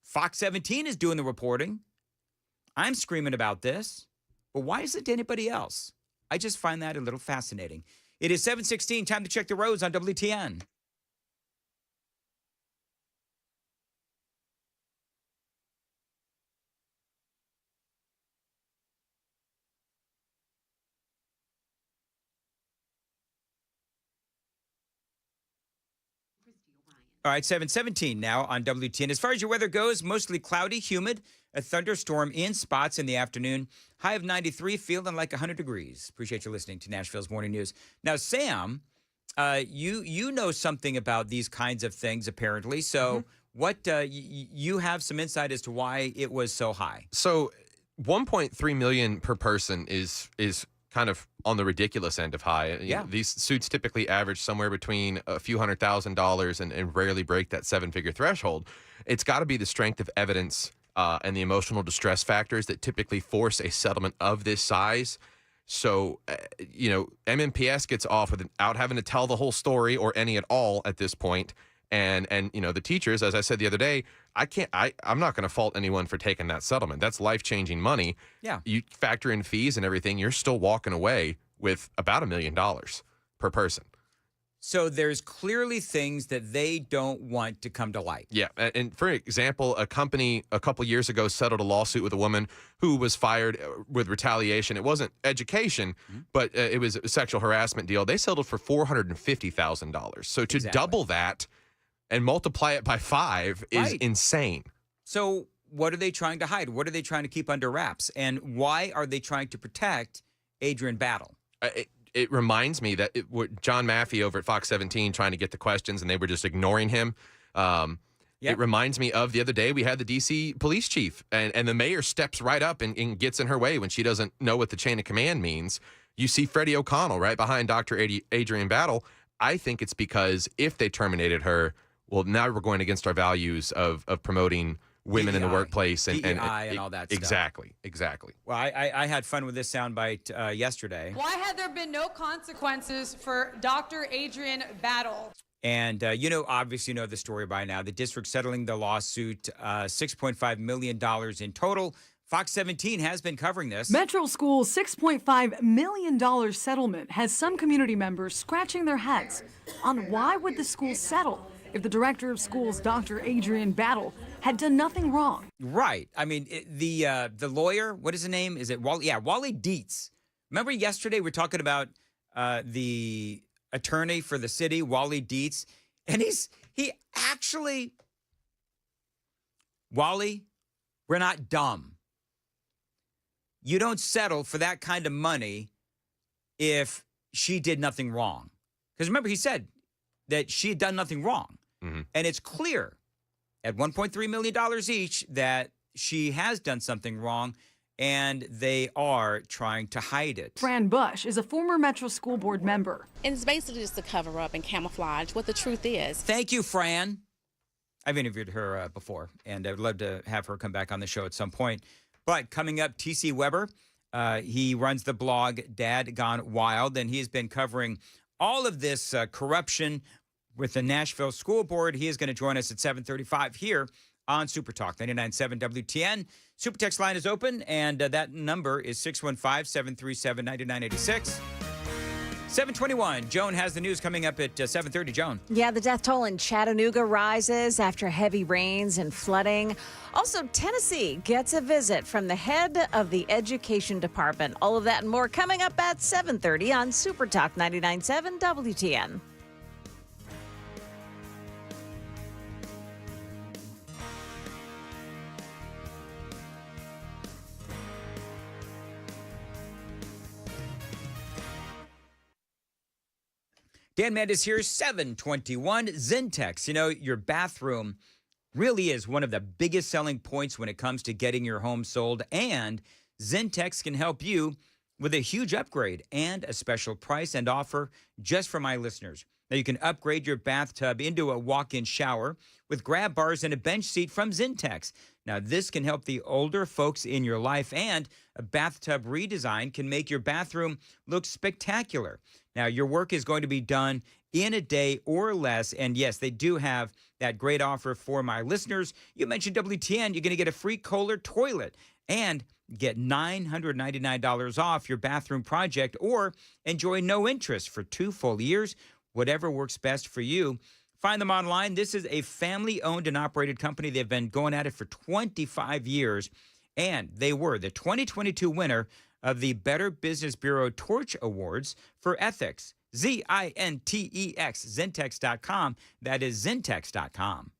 Fox 17 is doing the reporting. I'm screaming about this. But why is it to anybody else? I just find that a little fascinating. It is 7:16. Time to check the roads on WTN. All right, 7:17 now on WTN. As far as your weather goes, mostly cloudy, humid, a thunderstorm in spots in the afternoon. High of 93, feeling like 100 degrees. Appreciate you listening to Nashville's Morning News. Now, Sam, you know something about these kinds of things, apparently. So what you have some insight as to why it was so high. So 1.3 million per person is kind of on the ridiculous end of high. Yeah. These suits typically average somewhere between a few $100,000 and rarely break that seven-figure threshold. It's got to be the strength of evidence and the emotional distress factors that typically force a settlement of this size. So, MNPS gets off without having to tell the whole story or any at all at this point. And the teachers, as I said the other day, I'm not going to fault anyone for taking that settlement. That's life-changing money. Yeah. You factor in fees and everything, you're still walking away with about $1 million per person. So there's clearly things that they don't want to come to light. Yeah. And for example, a company a couple years ago settled a lawsuit with a woman who was fired with retaliation. It wasn't education, but it was a sexual harassment deal. They settled for $450,000. So to double that and multiply it by 5 is insane. So what are they trying to hide? What are they trying to keep under wraps? And why are they trying to protect Adrian Battle? It reminds me that John Maffei over at Fox 17 trying to get the questions and they were just ignoring him. It reminds me of the other day we had the D.C. police chief and the mayor steps right up and gets in her way when she doesn't know what the chain of command means. You see Freddie O'Connell right behind Dr. Adrian Battle. I think it's because if they terminated her, well, now we're going against our values of promoting women in the workplace and all that stuff. Exactly. Well, I had fun with this soundbite yesterday. Why had there been no consequences for Dr. Adrian Battle? And, obviously you know the story by now. The district settling the lawsuit, $6.5 million in total. Fox 17 has been covering this. Metro School's $6.5 million settlement has some community members scratching their heads on why would the school settle if the director of schools, Dr. Adrian Battle, had done nothing wrong. Right. I mean, the lawyer, what is his name? Is it Wally? Yeah, Wally Dietz. Remember yesterday we were talking about the attorney for the city, Wally Dietz, and he actually, Wally, we're not dumb. You don't settle for that kind of money if she did nothing wrong. Because remember, he said that she had done nothing wrong. And it's clear at $1.3 million each that she has done something wrong, and they are trying to hide it. Fran Bush is a former Metro School Board member. And it's basically just a cover up and camouflage what the truth is. Thank you, Fran. I've interviewed her before, and I'd love to have her come back on the show at some point. But coming up, T.C. Weber, he runs the blog Dad Gone Wild, and he has been covering all of this corruption with the Nashville School Board. He is going to join us at 7:35 here on Super Talk 99.7 WTN. Super Text line is open, and that number is 615-737-9986. 7:21. Joan has the news coming up at 7:30. Joan. Yeah, the death toll in Chattanooga rises after heavy rains and flooding. Also, Tennessee gets a visit from the head of the Education Department. All of that and more coming up at 7:30 on Super Talk 99.7 WTN. Dan Mendes here, 7:21. Zentex, your bathroom really is one of the biggest selling points when it comes to getting your home sold, and Zentex can help you with a huge upgrade and a special price and offer just for my listeners. Now, you can upgrade your bathtub into a walk-in shower with grab bars and a bench seat from Zentex. Now, this can help the older folks in your life, and a bathtub redesign can make your bathroom look spectacular. Now, your work is going to be done in a day or less. And yes, they do have that great offer for my listeners. You mentioned WTN, you're going to get a free Kohler toilet and get $999 off your bathroom project, or enjoy no interest for 2 full years, whatever works best for you. Find them online. This is a family-owned and operated company. They've been going at it for 25 years, and they were the 2022 winner of the Better Business Bureau Torch Awards for Ethics. Zintex, Zintex.com. That is Zintex.com.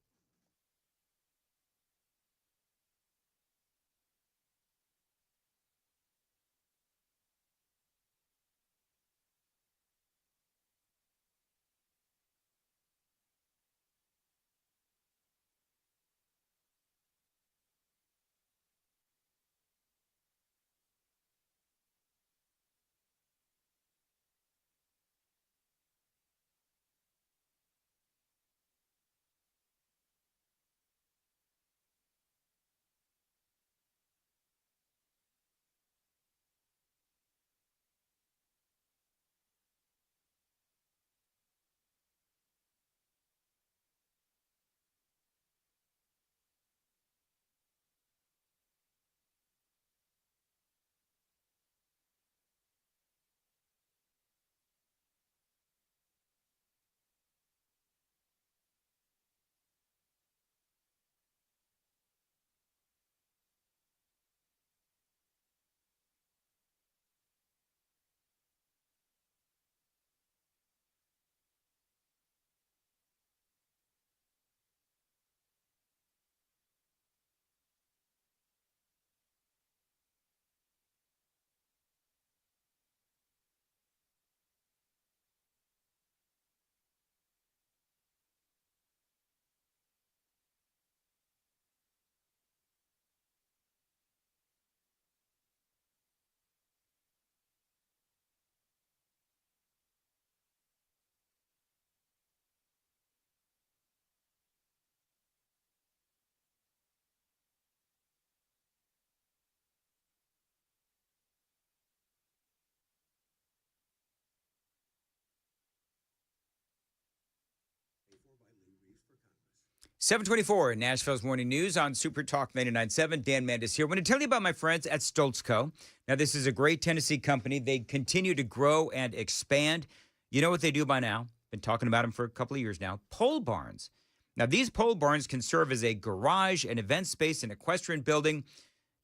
724, Nashville's Morning News on Super Talk 99.7. Dan Mandis here. I want to tell you about my friends at Stoltz Co. Now, this is a great Tennessee company. They continue to grow and expand. You know what they do by now? Been talking about them for a couple of years now. Pole barns. Now, these pole barns can serve as a garage, an event space, an equestrian building.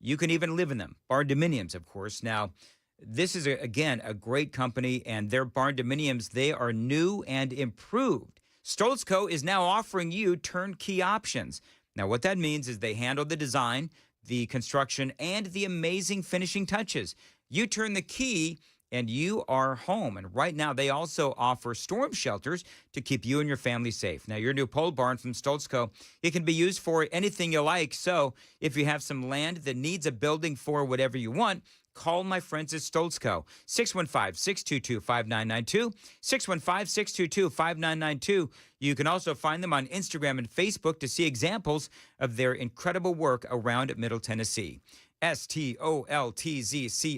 You can even live in them. Barn dominiums, of course. Now, this is, again, a great company, and their barn dominiums, they are new and improved. Stoltz Co. is now offering you turnkey options. Now, what that means is they handle the design, the construction, and the amazing finishing touches. You turn the key and you are home. And right now, they also offer storm shelters to keep you and your family safe. Now, your new pole barn from Stoltz Co., it can be used for anything you like. So if you have some land that needs a building for whatever you want, call my friends at Stoltz Co. 615-622-5992, 615-622-5992. You can also find them on Instagram and Facebook to see examples of their incredible work around Middle Tennessee. STOLTZCO,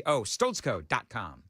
StoltzCo.com.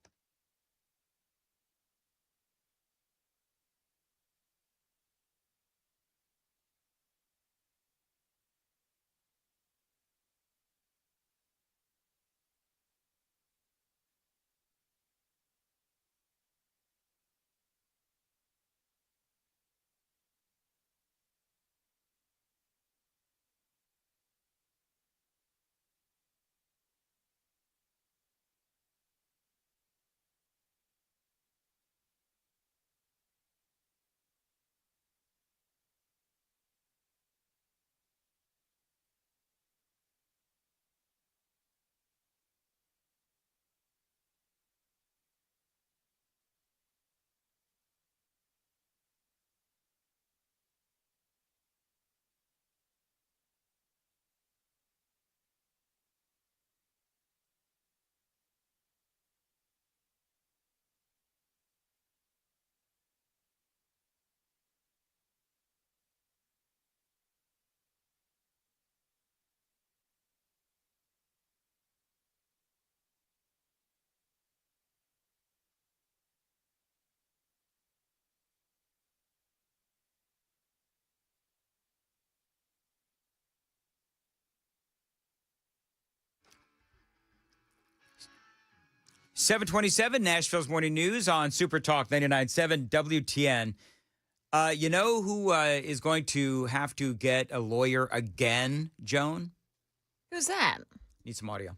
727, Nashville's Morning News on Super Talk 99.7 WTN. You know who is going to have to get a lawyer again, Joan? Who's that? Need some audio.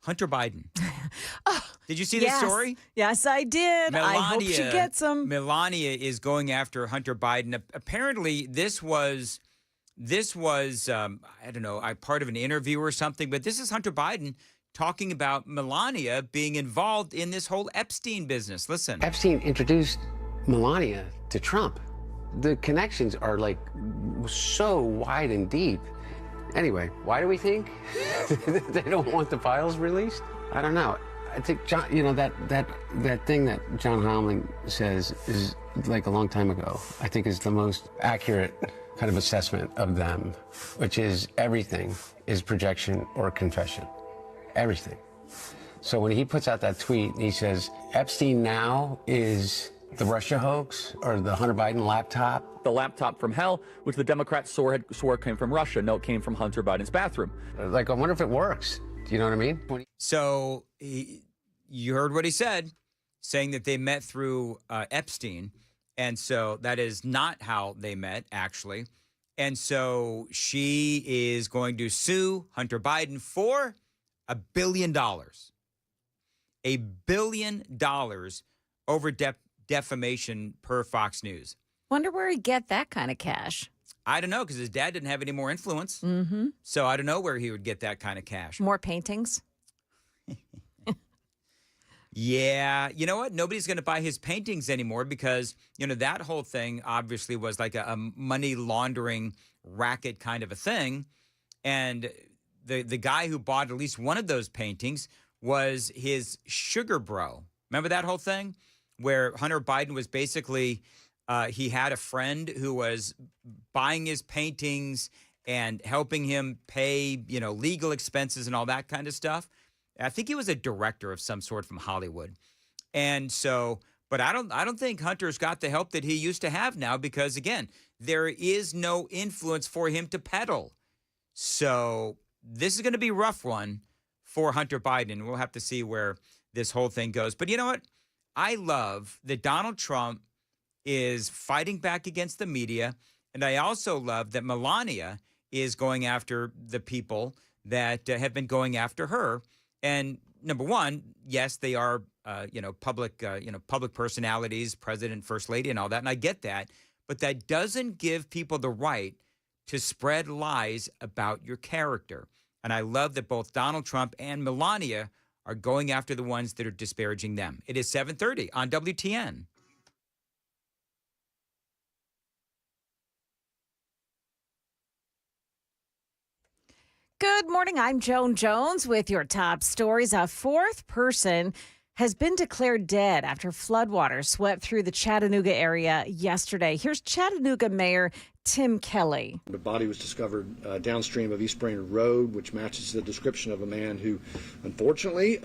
Hunter Biden. Did you see Yes. this story? Yes, I did. I hope she gets him. Melania is going after Hunter Biden. Apparently, this was I don't know, part of an interview or something, but this is Hunter Biden talking about Melania being involved in this whole Epstein business. Listen. Epstein introduced Melania to Trump. The connections are like so wide and deep. Anyway, why do we think they don't want the files released? I don't know. I think John, that thing that John Homling says is like a long time ago. I think is the most accurate kind of assessment of them, which is everything is projection or confession. Everything. So when he puts out that tweet and he says, Epstein now is the Russia hoax or the Hunter Biden laptop. The laptop from hell, which the Democrats swore came from Russia. No, it came from Hunter Biden's bathroom. Like, I wonder if it works. Do you know what I mean? So you heard what he said, saying that they met through Epstein. And so that is not how they met, actually. And so she is going to sue Hunter Biden for $1 billion. $1 billion over defamation per Fox News. Wonder where he'd get that kind of cash. I don't know, because his dad didn't have any more influence. Mm-hmm. So I don't know where he would get that kind of cash. More paintings? Yeah. You know what? Nobody's going to buy his paintings anymore because, that whole thing obviously was like a money laundering racket kind of a thing. And the guy who bought at least one of those paintings was his sugar bro. Remember that whole thing where Hunter Biden was basically, he had a friend who was buying his paintings and helping him pay, legal expenses and all that kind of stuff. I think he was a director of some sort from Hollywood. And so, but I don't think Hunter's got the help that he used to have now because, again, there is no influence for him to peddle. So this is going to be a rough one for Hunter Biden. We'll have to see where this whole thing goes. But you know what? I love that Donald Trump is fighting back against the media. And I also love that Melania is going after the people that have been going after her. And number one, yes, they are, public personalities, president, first lady, and all that. And I get that. But that doesn't give people the right to spread lies about your character. And I love that both Donald Trump and Melania are going after the ones that are disparaging them. It is 7:30 on WTN. Good morning. I'm Joan Jones with your top stories. A fourth person has been declared dead after floodwaters swept through the Chattanooga area yesterday. Here's Chattanooga Mayor Tim Kelly. The body was discovered downstream of East Brainerd Road, which matches the description of a man who, unfortunately,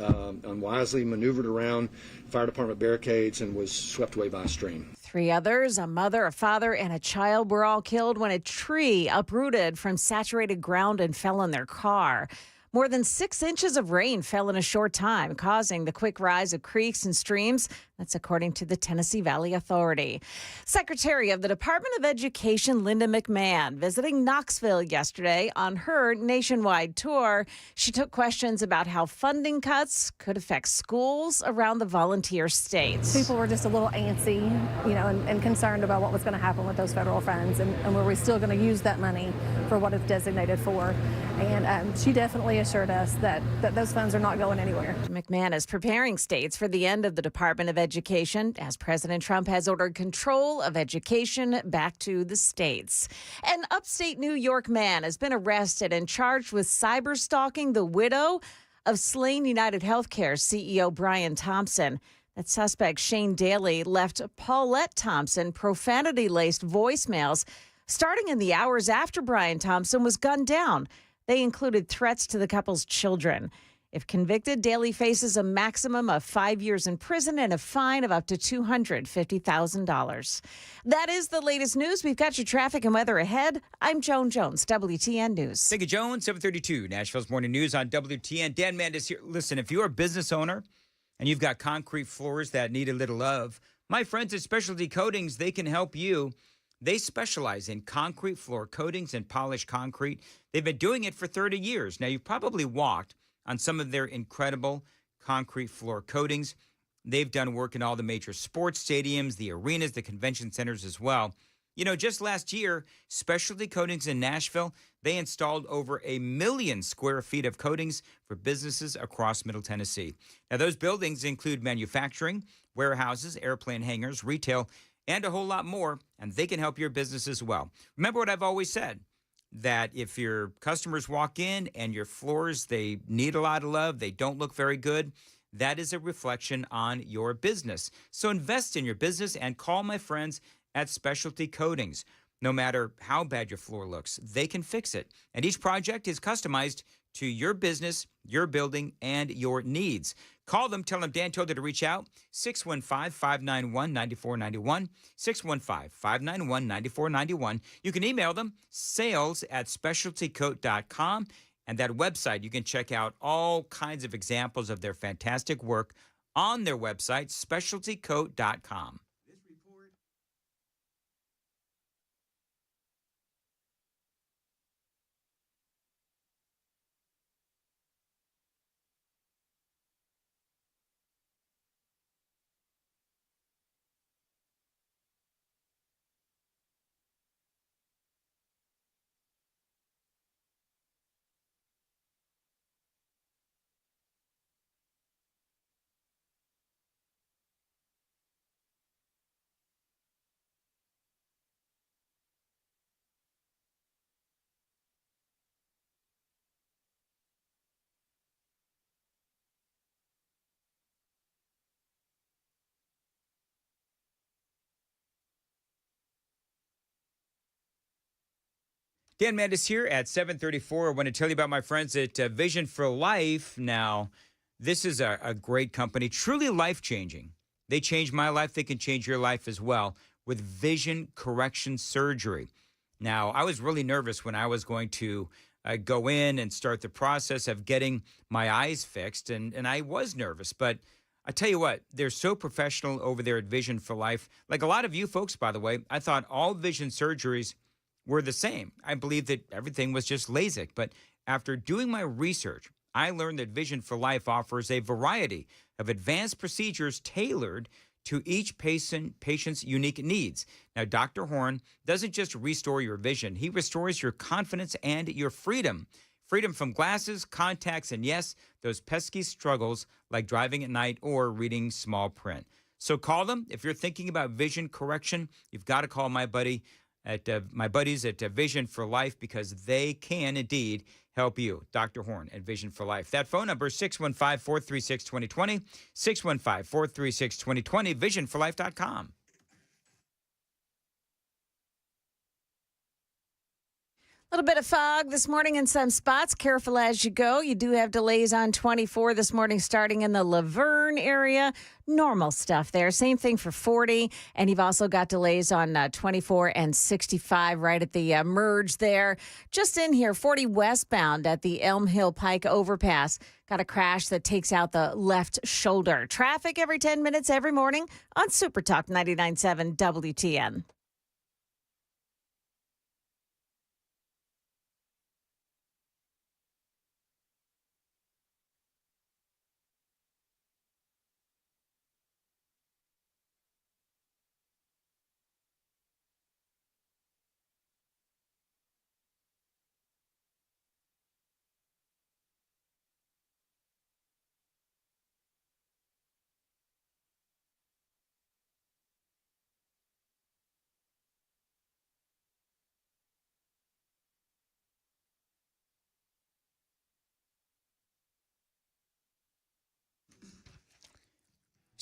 unwisely maneuvered around fire department barricades and was swept away by a stream. 3 others, a mother, a father, and a child, were all killed when a tree uprooted from saturated ground and fell in their car. More than 6 inches of rain fell in a short time, causing the quick rise of creeks and streams. That's according to the Tennessee Valley Authority. Secretary of the Department of Education, Linda McMahon, visiting Knoxville yesterday on her nationwide tour. She took questions about how funding cuts could affect schools around the volunteer states. People were just a little antsy, and concerned about what was going to happen with those federal funds and were we still going to use that money for what it's designated for. And she definitely assured us that those funds are not going anywhere. McMahon is preparing states for the end of the Department of Education as President Trump has ordered control of education back to the states. An upstate New York man has been arrested and charged with cyber stalking the widow of slain United Healthcare CEO Brian Thompson. That suspect, Shane Daly, left Paulette Thompson profanity-laced voicemails starting in the hours after Brian Thompson was gunned down. They included threats to the couple's children. If convicted, Daly faces a maximum of 5 years in prison and a fine of up to $250,000. That is the latest news. We've got your traffic and weather ahead. I'm Joan Jones, WTN News. Thank you, Joan. 7:32, Nashville's Morning News on WTN. Dan Mandis here. Listen, if you're a business owner and you've got concrete floors that need a little love, my friends at Specialty Coatings, they can help you. They specialize in concrete floor coatings and polished concrete. They've been doing it for 30 years. Now, you've probably walked on some of their incredible concrete floor coatings. They've done work in all the major sports stadiums, the arenas, the convention centers as well. You know, just last year, Specialty Coatings in Nashville, they installed over 1 million square feet of coatings for businesses across Middle Tennessee. Now, those buildings include manufacturing, warehouses, airplane hangars, retail, and a whole lot more, and they can help your business as well. Remember what I've always said, that if your customers walk in and your floors, they need a lot of love, they don't look very good, that is a reflection on your business. So invest in your business and call my friends at Specialty Coatings. No matter how bad your floor looks, they can fix it. And each project is customized to your business, your building, and your needs. Call them, tell them Dan told you to reach out, 615-591-9491, 615-591-9491. You can email them, sales@specialtycoat.com. And that website, you can check out all kinds of examples of their fantastic work on their website, specialtycoat.com. Dan Mandis here at 734. I want to tell you about my friends at Vision for Life. Now, this is a great company, truly life-changing. They changed my life. They can change your life as well with vision correction surgery. Now, I was really nervous when I was going to go in and start the process of getting my eyes fixed, and I was nervous. But I tell you what, they're so professional over there at Vision for Life. Like a lot of you folks, by the way, I thought all vision surgeries were the same. I believed that everything was just LASIK. But after doing my research, I learned that Vision for Life offers a variety of advanced procedures tailored to each patient's unique needs. Now, Dr. Horn doesn't just restore your vision. He restores your confidence and your freedom. Freedom from glasses, contacts, and yes, those pesky struggles like driving at night or reading small print. So call them. If you're thinking about vision correction, you've got to call my buddies at Vision for Life, because they can indeed help you. Dr. Horn at Vision for Life. That phone number is 615-436-2020, 615-436-2020, visionforlife.com. A little bit of fog this morning in some spots. Careful as you go. You do have delays on 24 this morning, starting in the Laverne area. Normal stuff there. Same thing for 40. And you've also got delays on 24 and 65 right at the merge there. Just in here, 40 westbound at the Elm Hill Pike overpass. Got a crash that takes out the left shoulder. Traffic every 10 minutes every morning on Super Talk 99.7 WTN.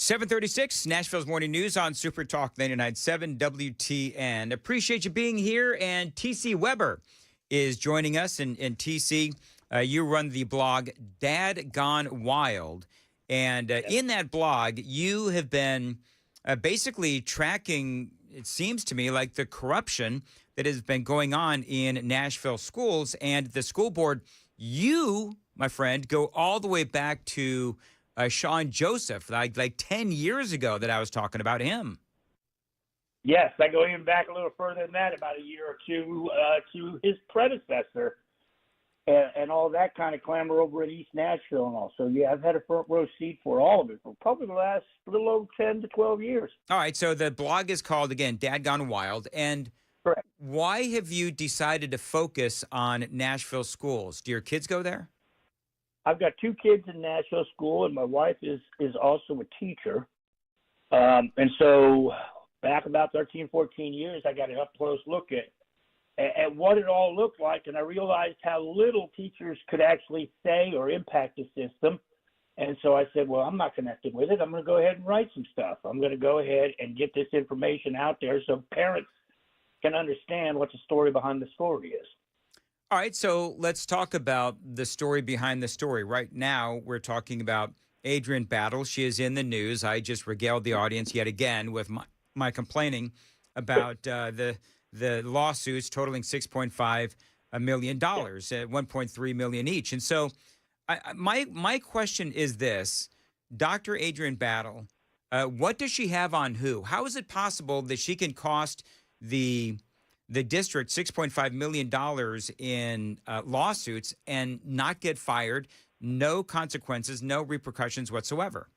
.36, Nashville's Morning News on Super Talk 99.7 WTN. Appreciate you being here. And TC Weber is joining us. And TC, you run the blog Dad Gone Wild. And in that blog, you have been basically tracking, it seems to me, like the corruption that has been going on in Nashville schools. And the school board, you, my friend, go all the way back to Sean Joseph, like 10 years ago that I was talking about him. Yes, I go even back a little further than that, about a year or two to his predecessor and all that kind of clamor over in East Nashville and all. So, yeah, I've had a front row seat for all of it for probably the last little over 10 to 12 years. All right, so the blog is called, again, Dad Gone Wild. And correct. Why have you decided to focus on Nashville schools? Do your kids go there? I've got 2 kids in Nashville school, and my wife is also a teacher. And so back about 13, 14 years, I got an up-close look at what it all looked like, and I realized how little teachers could actually say or impact the system. And so I said, well, I'm not connected with it. I'm going to go ahead and write some stuff. I'm going to go ahead and get this information out there so parents can understand what the story behind the story is. All right, so let's talk about the story behind the story. Right now, we're talking about Adrienne Battle. She is in the news. I just regaled the audience yet again with my complaining about the lawsuits totaling $6.5 million, at $1.3 million each. And so my question is this, Dr. Adrienne Battle, what does she have on who? How is it possible that she can cost the district $6.5 million in lawsuits and not get fired, no consequences, no repercussions whatsoever?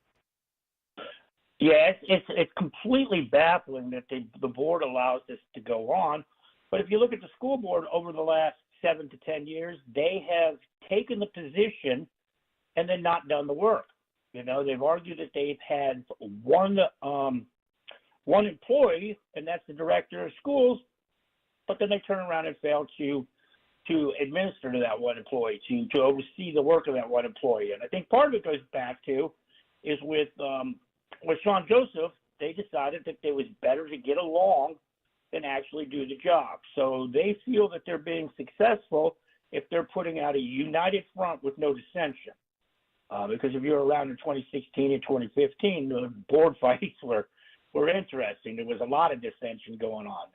Yeah, it's completely baffling that the board allows this to go on. But if you look at the school board over the last 7 to 10 years, they have taken the position and then not done the work. You know, they've argued that they've had one employee, and that's the director of schools, but then they turn around and fail to administer to that one employee, to oversee the work of that one employee. And I think part of it goes back to is with Sean Joseph, they decided that it was better to get along than actually do the job. So they feel that they're being successful if they're putting out a united front with no dissension. Because if you're around in 2016 and 2015, the board fights were interesting. There was a lot of dissension going on.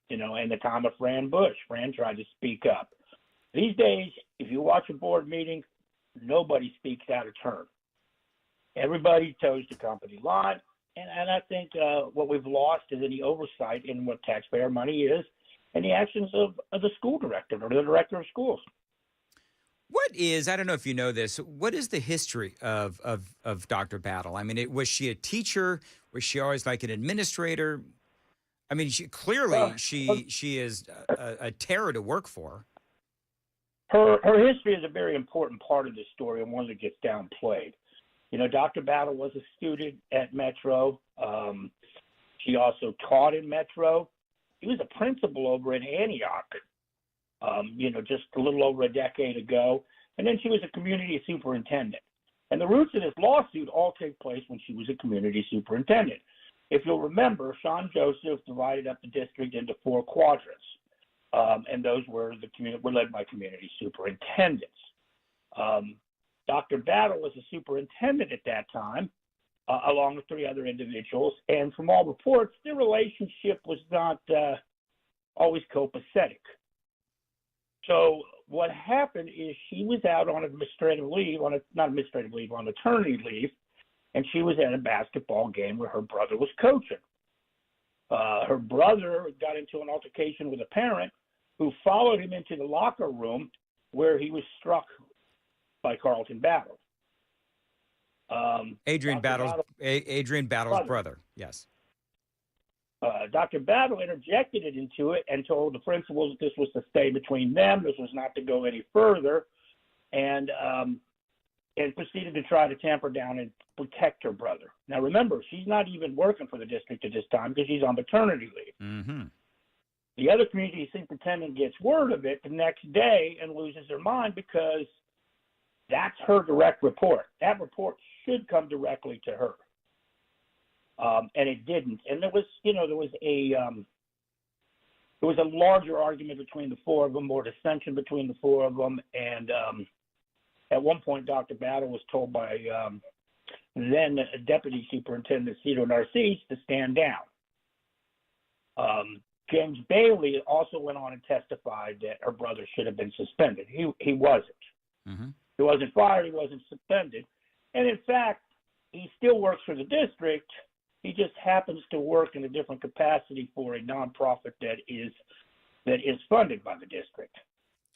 You know, in the time of Fran Bush, Fran tried to speak up. These days, if you watch a board meeting, nobody speaks out of turn. Everybody toes the company line, and I think what we've lost is any oversight in what taxpayer money is and the actions of the school director or the director of schools. What is, I don't know if you know this, what is the history of Dr. Battle? I mean, was she a teacher? Was she always like an administrator? I mean, she is a terror to work for. Her history is a very important part of this story and one that gets downplayed. You know, Dr. Battle was a student at Metro. She also taught in Metro. She was a principal over in Antioch, you know, just a little over a decade ago. And then she was a community superintendent. And the roots of this lawsuit all take place when she was a community superintendent. If you'll remember, Sean Joseph divided up the district into 4 quadrants, and those were led by community superintendents. Dr. Battle was a superintendent at that time, along with 3 other individuals, and from all reports, their relationship was not always copacetic. So what happened is she was out on administrative leave, on maternity leave, and she was at a basketball game where her brother was coaching. Her brother got into an altercation with a parent who followed him into the locker room where he was struck by Carlton Battle. Adrienne Battle's brother, yes. Dr. Battle interjected it into it and told the principals that this was to stay between them, this was not to go any further, and proceeded to try to tamper down and protect her brother. Now remember, she's not even working for the district at this time because she's on maternity leave. Mm-hmm. The other community superintendent gets word of it the next day and loses her mind because that's her direct report. That report should come directly to her. And it didn't. And there was a larger argument between the 4 of them, more dissension between the 4 of them. And at one point, Dr. Battle was told by then Deputy Superintendent Cito Narcisse to stand down. James Bailey also went on and testified that her brother should have been suspended. He wasn't. Mm-hmm. He wasn't fired. He wasn't suspended. And in fact, he still works for the district. He just happens to work in a different capacity for a nonprofit that is funded by the district.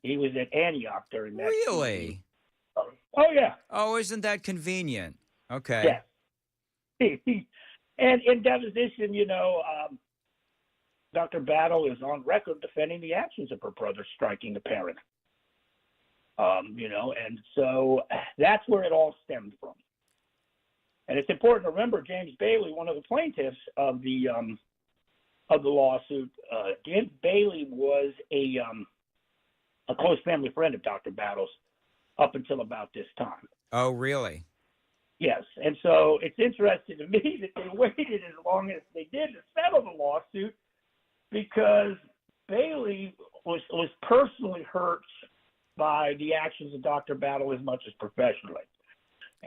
He was at Antioch during that. Really? Oh, yeah. Oh, isn't that convenient? Okay. Yes. And in deposition, Dr. Battle is on record defending the actions of her brother striking the parent. And so that's where it all stemmed from. And it's important to remember James Bailey, one of the plaintiffs of the lawsuit. James Bailey was a close family friend of Dr. Battle's up until about this time. Oh, really? Yes. And so it's interesting to me that they waited as long as they did to settle the lawsuit, because Bailey was personally hurt by the actions of Dr. Battle as much as professionally.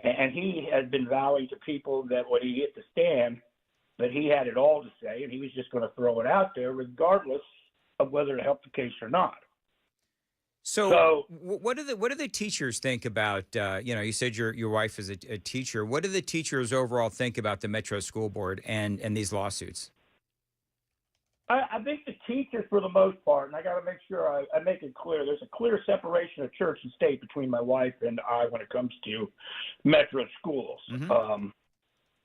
And he had been vowing to people that when he hit the stand, that he had it all to say, and he was just going to throw it out there regardless of whether to help the case or not. So what do the teachers think about, you said your wife is a teacher. What do the teachers overall think about the Metro School Board and these lawsuits? I think the teachers, for the most part, and I got to make sure I make it clear, there's a clear separation of church and state between my wife and I when it comes to Metro schools,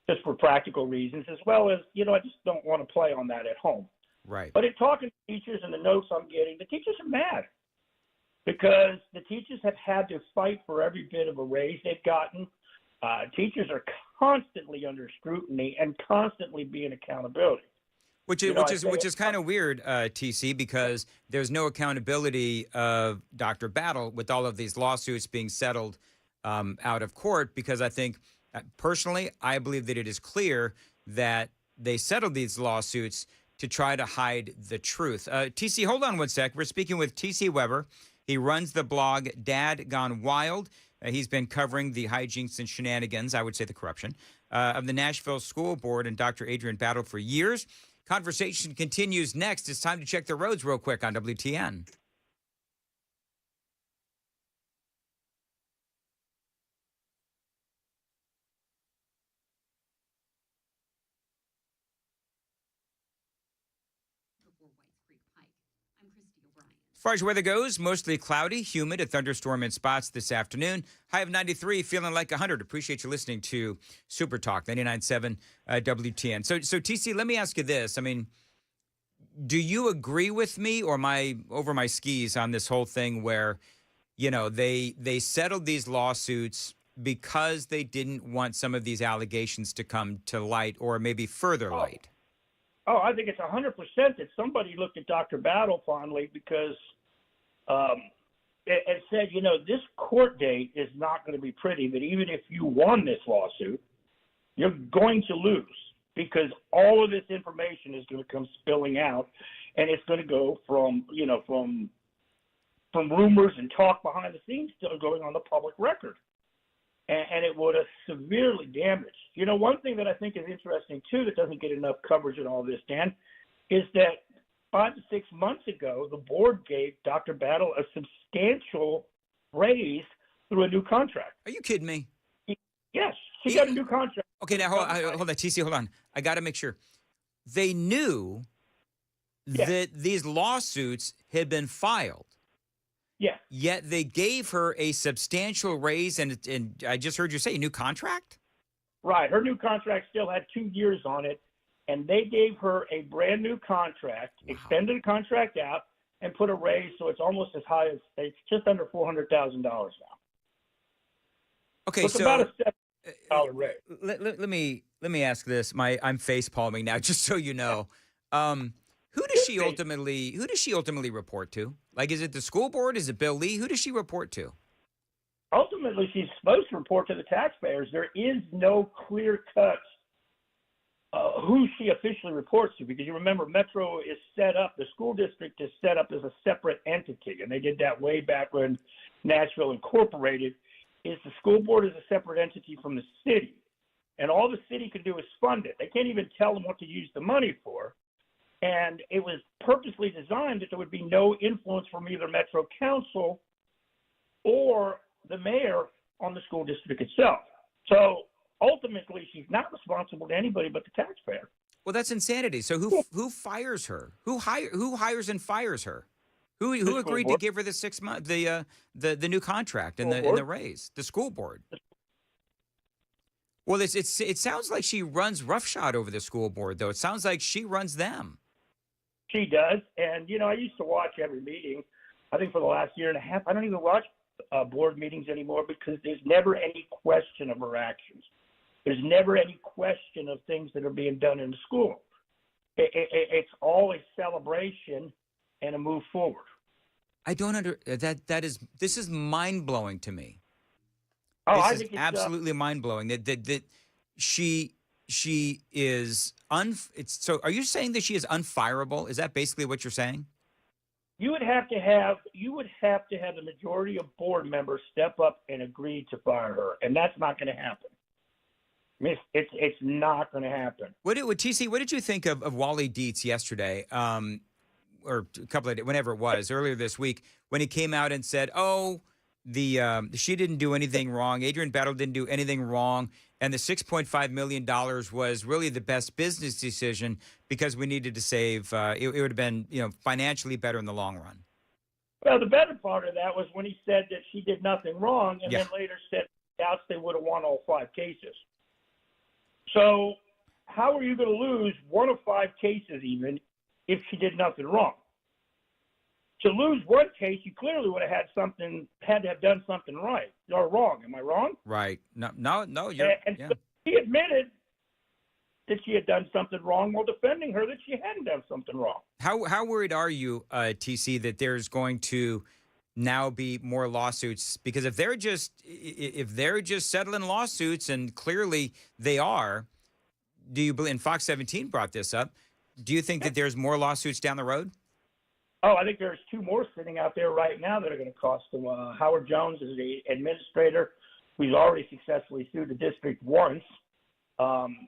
just for practical reasons, as well as, I just don't want to play on that at home. Right. But in talking to teachers and the notes I'm getting, the teachers are mad because the teachers have had to fight for every bit of a raise they've gotten. Teachers are constantly under scrutiny and constantly being accountability. Which is kind of weird, TC, because there's no accountability of Dr. Battle with all of these lawsuits being settled out of court, because I think, personally, I believe that it is clear that they settled these lawsuits to try to hide the truth. TC, hold on one sec. We're speaking with TC Weber. He runs the blog Dad Gone Wild. He's been covering the hijinks and shenanigans, I would say the corruption, of the Nashville School Board and Dr. Adrian Battle for years. Conversation continues next. It's time to check the roads real quick on WTN. As far as weather goes, mostly cloudy, humid, a thunderstorm in spots this afternoon. High of 93, feeling like 100. Appreciate you listening to Super Talk 99.7 WTN. So TC, let me ask you this. I mean, do you agree with me, or am I over my skis on this whole thing where, they settled these lawsuits because they didn't want some of these allegations to come to light, or maybe further light? Oh, I think it's 100% that somebody looked at Dr. Battle fondly because and said, this court date is not going to be pretty, that even if you won this lawsuit, you're going to lose, because all of this information is going to come spilling out, and it's going to go from rumors and talk behind the scenes still going on the public record. And it would have severely damaged. One thing that I think is interesting, too, that doesn't get enough coverage in all this, Dan, is that 5 to 6 months ago, the board gave Dr. Battle a substantial raise through a new contract. Are you kidding me? Yes, she got a new contract. Okay, now hold on, TC, hold on. I got to make sure. They knew that these lawsuits had been filed. Yeah. Yet they gave her a substantial raise, and I just heard you say a new contract? Right. Her new contract still had 2 years on it, and they gave her a brand new contract, extended the contract out, and put a raise so it's almost as high as, it's just under $400,000 now. Okay, it's about a $7 raise. Let me ask this. I'm face palming now, just so you know. Who does she ultimately report to? Like, is it the school board? Is it Bill Lee? Who does she report to? Ultimately, she's supposed to report to the taxpayers. There is no clear cut who she officially reports to, because you remember Metro is set up, the school district is set up as a separate entity, and they did that way back when Nashville incorporated. Is the school board is a separate entity from the city, and all the city can do is fund it. They can't even tell them what to use the money for. And it was purposely designed that there would be no influence from either Metro Council or the mayor on the school district itself. So ultimately, she's not responsible to anybody but the taxpayer. Well, that's insanity. So who fires her? Who hires and fires her? Who agreed to give her the 6 month the new contract and the raise? The school board. Well, it sounds like she runs roughshod over the school board, though. It sounds like she runs them. She does, and I used to watch every meeting. I think for the last year and a half, I don't even watch board meetings anymore because there's never any question of her actions. There's never any question of things that are being done in the school. It's all a celebration and a move forward. I don't this is mind blowing to me. Oh, this I is think it's absolutely mind blowing that she is so are you saying that she is unfireable? Is that basically what you're saying? You would have to have the majority of board members step up and agree to fire her, and that's not going to happen. It's not going to happen. TC, what did you think of Wally Dietz yesterday, or a couple of days, whenever it was, earlier this week, when he came out and said, she didn't do anything wrong, Adrian Battle didn't do anything wrong, and the $6.5 million was really the best business decision because we needed to save, it would have been financially better in the long run. Well, the better part of that was when he said that she did nothing wrong, and then later said doubts they would have won all 5 cases. So how are you going to lose 1 of 5 cases even if she did nothing wrong? To lose 1 case, you clearly would have had to have done something right or wrong. Am I wrong? Right. No. So she admitted that she had done something wrong while defending her that she hadn't done something wrong. How worried are you, TC, that there's going to now be more lawsuits? Because if they're just settling lawsuits, and clearly they are, do you believe? And Fox 17 brought this up. Do you think that there's more lawsuits down the road? Oh, I think there's 2 more sitting out there right now that are going to cost them. Howard Jones is the administrator who's already successfully sued the district once.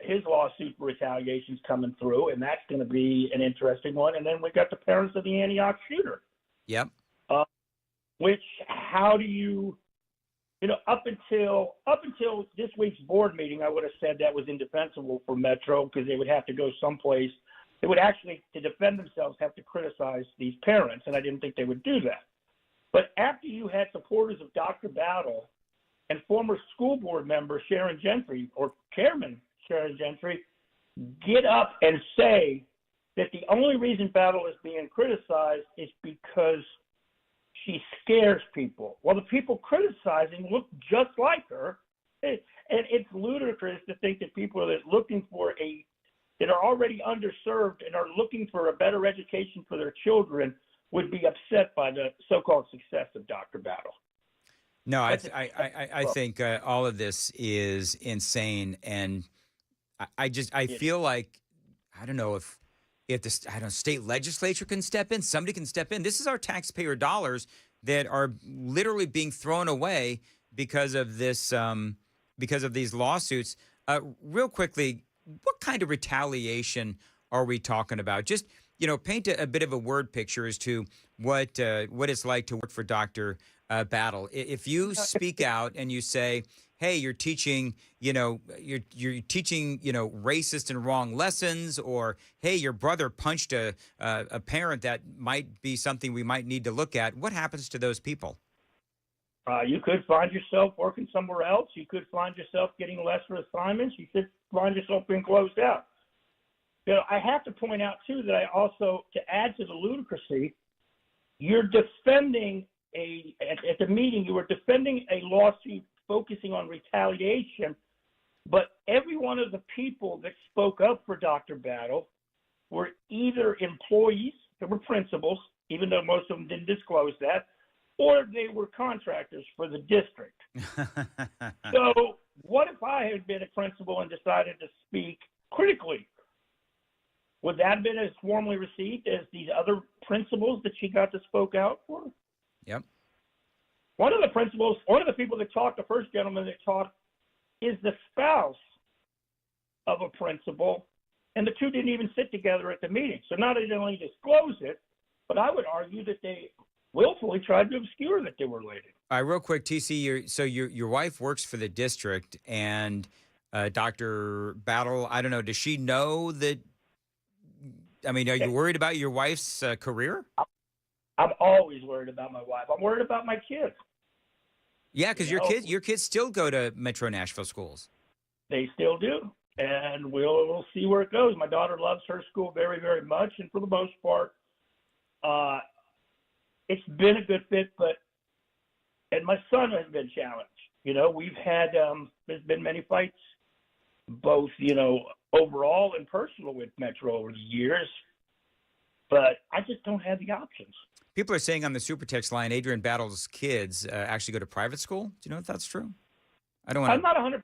His lawsuit for retaliation is coming through, and that's going to be an interesting one. And then we got the parents of the Antioch shooter. Yep. Which, how do you, up until this week's board meeting, I would have said that was indefensible for Metro because they would have to go someplace. They would actually, to defend themselves, have to criticize these parents, and I didn't think they would do that. But after you had supporters of Dr. Battle and former school board member Sharon Gentry, or Chairman Sharon Gentry, get up and say that the only reason Battle is being criticized is because she scares people. Well, the people criticizing look just like her, and it's ludicrous to think that people that are looking for that are already underserved and are looking for a better education for their children would be upset by the so-called success of Dr. Battle. No, I think all of this is insane, and I feel like I don't know if the state legislature can step in, somebody can step in. This is our taxpayer dollars that are literally being thrown away because of this, because of these lawsuits. Real quickly, what kind of retaliation are we talking about? Just paint a bit of a word picture as to what it's like to work for Dr. Battle. If you speak out and you say, "Hey, you're teaching, you're teaching, racist and wrong lessons," or "Hey, your brother punched a parent," that might be something we might need to look at. What happens to those people? You could find yourself working somewhere else. You could find yourself getting lesser assignments. You could find yourself being closed out. I have to point out, too, that I also, to add to the ludicrousy, you're defending at the meeting, you were defending a lawsuit focusing on retaliation, but every one of the people that spoke up for Dr. Battle were either employees, they were principals, even though most of them didn't disclose that, or they were contractors for the district. So what if I had been a principal and decided to speak critically? Would that have been as warmly received as these other principals that she got to spoke out for? Yep. One of the people that talked, the first gentleman that talked, is the spouse of a principal, and the two didn't even sit together at the meeting. So not only disclose it, but I would argue that they willfully tried to obscure that they were related. All right, real quick, TC. Your wife works for the district, and Dr. Battle. I don't know. Does she know that? I mean, are you worried about your wife's career? I'm always worried about my wife. I'm worried about my kids. Yeah, because your kids still go to Metro Nashville schools. They still do, and we'll see where it goes. My daughter loves her school very, very much, and for the most part, it's been a good fit. And my son has been challenged. You know, we've had there's been many fights, both overall and personal with Metro over the years, but I just don't have the options. People are saying on the super text line, Adrian Battle's kids actually go to private school. Do you know if that's true? I'm not 100%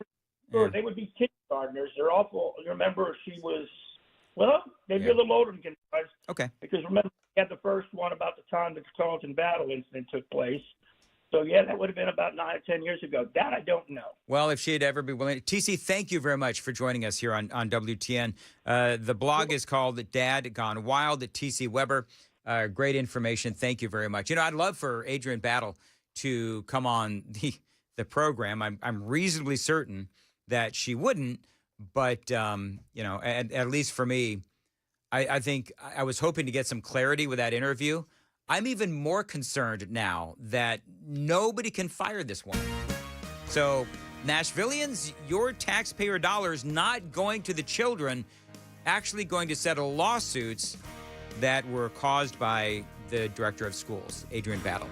sure. They would be kindergartners. They're awful. Remember, she was, they'd be a little older than kindergartners. Okay. Because remember, we had the first one about the time the Trump-Putin battle incident took place. So, yeah, that would have been about 9 or 10 years ago. That I don't know. Well, if she'd ever be willing. TC, thank you very much for joining us here on WTN. The blog is called Dad Gone Wild at TC Weber. Great information. Thank you very much. I'd love for Adrian Battle to come on the program. I'm reasonably certain that she wouldn't, but, at least for me, I think I was hoping to get some clarity with that interview. I'm even more concerned now that nobody can fire this woman. So, Nashvillians, your taxpayer dollars not going to the children, actually going to settle lawsuits that were caused by the director of schools, Adrian Battle.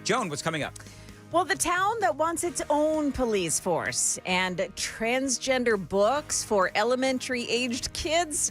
Joan, what's coming up? Well, the town that wants its own police force and transgender books for elementary-aged kids.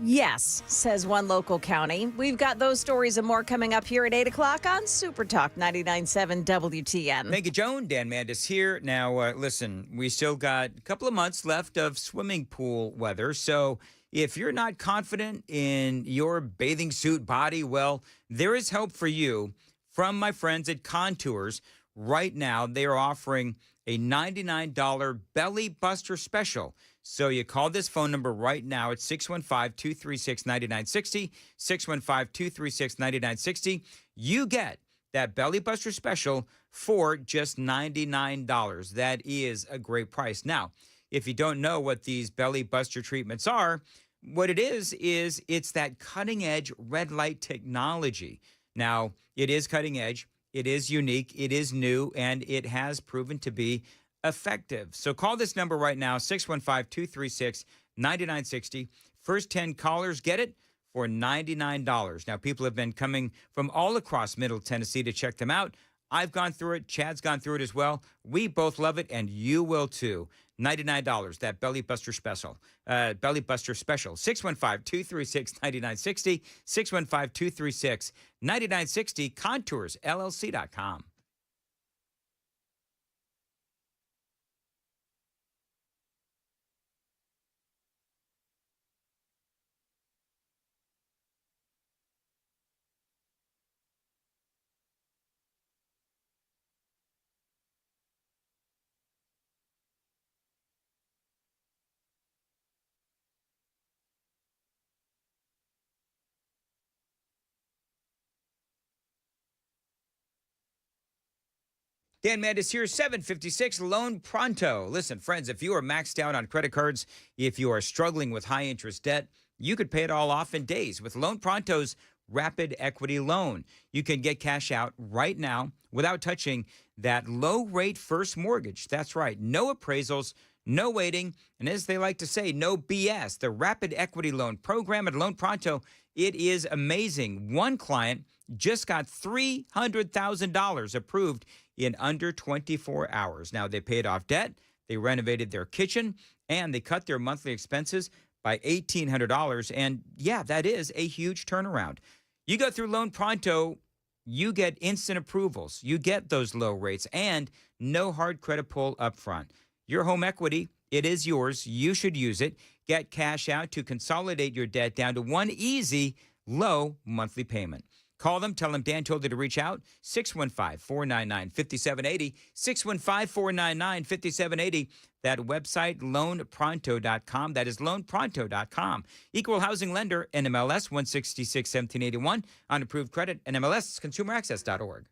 Yes, says one local county. We've got those stories and more coming up here at 8 o'clock on Super Talk 99.7 WTN. Thank you, Joan. Dan Mandis here. Now, listen, we still got a couple of months left of swimming pool weather. So if you're not confident in your bathing suit body, well, there is help for you from my friends at Contours. Right now, they are offering a $99 belly buster special. So you call this phone number right now at 615-236-9960, 615-236-9960. You get that belly buster special for just $99. That is a great price. Now, if you don't know what these belly buster treatments are, what it is it's that cutting edge red light technology. Now, it is cutting edge, it is unique, it is new, and it has proven to be effective. So call this number right now, 615-236-9960. First 10 callers get it for $99. Now, people have been coming from all across Middle Tennessee to check them out. I've gone through it. Chad's gone through it as well. We both love it, and you will too. $99, that belly buster special. 615-236-9960, 615-236-9960, ContoursLLC.com. Dan Mandis here, 756 Loan Pronto. Listen, friends, if you are maxed out on credit cards, if you are struggling with high interest debt, you could pay it all off in days with Loan Pronto's Rapid Equity Loan. You can get cash out right now without touching that low rate first mortgage. That's right. No appraisals, no waiting, and as they like to say, no BS. The Rapid Equity Loan program at Loan Pronto, it is amazing. One client just got $300,000 approved in under 24 hours. Now, they paid off debt, they renovated their kitchen, and they cut their monthly expenses by $1,800. And yeah, that is a huge turnaround. You go through Loan Pronto, you get instant approvals, you get those low rates, and no hard credit pull up front. Your home equity, it is yours. You should use it. Get cash out to consolidate your debt down to one easy, low monthly payment. Call them. Tell them Dan told you to reach out. 615-499-5780. 615-499-5780. That website, loanpronto.com. That is loanpronto.com. Equal housing lender, NMLS 166-1781. On approved credit, NMLS consumeraccess.org.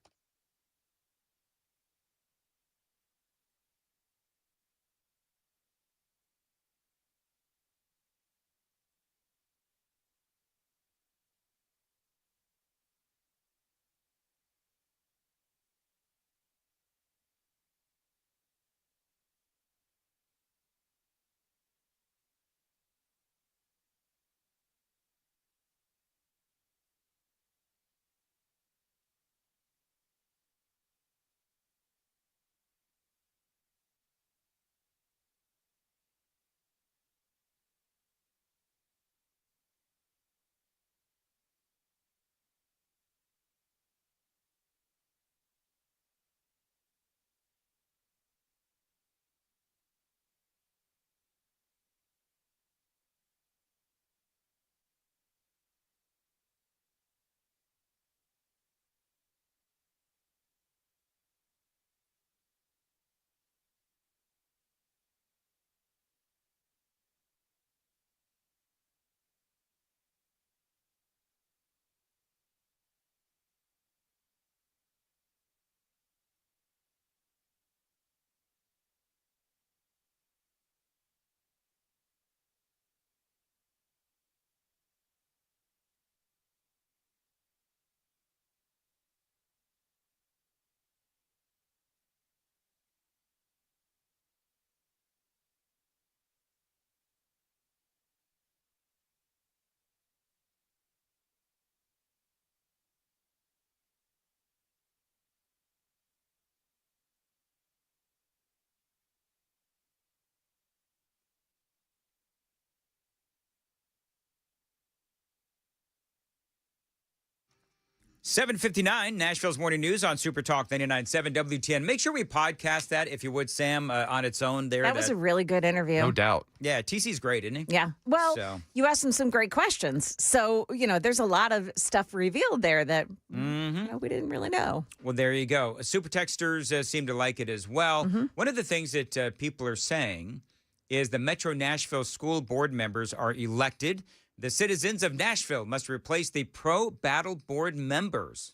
$7:59, Nashville's Morning News on Super Talk 99.7 WTN. Make sure we podcast that, if you would, Sam, on its own there. That was a really good interview. No doubt. Yeah, TC's great, isn't he? Yeah. Well, So. you asked him some great questions. So, there's a lot of stuff revealed there that we didn't really know. Well, there you go. Super texters seem to like it as well. One of the things that people are saying is the Metro Nashville school board members are elected. The citizens of Nashville must replace the pro-battle board members.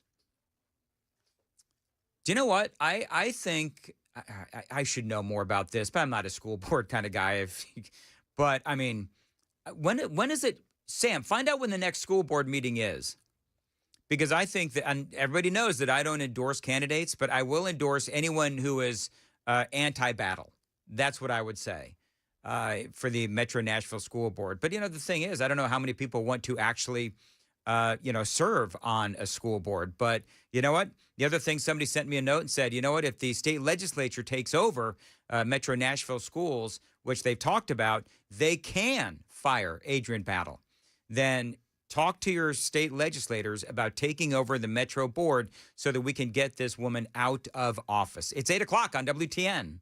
Do you know what? I think I should know more about this, but I'm not a school board kind of guy. But, I mean, when is it? Sam, find out when the next school board meeting is. Because I think that, and everybody knows that I don't endorse candidates, but I will endorse anyone who is anti-battle. That's what I would say. For the Metro Nashville School Board. But, the thing is, I don't know how many people want to actually, serve on a school board. But you know what? The other thing, somebody sent me a note and said, you know what? If the state legislature takes over Metro Nashville schools, which they've talked about, they can fire Adrian Battle. Then talk to your state legislators about taking over the Metro board so that we can get this woman out of office. It's 8 o'clock on WTN.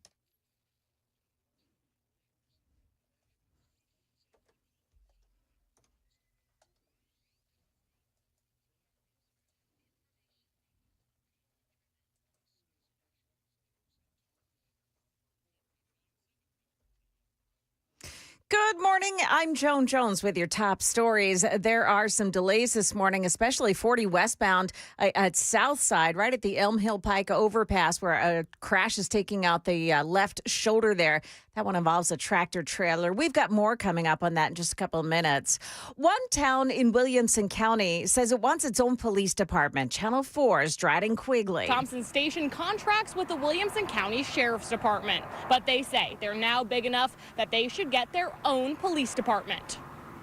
Good morning. I'm Joan Jones with your top stories. There are some delays this morning, especially 40 westbound at Southside, right at the Elm Hill Pike overpass, where a crash is taking out the left shoulder there. That one involves a tractor trailer. We've got more coming up on that in just a couple of minutes. One town in Williamson County says it wants its own police department. Channel 4's Dryden Quigley. Thompson Station contracts with the Williamson County Sheriff's Department, but they say they're now big enough that they should get their own police department.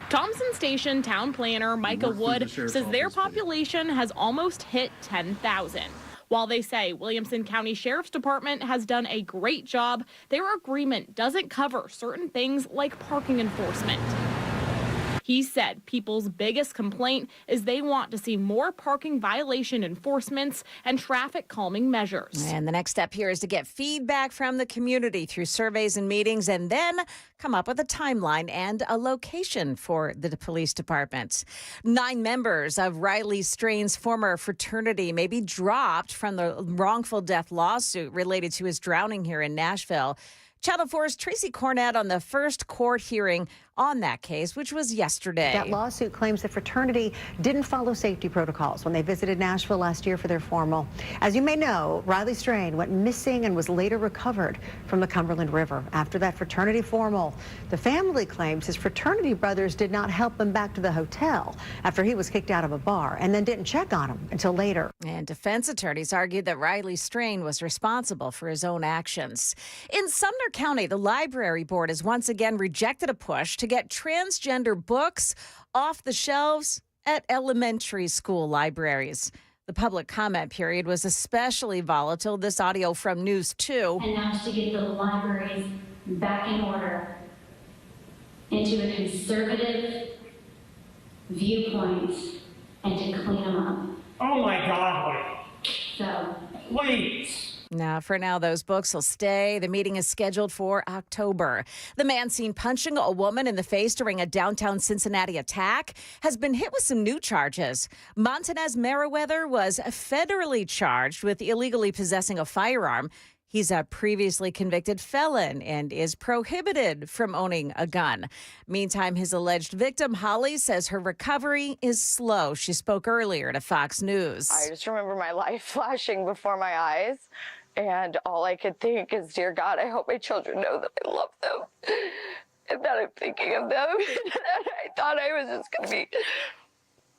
Thompson Station town planner Micah Wood says their population has almost hit 10,000. While they say Williamson County Sheriff's Department has done a great job, their agreement doesn't cover certain things like parking enforcement. He said people's biggest complaint is they want to see more parking violation enforcements and traffic calming measures. And the next step here is to get feedback from the community through surveys and meetings, and then come up with a timeline and a location for the police department. 9 members of Riley Strain's former fraternity may be dropped from the wrongful death lawsuit related to his drowning here in Nashville. Channel 4's Tracy Cornett on the first court hearing on that case, which was yesterday. That lawsuit claims the fraternity didn't follow safety protocols when they visited Nashville last year for their formal. As you may know, Riley Strain went missing and was later recovered from the Cumberland River after that fraternity formal. The family claims his fraternity brothers did not help him back to the hotel after he was kicked out of a bar and then didn't check on him until later. And defense attorneys argued that Riley Strain was responsible for his own actions. In Sumner County, the library board has once again rejected a push to get transgender books off the shelves at elementary school libraries. The public comment period was especially volatile. This audio from News 2. And now to get the libraries back in order into a conservative viewpoint and to clean them up. Oh my God. So, please. Now, for now, those books will stay. The meeting is scheduled for October. The man seen punching a woman in the face during a downtown Cincinnati attack has been hit with some new charges. Montanez Meriwether was federally charged with illegally possessing a firearm. He's a previously convicted felon and is prohibited from owning a gun. Meantime, his alleged victim, Holly, says her recovery is slow. She spoke earlier to Fox News. I just remember my life flashing before my eyes, and all I could think is, dear God, I hope my children know that I love them and that I'm thinking of them. And I thought I was just going to be...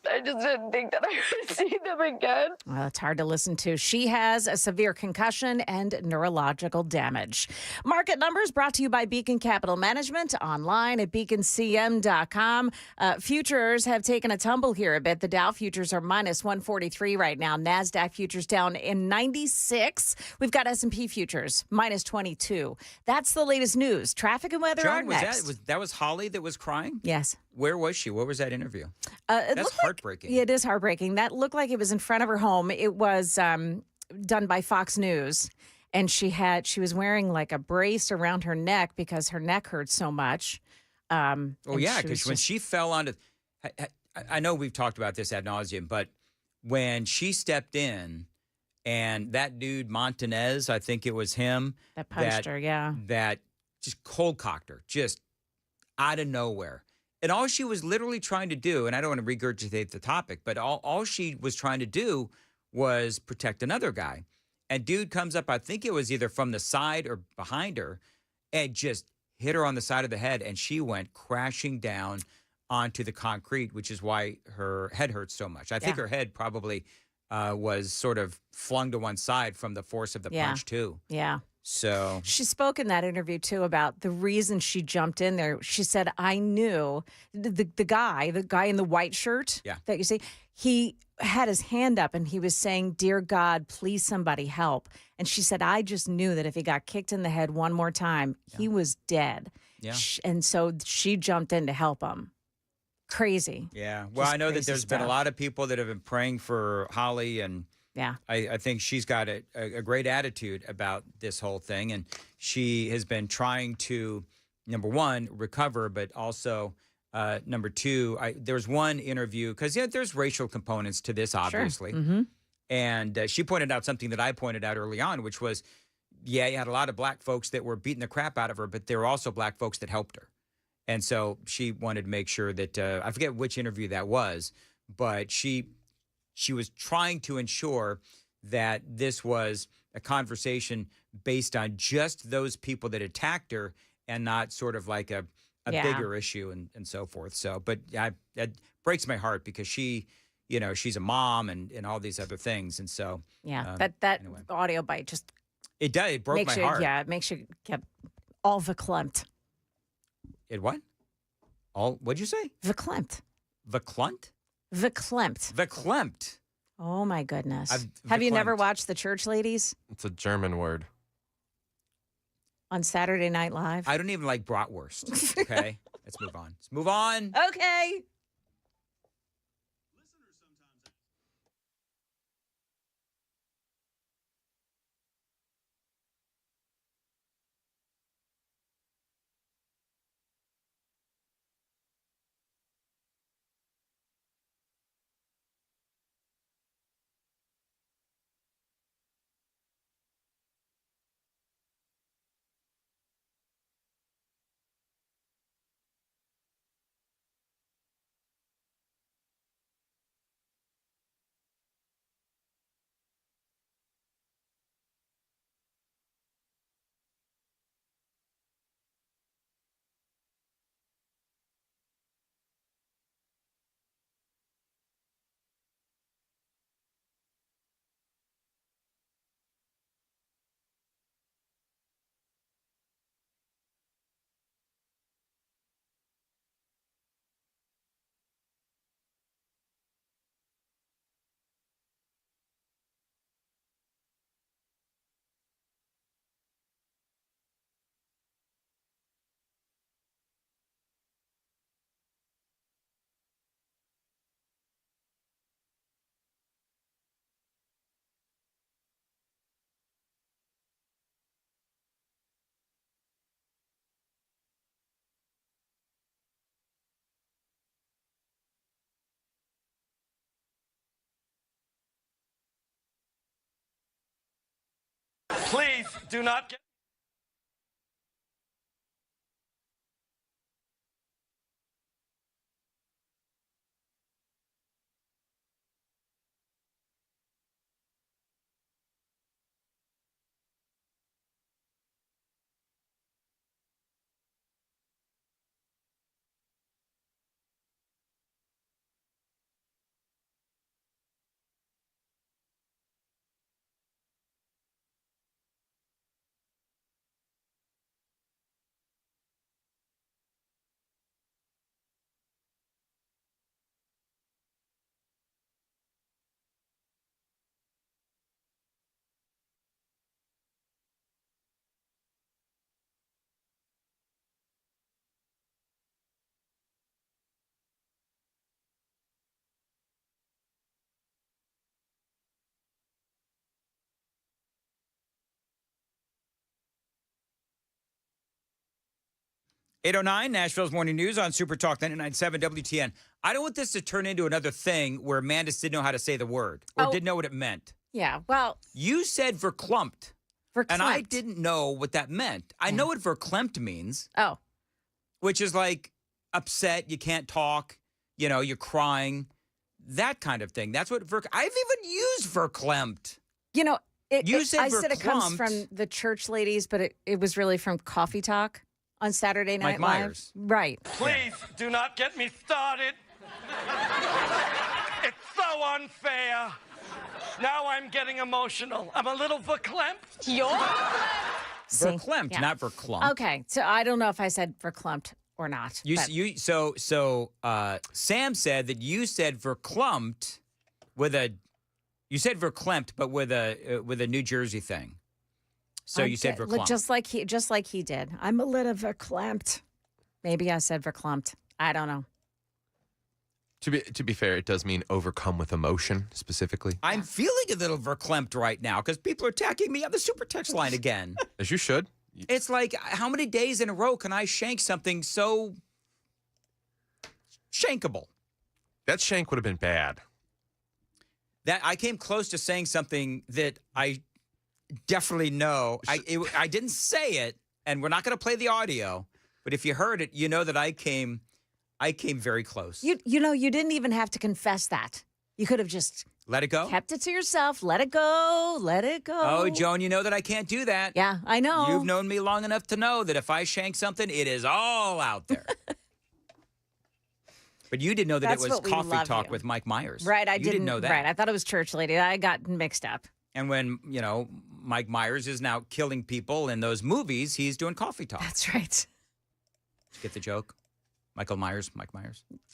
I just didn't think that I would see them again. Well, it's hard to listen to. She has a severe concussion and neurological damage. Market numbers brought to you by Beacon Capital Management, online at beaconcm.com. Futures have taken a tumble here a bit. The Dow futures are minus 143 right now. NASDAQ futures down in 96. We've got S&P futures minus 22. That's the latest news. Traffic and weather are next. That was Holly that was crying? Yes. Where was she? What was that interview? That's heartbreaking. It is heartbreaking. That looked like it was in front of her home. It was done by Fox News, and she was wearing like a brace around her neck because her neck hurt so much. Because when she fell onto, I know we've talked about this ad nauseum, but when she stepped in, and that dude Montanez, I think it was him that punched her, that just cold cocked her, just out of nowhere. And all she was literally trying to do, and I don't want to regurgitate the topic, but all she was trying to do was protect another guy. And dude comes up, I think it was either from the side or behind her, and just hit her on the side of the head, and she went crashing down onto the concrete, which is why her head hurts so much. I think her head probably was sort of flung to one side from the force of the punch, too. Yeah. So she spoke in that interview, too, about the reason she jumped in there. She said, I knew the guy in the white shirt that you see, he had his hand up and he was saying, dear God, please somebody help. And she said, I just knew that if he got kicked in the head one more time, he was dead. Yeah. And so she jumped in to help him. Crazy. Yeah. Well, I know that there's been a lot of people that have been praying for Holly, and I think she's got a great attitude about this whole thing. And she has been trying to, number one, recover, but also, number two, there's one interview, because there's racial components to this, obviously. Sure. Mm-hmm. And she pointed out something that I pointed out early on, which was, you had a lot of black folks that were beating the crap out of her, but there were also black folks that helped her. And so she wanted to make sure that, I forget which interview that was, but she was trying to ensure that this was a conversation based on just those people that attacked her and not sort of like a bigger issue and so forth. So, but that breaks my heart because she's a mom and all these other things. And so, that anyway. Audio bite just it broke my heart. Yeah, it makes you get all verklempt. It what? What'd you say? Verklempt. Verklempt? Verklempt. Verklempt. Oh my goodness. Have you never watched The Church Ladies? It's a German word. On Saturday Night Live? I don't even like bratwurst, okay? Let's move on. Let's move on. Okay. Please do not get. .809 Nashville's Morning News on Super Talk 99.7 WTN. I don't want this to turn into another thing where Amanda didn't know how to say the word or didn't know what it meant. Yeah, well. You said verklempt. Verklempt. And I didn't know what that meant. I know what verklempt means. Oh. Which is like upset, you can't talk, you're crying, that kind of thing. That's what I've even used verklempt. I said said it comes verklempt. from the church ladies, but it was really from Coffee Talk on Saturday Night Mike Live. Myers. Right. Please do not get me started. It's so unfair. Now I'm getting emotional. I'm a little verklempt. Verklempt, not verklumpt. Okay, so I don't know if I said verklempt or not. Sam said that you said verklempt you said verklempt, but with a New Jersey thing. So you said verklempt. Just like he did. I'm a little verklempt. Maybe I said verklempt. I don't know. To be fair, it does mean overcome with emotion specifically. I'm feeling a little verklempt right now because people are attacking me on the super text line again. As you should. It's like, how many days in a row can I shank something so shankable? That shank would have been bad. That I came close to saying something that I definitely know. I didn't say it, and we're not going to play the audio. But if you heard it, you know that I came very close. You didn't even have to confess that. You could have just let it go. Kept it to yourself. Let it go. Let it go. Oh, Joan, you know that I can't do that. Yeah, I know. You've known me long enough to know that if I shank something, it is all out there. But you didn't know that it was Coffee Talk with Mike Myers. Right, I didn't know that. Right, I thought it was Church Lady. I got mixed up. And when, Mike Myers is now killing people in those movies, he's doing Coffee Talk. That's right. Did you get the joke? Mike Myers.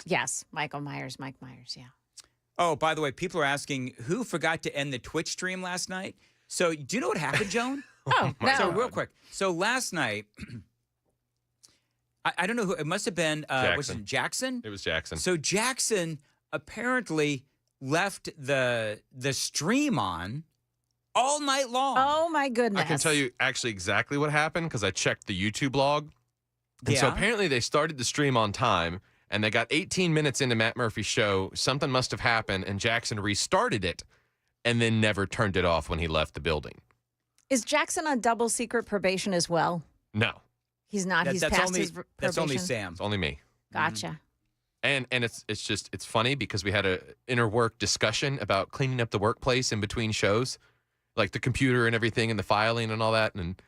Yes, Michael Myers, Mike Myers, yeah. Oh, by the way, people are asking who forgot to end the Twitch stream last night. So do you know what happened, Joan? No. So real quick. So last night, I don't know who. It must have been was it Jackson? It was Jackson. So Jackson apparently left the stream on all night long. Oh my goodness! I can tell you actually exactly what happened because I checked the YouTube log. And so apparently they started the stream on time and they got 18 minutes into Matt Murphy's show. Something must have happened and Jackson restarted it and then never turned it off when he left the building. Is Jackson on double secret probation as well? No. He's not. He's past his probation. That's only Sam. It's only me. Gotcha. And it's funny because we had a inner work discussion about cleaning up the workplace in between shows, like the computer and everything and the filing and all that. And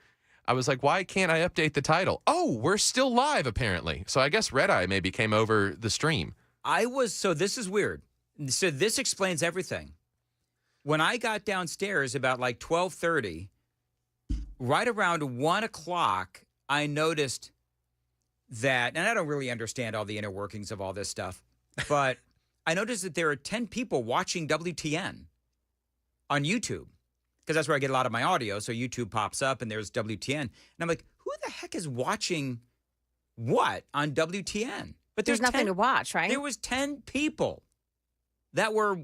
I was like, why can't I update the title? Oh, we're still live apparently. So I guess Red Eye maybe came over the stream. So this is weird. So this explains everything. When I got downstairs about like 12:30, right around 1 o'clock, I noticed that, and I don't really understand all the inner workings of all this stuff, but I noticed that there are 10 people watching WTN on YouTube, because that's where I get a lot of my audio. So YouTube pops up and there's WTN. And I'm like, who the heck is watching what on WTN? But There's nothing to watch, right? There was 10 people that were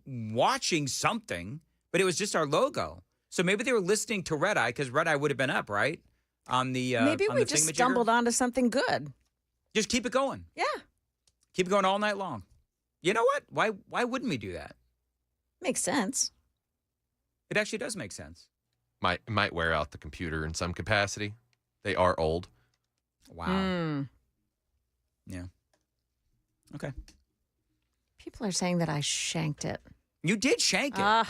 watching something, but it was just our logo. So maybe they were listening to Red Eye, because Red Eye would have been up, right? On the Maybe on we the just thingamajigger. stumbled onto something good. Just keep it going. Yeah. Keep it going all night long. You know what? Why wouldn't we do that? Makes sense. It actually does make sense. Might wear out the computer in some capacity. They are old. Wow. Yeah. Okay. People are saying that I shanked it. You did shank it. Ugh.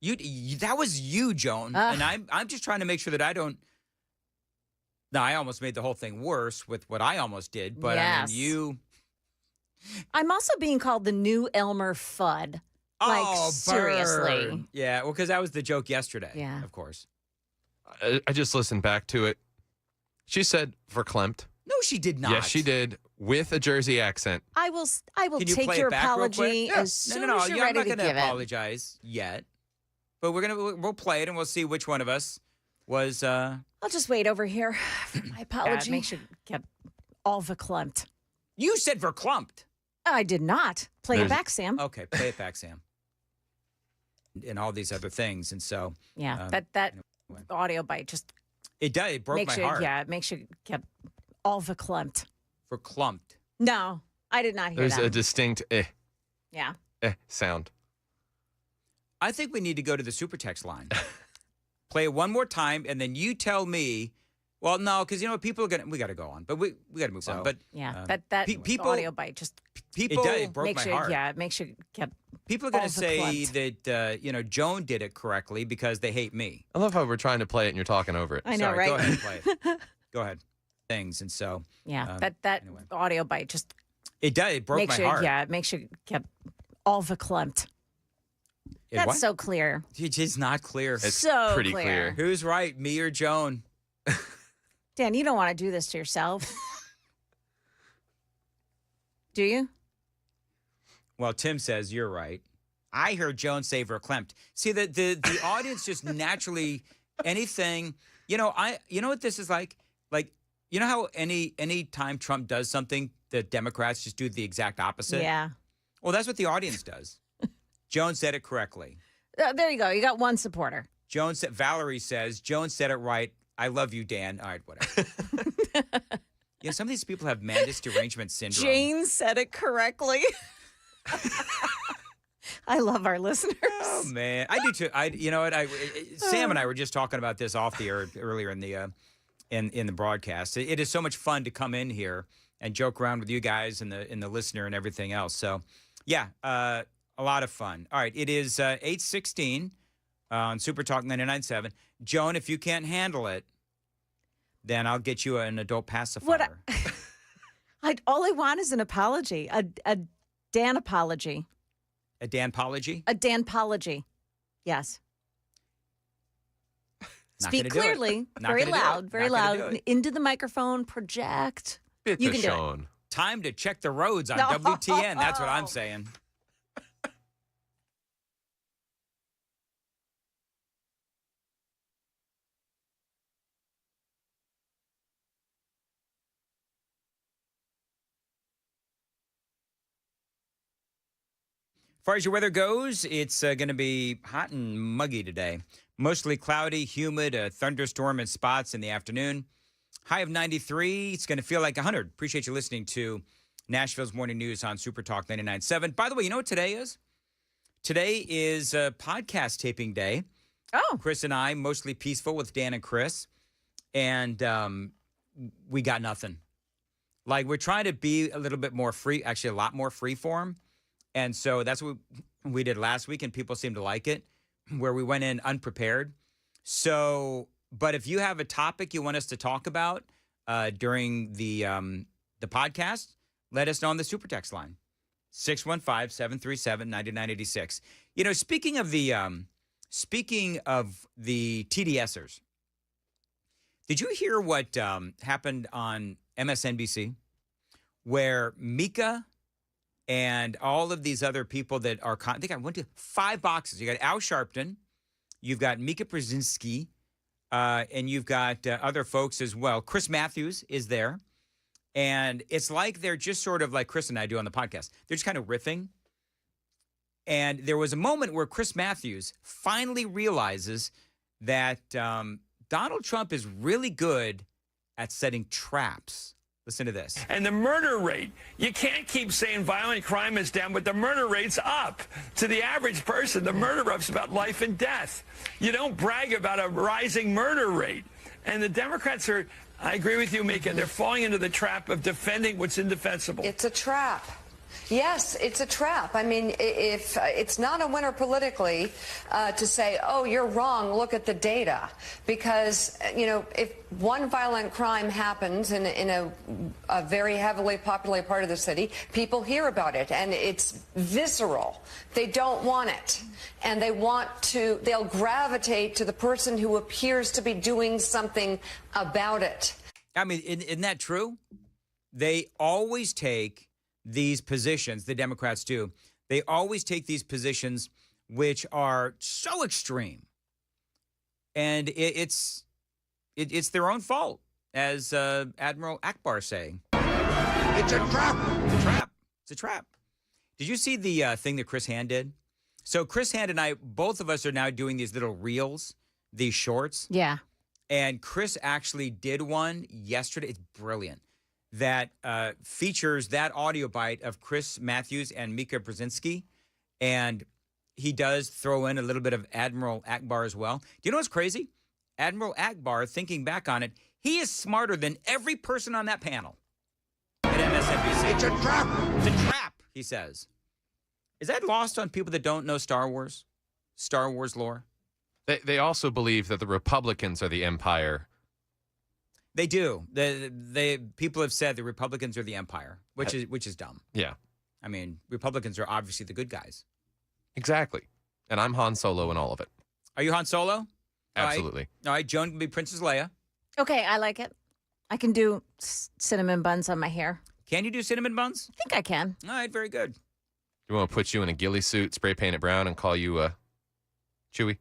You that was you, Joan. Ugh. And I'm just trying to make sure that I don't. No, I almost made the whole thing worse with what I almost did. But Yes. I mean, you. I'm also being called the new Elmer Fudd. Like, Oh, seriously. burn. Yeah, well, because that was the joke yesterday. Yeah. Of course. I just listened back to it. She said verklempt. No, she did not. Yes, she did with a Jersey accent. I will Can you take play your it back real quick? apology Yeah. as soon no, as you're I'm ready not to gonna give it. apologize yet. But we'll play it and we'll see which one of us was. I'll just wait over here for my apology. Make sure get all verklempt. You said verklempt. I did not. Play it back, Sam. Okay, play it back, Sam. And all these other things, and so Yeah, that audio bite just it does. It broke make my sure. heart. Yeah, make sure get all verklempt. Verklempt. No, I did not hear There's that. a distinct Yeah. sound. I think we need to go to the super text line. Play it one more time, and then you tell me. Well, no, because you know what, people are gonna. We got to go on, but we got to move on. But Yeah, that people audio bite just people make broke my sure. heart. Yeah, make sure get. People are going all to say verklempt. that Joan did it correctly because they hate me. I love how we're trying to play it and you're talking over it. I know, Sorry, right? Go ahead and play it. Go ahead. Things and so Yeah, that audio bite just it does. It broke make my sure. heart. Yeah, make sure get all verklempt. It That's what? so clear. It's not clear. It's So pretty clear. clear. Who's right, me or Joan? Dan, you don't want to do this to yourself, do you? Well, Tim says you're right. I heard Joan say verklempt. See, the audience just naturally anything. You know what this is like? Like, you know how any time Trump does something, the Democrats just do the exact opposite? Yeah. Well, that's what the audience does. Joan said it correctly. There you go. You got one supporter. Valerie says, Joan said it right. I love you, Dan. All right, whatever. Yeah, some of these people have Mandis derangement syndrome. Jane said it correctly. I love our listeners. Oh man, I do too. You know what? Sam and I were just talking about this off the air earlier in the in the broadcast. It is so much fun to come in here and joke around with you guys and the listener and everything else. So, yeah, a lot of fun. All right, it is 8:16 on Super Talk 99.7. Joan, if you can't handle it, then I'll get you an adult pacifier. All I want is an apology, a Dan apology. A Dan-pology? A Dan-pology. Yes. Not Speak gonna do it. clearly, Not very gonna do it. loud, very Not gonna do loud, it. into the microphone, project. You can do it. Time to check the roads on No. WTN. That's what I'm saying. As far as your weather goes, it's going to be hot and muggy today. Mostly cloudy, humid, a thunderstorm in spots in the afternoon. High of 93. It's going to feel like 100. Appreciate you listening to Nashville's Morning News on Super Talk 99.7. By the way, you know what today is? Today is podcast taping day. Oh. Chris and I, mostly peaceful with Dan and Chris. And we got nothing. Like, we're trying to be a little bit more free, actually a lot more free form. And so that's what we did last week, and people seemed to like it, where we went in unprepared. So, but if you have a topic you want us to talk about during the podcast, let us know on the Super Text line, 615-737-9986. You know, speaking of the TDSers, did you hear what happened on MSNBC, where Mika and all of these other people that are, I think I went to 5 boxes. You got Al Sharpton, you've got Mika Brzezinski, and you've got other folks as well. Chris Matthews is there. And it's like they're just sort of like Chris and I do on the podcast. They're just kind of riffing. And there was a moment where Chris Matthews finally realizes that Donald Trump is really good at setting traps. Listen to this. And the murder rate, you can't keep saying violent crime is down, but the murder rate's up. To the average person, the murder rate's about life and death. You don't brag about a rising murder rate. And the Democrats are, I agree with you, Mika, they're falling into the trap of defending what's indefensible. It's a trap. Yes, it's a trap. I mean, if it's not a winner politically to say, oh, you're wrong, look at the data. Because, you know, if one violent crime happens in a very heavily populated part of the city, people hear about it, and it's visceral. They don't want it. And they'll gravitate to the person who appears to be doing something about it. I mean, isn't that true? They always take these positions, the Democrats do. They always take these positions which are so extreme. And it's their own fault, as Admiral Akbar saying. It's a trap. It's a trap. It's a trap. Did you see the thing that Chris Hand did? So Chris Hand and I, both of us are now doing these little reels, these shorts. Yeah. And Chris actually did one yesterday. It's brilliant. That features that audio bite of Chris Matthews and Mika Brzezinski. And he does throw in a little bit of Admiral Akbar as well. Do you know what's crazy? Admiral Akbar, thinking back on it, he is smarter than every person on that panel at MSNBC. It's a trap. It's a trap, he says. Is that lost on people that don't know Star Wars lore? They also believe that the Republicans are the empire. They do. People have said the Republicans are the empire, which is dumb. Yeah. I mean, Republicans are obviously the good guys. Exactly. And I'm Han Solo in all of it. Are you Han Solo? Absolutely. All right, Joan can be Princess Leia. Okay, I like it. I can do cinnamon buns on my hair. Can you do cinnamon buns? I think I can. All right, very good. You want to put you in a ghillie suit, spray paint it brown, and call you Chewy?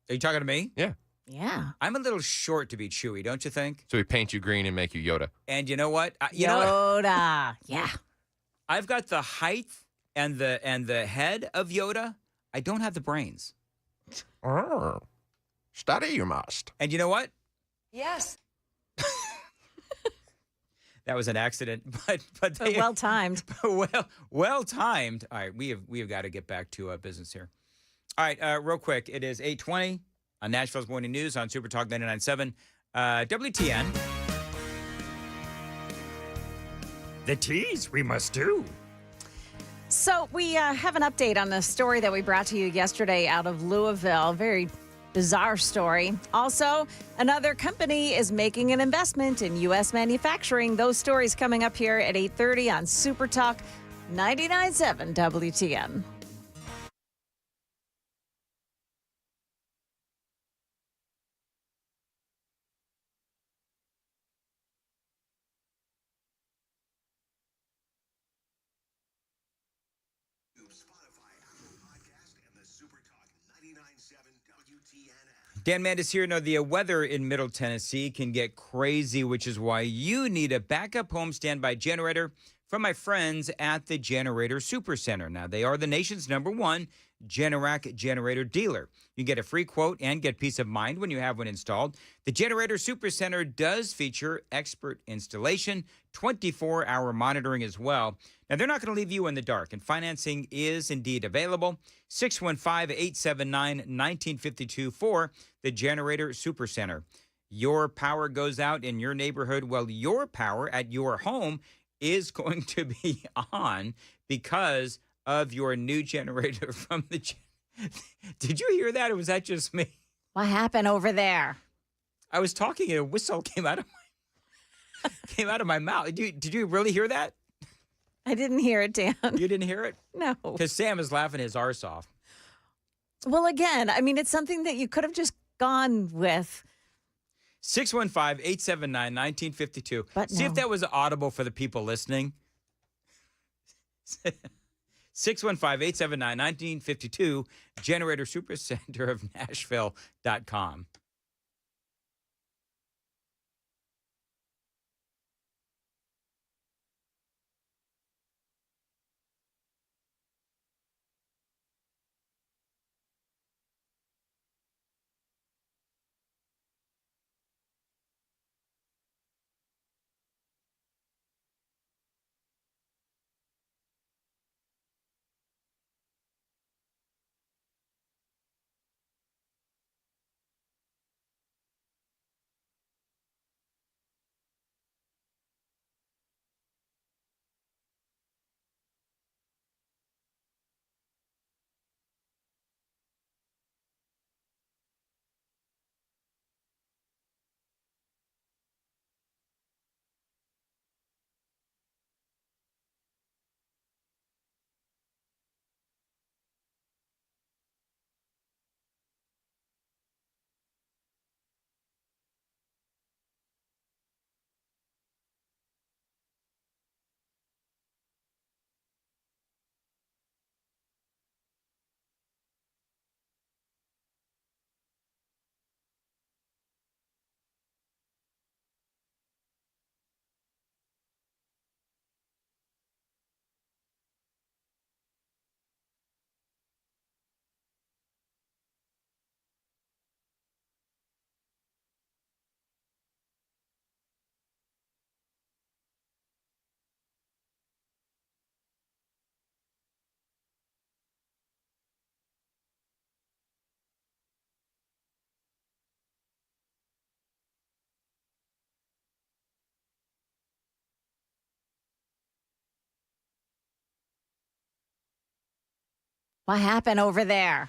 Are you talking to me? Yeah. Yeah. I'm a little short to be Chewy, don't you think? So we paint you green and make you Yoda. And you know what? Yoda. Yeah. I've got the height and the head of Yoda. I don't have the brains. Oh. Study you must. And you know what? Yes. That was an accident, but well timed. well timed. All right, we have got to get back to business here. All right, real quick. It is 8:20 on Nashville's Morning News on Super Talk 99.7 WTN. The tease we must do. So we have an update on the story that we brought to you yesterday out of Louisville. Very bizarre story. Also, another company is making an investment in U.S. manufacturing. Those stories coming up here at 8:30 on Super Talk 99.7 WTN. Dan Mandis here. No, the weather in Middle Tennessee can get crazy, which is why you need a backup home standby generator from my friends at the Generator Supercenter. Now, they are the nation's #1 Generac generator dealer. You get a free quote and get peace of mind when you have one installed. The Generator Supercenter does feature expert installation, 24-hour monitoring as well. Now, they're not going to leave you in the dark, and financing is indeed available. 615-879-1952 for the Generator Supercenter. Your power goes out in your neighborhood. Well, your power at your home is going to be on because of your new generator from the... Did you hear that, or was that just me? What happened over there? I was talking and a whistle came out of my mouth. Did you really hear that? I didn't hear it, Dan. You didn't hear it? No. Because Sam is laughing his arse off. Well, again, I mean, it's something that you could have just gone with. 615-879-1952. But See no. if that was audible for the people listening. 615-879-1952, Generator Supercenter of Nashville.com. What happened over there?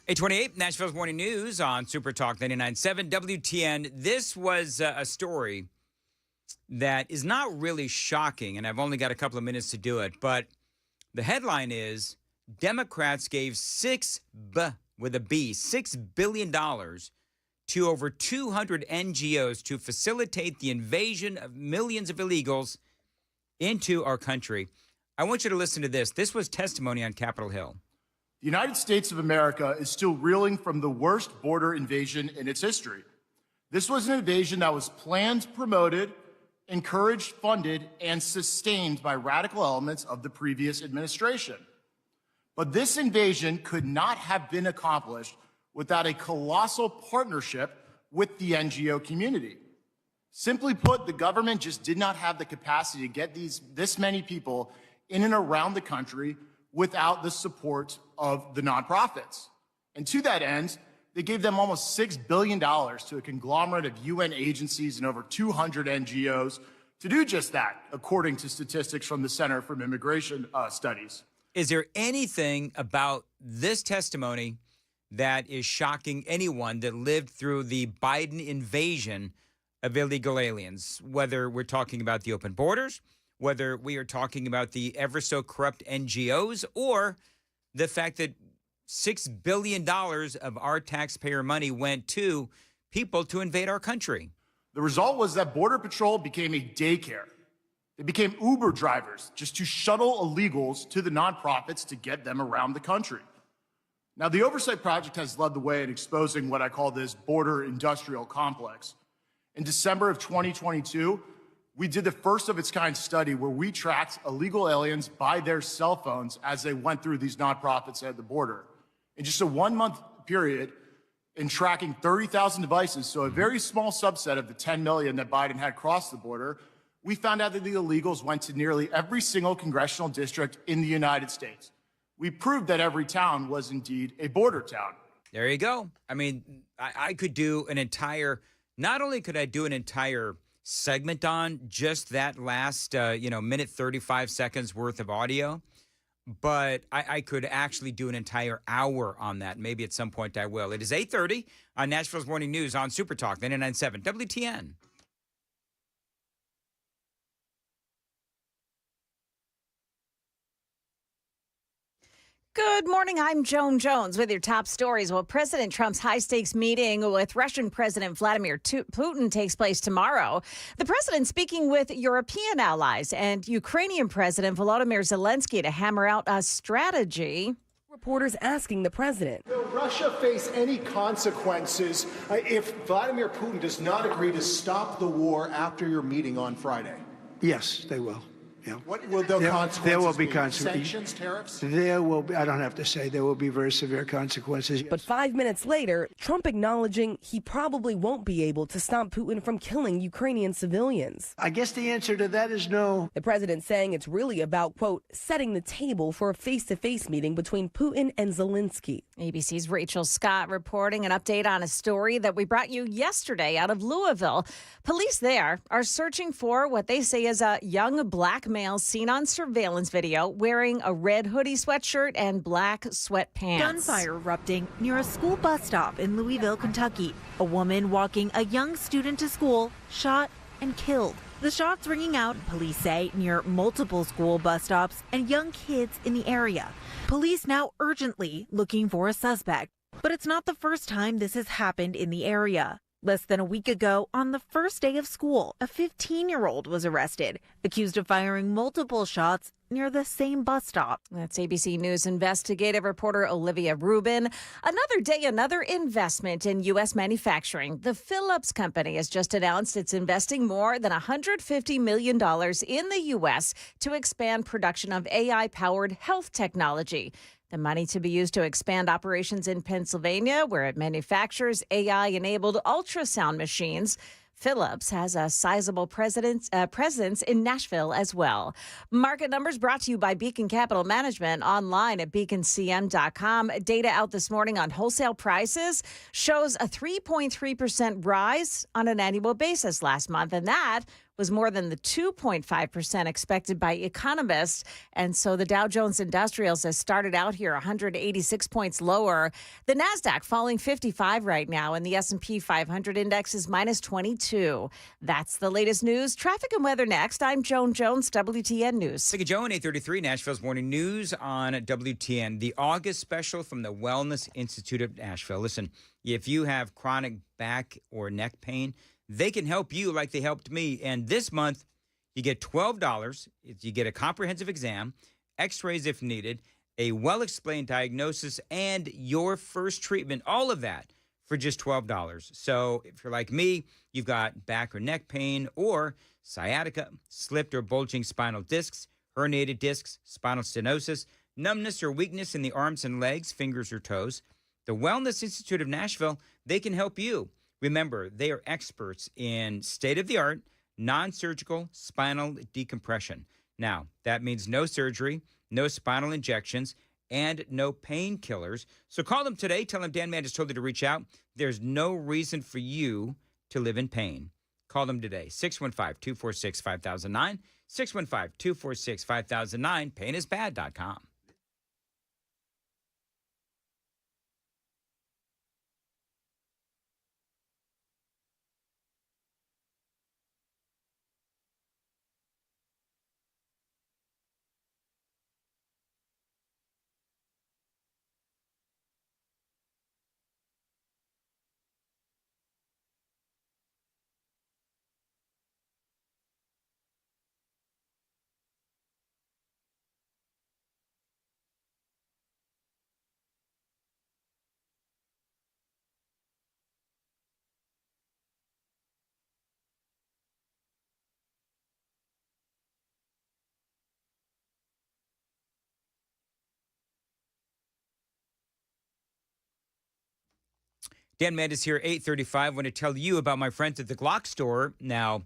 828, Nashville's Morning News on Super Talk 99.7 WTN. This was a story that is not really shocking, and I've only got a couple of minutes to do it, but the headline is Democrats gave $6 billion to over 200 NGOs to facilitate the invasion of millions of illegals into our country. I want you to listen to this. This was testimony on Capitol Hill. The United States of America is still reeling from the worst border invasion in its history. This was an invasion that was planned, promoted, encouraged, funded, and sustained by radical elements of the previous administration. But this invasion could not have been accomplished without a colossal partnership with the NGO community. Simply put, the government just did not have the capacity to get this many people in and around the country without the support of the nonprofits. And to that end, they gave them almost $6 billion to a conglomerate of UN agencies and over 200 NGOs to do just that, according to statistics from the Center for Immigration Studies. Is there anything about this testimony that is shocking anyone that lived through the Biden invasion of illegal aliens, whether we're talking about the open borders, whether we are talking about the ever so corrupt NGOs, or the fact that $6 billion of our taxpayer money went to people to invade our country? The result was that Border Patrol became a daycare. They became Uber drivers just to shuttle illegals to the nonprofits to get them around the country. Now, the Oversight Project has led the way in exposing what I call this border industrial complex. In December of 2022, we did the first of its kind study where we tracked illegal aliens by their cell phones as they went through these nonprofits at the border. In just a 1 month period, in tracking 30,000 devices, so a very small subset of the 10 million that Biden had crossed the border, we found out that the illegals went to nearly every single congressional district in the United States. We proved that every town was indeed a border town. There you go. I mean, I could do an entire, not only could I do an entire segment on just that last, minute 35 seconds worth of audio, but I could actually do an entire hour on that. Maybe at some point I will. It is 8:30 on Nashville's Morning News on Super Talk 99.7 WTN. Good morning. I'm Joan Jones with your top stories. Well, President Trump's high-stakes meeting with Russian President Vladimir Putin takes place tomorrow. The president speaking with European allies and Ukrainian President Volodymyr Zelensky to hammer out a strategy. Reporters asking the president, will Russia face any consequences if Vladimir Putin does not agree to stop the war after your meeting on Friday? Yes, they will. Yeah. What will the consequences there will be be? consequences. Sanctions, tariffs? There will be, I don't have to say, there will be very severe consequences. But 5 minutes later, Trump acknowledging he probably won't be able to stop Putin from killing Ukrainian civilians. I guess the answer to that is no. The president saying it's really about, quote, setting the table for a face-to-face meeting between Putin and Zelensky. ABC's Rachel Scott reporting an update on a story that we brought you yesterday out of Louisville. Police there are searching for what they say is a young black male seen on surveillance video wearing a red hoodie sweatshirt and black sweatpants. Gunfire erupting near a school bus stop in Louisville, Kentucky. A woman walking a young student to school shot and killed. The shots ringing out, police say, near multiple school bus stops and young kids in the area. Police now urgently looking for a suspect. But it's not the first time this has happened in the area. Less than a week ago, on the first day of school, a 15-year-old was arrested, accused of firing multiple shots near the same bus stop. That's ABC News investigative reporter Olivia Rubin. Another day, another investment in U.S. manufacturing. The Philips company has just announced it's investing more than $150 million in the U.S. to expand production of AI-powered health technology. The money to be used to expand operations in Pennsylvania, where it manufactures AI-enabled ultrasound machines. Philips has a sizable presence in Nashville as well. Market numbers brought to you by Beacon Capital Management online at beaconcm.com. Data out this morning on wholesale prices shows a 3.3% rise on an annual basis last month, and that was more than the 2.5% expected by economists. And so the Dow Jones Industrials has started out here 186 points lower. The Nasdaq falling 55 right now, and the S&P 500 index is minus 22. That's the latest news. Traffic and weather next. I'm Joan Jones, WTN News. Thank you, Joan. 8:33, Nashville's Morning News on WTN. The August special from the Wellness Institute of Nashville. Listen, if you have chronic back or neck pain, they can help you like they helped me. And this month, you get $12. You get a comprehensive exam, x-rays if needed, a well-explained diagnosis, and your first treatment. All of that for just $12. So if you're like me, you've got back or neck pain or sciatica, slipped or bulging spinal discs, herniated discs, spinal stenosis, numbness or weakness in the arms and legs, fingers or toes. The Wellness Institute of Nashville, they can help you. Remember, they are experts in state-of-the-art, non-surgical spinal decompression. Now, that means no surgery, no spinal injections, and no painkillers. So call them today. Tell them Dan Mandis told you to reach out. There's no reason for you to live in pain. Call them today, 615-246-5009, 615-246-5009, painisbad.com. Dan Mandis here, 8:35. I want to tell you about my friends at the Glock store. Now,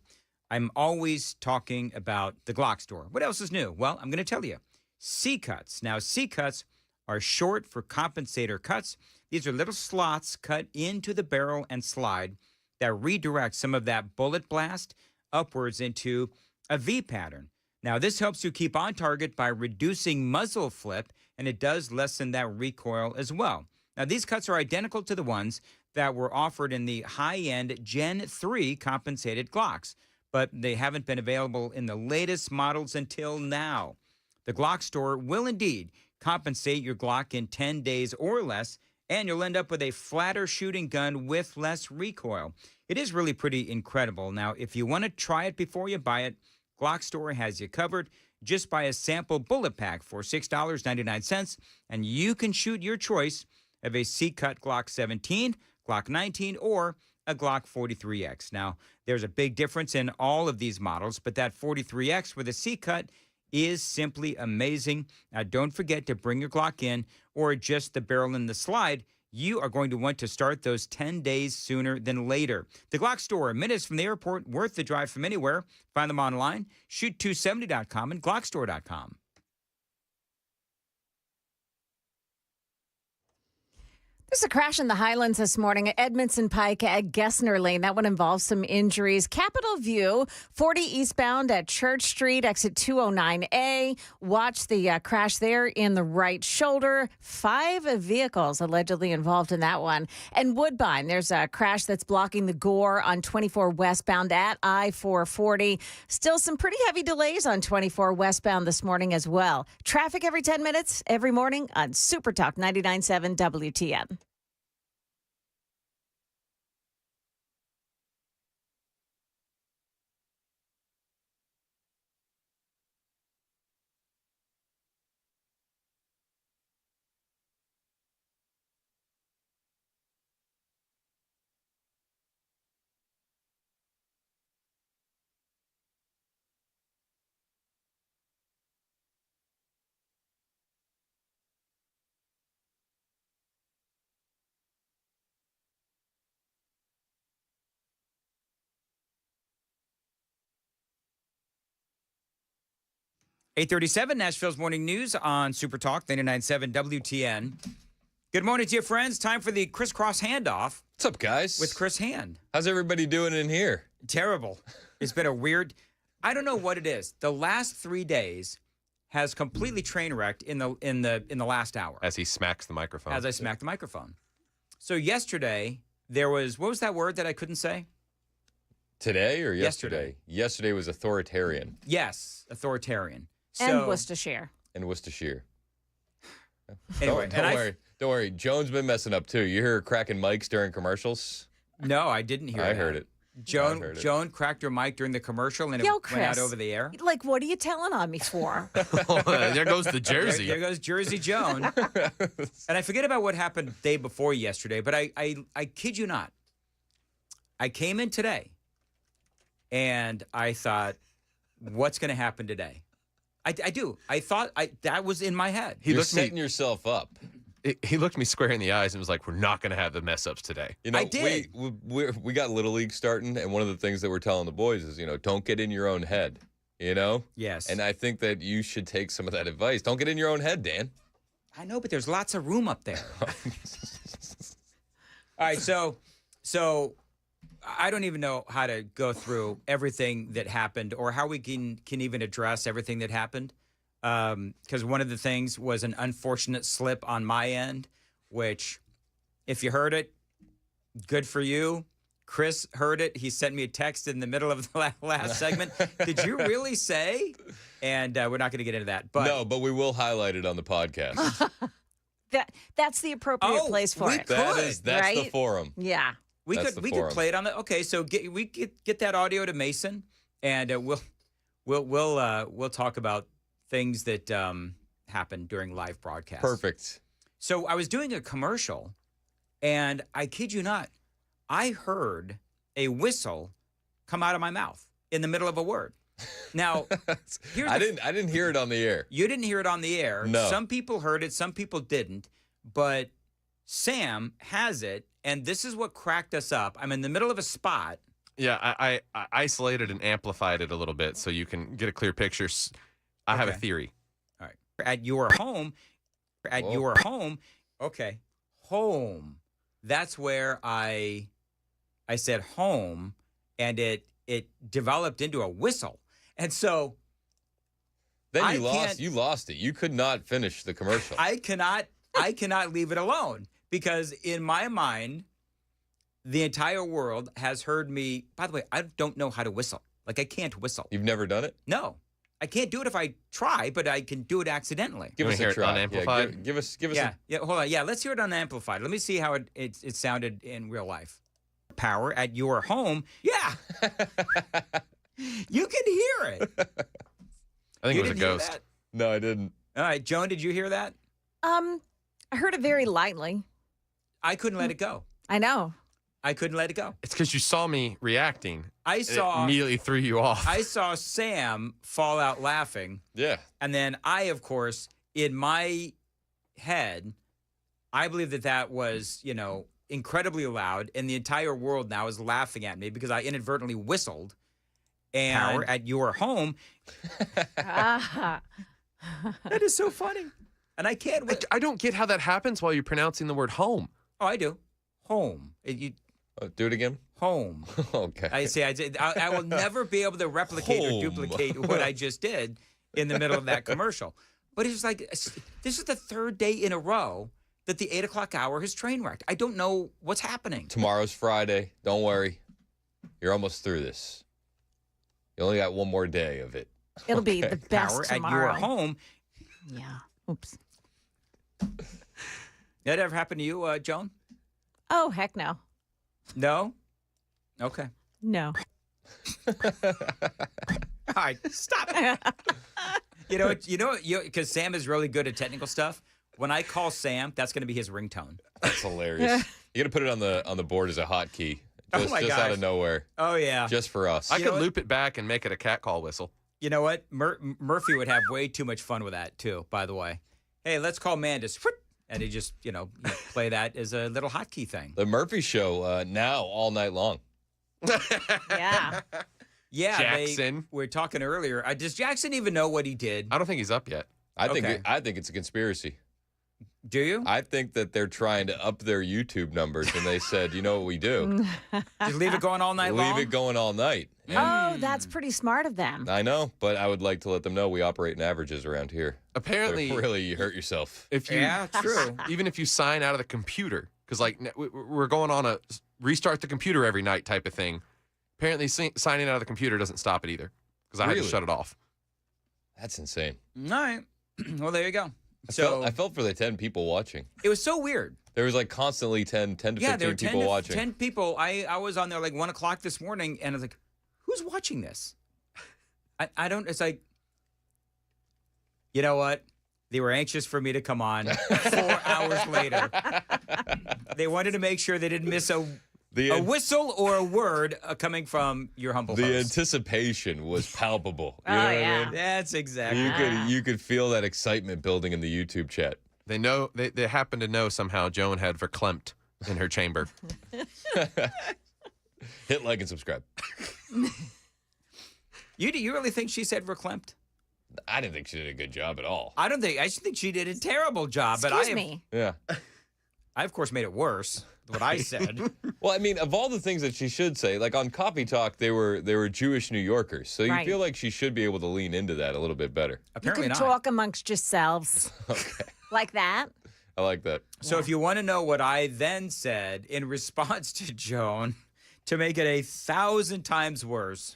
I'm always talking about the Glock store. What else is new? Well, I'm going to tell you. C-cuts. Now, C-cuts are short for compensator cuts. These are little slots cut into the barrel and slide that redirect some of that bullet blast upwards into a V pattern. Now, this helps you keep on target by reducing muzzle flip, and it does lessen that recoil as well. Now, these cuts are identical to the ones that were offered in the high-end Gen 3 compensated Glocks, but they haven't been available in the latest models until now. The Glock store will indeed compensate your Glock in 10 days or less, and you'll end up with a flatter shooting gun with less recoil. It is really pretty incredible. Now, if you want to try it before you buy it, Glock store has you covered. Just buy a sample bullet pack for $6.99, and you can shoot your choice of a C-cut Glock 17, Glock 19, or a Glock 43X. Now, there's a big difference in all of these models, but that 43X with a C-cut is simply amazing. Now, don't forget to bring your Glock in or just the barrel and the slide. You are going to want to start those 10 days sooner than later. The Glock store, minutes from the airport, worth the drive from anywhere. Find them online, shoot270.com and glockstore.com. There's a crash in the Highlands this morning at Edmondson Pike at Gessner Lane. That one involves some injuries. Capitol View, 40 eastbound at Church Street, exit 209A. Watch the crash there in the right shoulder. 5 vehicles allegedly involved in that one. And Woodbine, there's a crash that's blocking the Gore on 24 westbound at I-440. Still some pretty heavy delays on 24 westbound this morning as well. Traffic every 10 minutes, every morning on Super Talk 99.7 WTN. .837 Nashville's Morning News on Super Talk 99.7 WTN. Good morning to you, friends. Time for the crisscross handoff. What's up, guys? With Chris Hand. How's everybody doing in here? Terrible. It's been a weird. I don't know what it is. The last 3 days has completely train wrecked in the last hour. As he smacks the microphone. As I smack the microphone. So yesterday there was, what was that word that I couldn't say? Today or yesterday? Yesterday was authoritarian. Yes, authoritarian. And Worcestershire. Anyway, don't worry. Joan's been messing up too. You hear her cracking mics during commercials? No, I didn't hear that. I heard it. Joan cracked her mic during the commercial and it went out over the air. Like, what are you telling on me for? There goes the Jersey. There goes Jersey Joan. And I forget about what happened the day before yesterday, but I kid you not. I came in today and I thought, what's going to happen today? I do. I thought that was in my head. You're setting yourself up. He looked me square in the eyes and was like, we're not going to have the mess ups today. You know, I did. We got Little League starting, and one of the things that we're telling the boys is, don't get in your own head, Yes. And I think that you should take some of that advice. Don't get in your own head, Dan. I know, but there's lots of room up there. All right, so I don't even know how to go through everything that happened or how we can even address everything that happened. Because one of the things was an unfortunate slip on my end, which if you heard it, good for you. Chris heard it. He sent me a text in the middle of the last segment. Did you really say? And we're not going to get into that. But no, but we will highlight it on the podcast. That's the appropriate place for it. That's right? the forum. Yeah. We could play it on the. Okay, so we get that audio to Mason, and we'll talk about things that happened during live broadcasts. Perfect. So I was doing a commercial, and I kid you not, I heard a whistle come out of my mouth in the middle of a word. Now, I didn't hear it on the air. You didn't hear it on the air. No. Some people heard it, some people didn't, but Sam has it, and this is what cracked us up. I'm in the middle of a spot. Yeah, I isolated and amplified it a little bit so you can get a clear picture. I have a theory. All right. At your home, okay, home. That's where I said home, and it developed into a whistle. And so then you lost it. You could not finish the commercial. I cannot leave it alone because in my mind, the entire world has heard me. By the way, I don't know how to whistle. Like I can't whistle. You've never done it? No. I can't do it if I try, but I can do it accidentally. Give us a try. Unamplified? Yeah, give us. Yeah, hold on. Yeah, let's hear it unamplified. Let me see how it sounded in real life. Power at your home. Yeah. You can hear it. I think it was a ghost. No, I didn't. All right, Joan, did you hear that? I heard it very lightly. I couldn't let it go. I know. I couldn't let it go. It's because you saw me reacting. It immediately threw you off. I saw Sam fall out laughing. Yeah. And then I, of course, in my head, I believe that was, incredibly loud, and the entire world now is laughing at me because I inadvertently whistled. And power at your home. That is so funny. And I can't. I don't get how that happens while you're pronouncing the word home. Oh, I do. Home. Do it again. Home. Okay. I will never be able to replicate or duplicate what I just did in the middle of that commercial. But it's like, this is the third day in a row that the 8 o'clock hour has train wrecked. I don't know what's happening. Tomorrow's Friday. Don't worry. You're almost through this. You only got one more day of it. It'll be the best Power tomorrow. at your home. Yeah. Oops. That ever happened to you, Joan? Oh, heck no. No? Okay. No. All right, stop it. Because Sam is really good at technical stuff. When I call Sam, that's going to be his ringtone. That's hilarious. You got to put it on the board as a hotkey. Just out of nowhere. Oh, yeah. Just for us. I could loop it back and make it a cat call whistle. You know what? Murphy would have way too much fun with that, too, by the way. Hey, let's call Mandis. And he just, play that as a little hotkey thing. The Murphy Show now all night long. Yeah. Yeah. Jackson. We were talking earlier. Does Jackson even know what he did? I don't think he's up yet. I think it's a conspiracy. Do you? I think that they're trying to up their YouTube numbers, and they said, you know what we do? Just leave it going all night long? Leave it going all night. Oh, that's pretty smart of them. I know, but I would like to let them know we operate in averages around here. Apparently, So really, you hurt yourself. If you, Yeah, true. Even if you sign out of the computer, because like we're going on a restart the computer every night type of thing. Apparently, signing out of the computer doesn't stop it either, because I had to Really? shut it off. That's insane. All right. Well, there you go. I felt for the 10 people watching. It was so weird. There was like constantly 10 to 15 There were 10 people to, watching. 10 people. I was on there like 1 o'clock this morning, and I was like, who's watching this? I don't, it's like, you know what? They were anxious for me to come on 4 hours later. They wanted to make sure they didn't miss a whistle or a word coming from your humble The host. anticipation was palpable. You know what I mean? That's exactly You could feel that excitement building in the YouTube chat. They know they happen to know somehow Joan had verklempt in her chamber. Hit like and subscribe. You really think she said verklempt? I didn't think she did a good job at all. I just think she did a terrible job. Excuse me. Yeah. I, of course, made it worse. What I said. Well, I mean, of all the things that she should say, like on Coffee Talk, they were Jewish New Yorkers, so you Right. feel like she should be able to lean into that a little bit better. Apparently you can not. talk amongst yourselves. Okay, Like that. I like that. So if you want to know what I then said in response to Joan, to make it 1,000 times worse,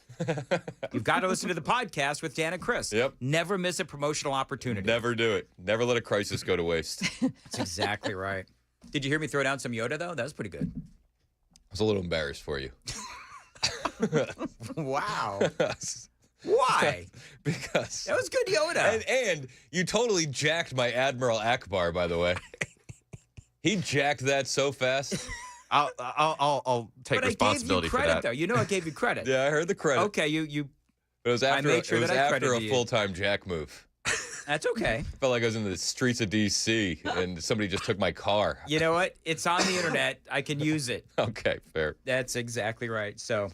you've got to listen to the podcast with Dan and Chris. Yep. Never miss a promotional opportunity. Never do it. Never let a crisis go to waste. That's exactly right. Did you hear me throw down some Yoda, though? That was pretty good. I was a little embarrassed for you. Wow. Why? Because that was good Yoda. And you totally jacked my Admiral Akbar, by the way. He jacked that so fast. I'll take responsibility for that. though. You know I gave you credit. Yeah, I heard the credit. Okay, you. But it was after, I made sure it was that I after a credited you. full-time jack move. That's okay. Felt like I was in the streets of D.C. and somebody just took my car. You know what? It's on the internet. I can use it. Okay, fair. That's exactly right. So,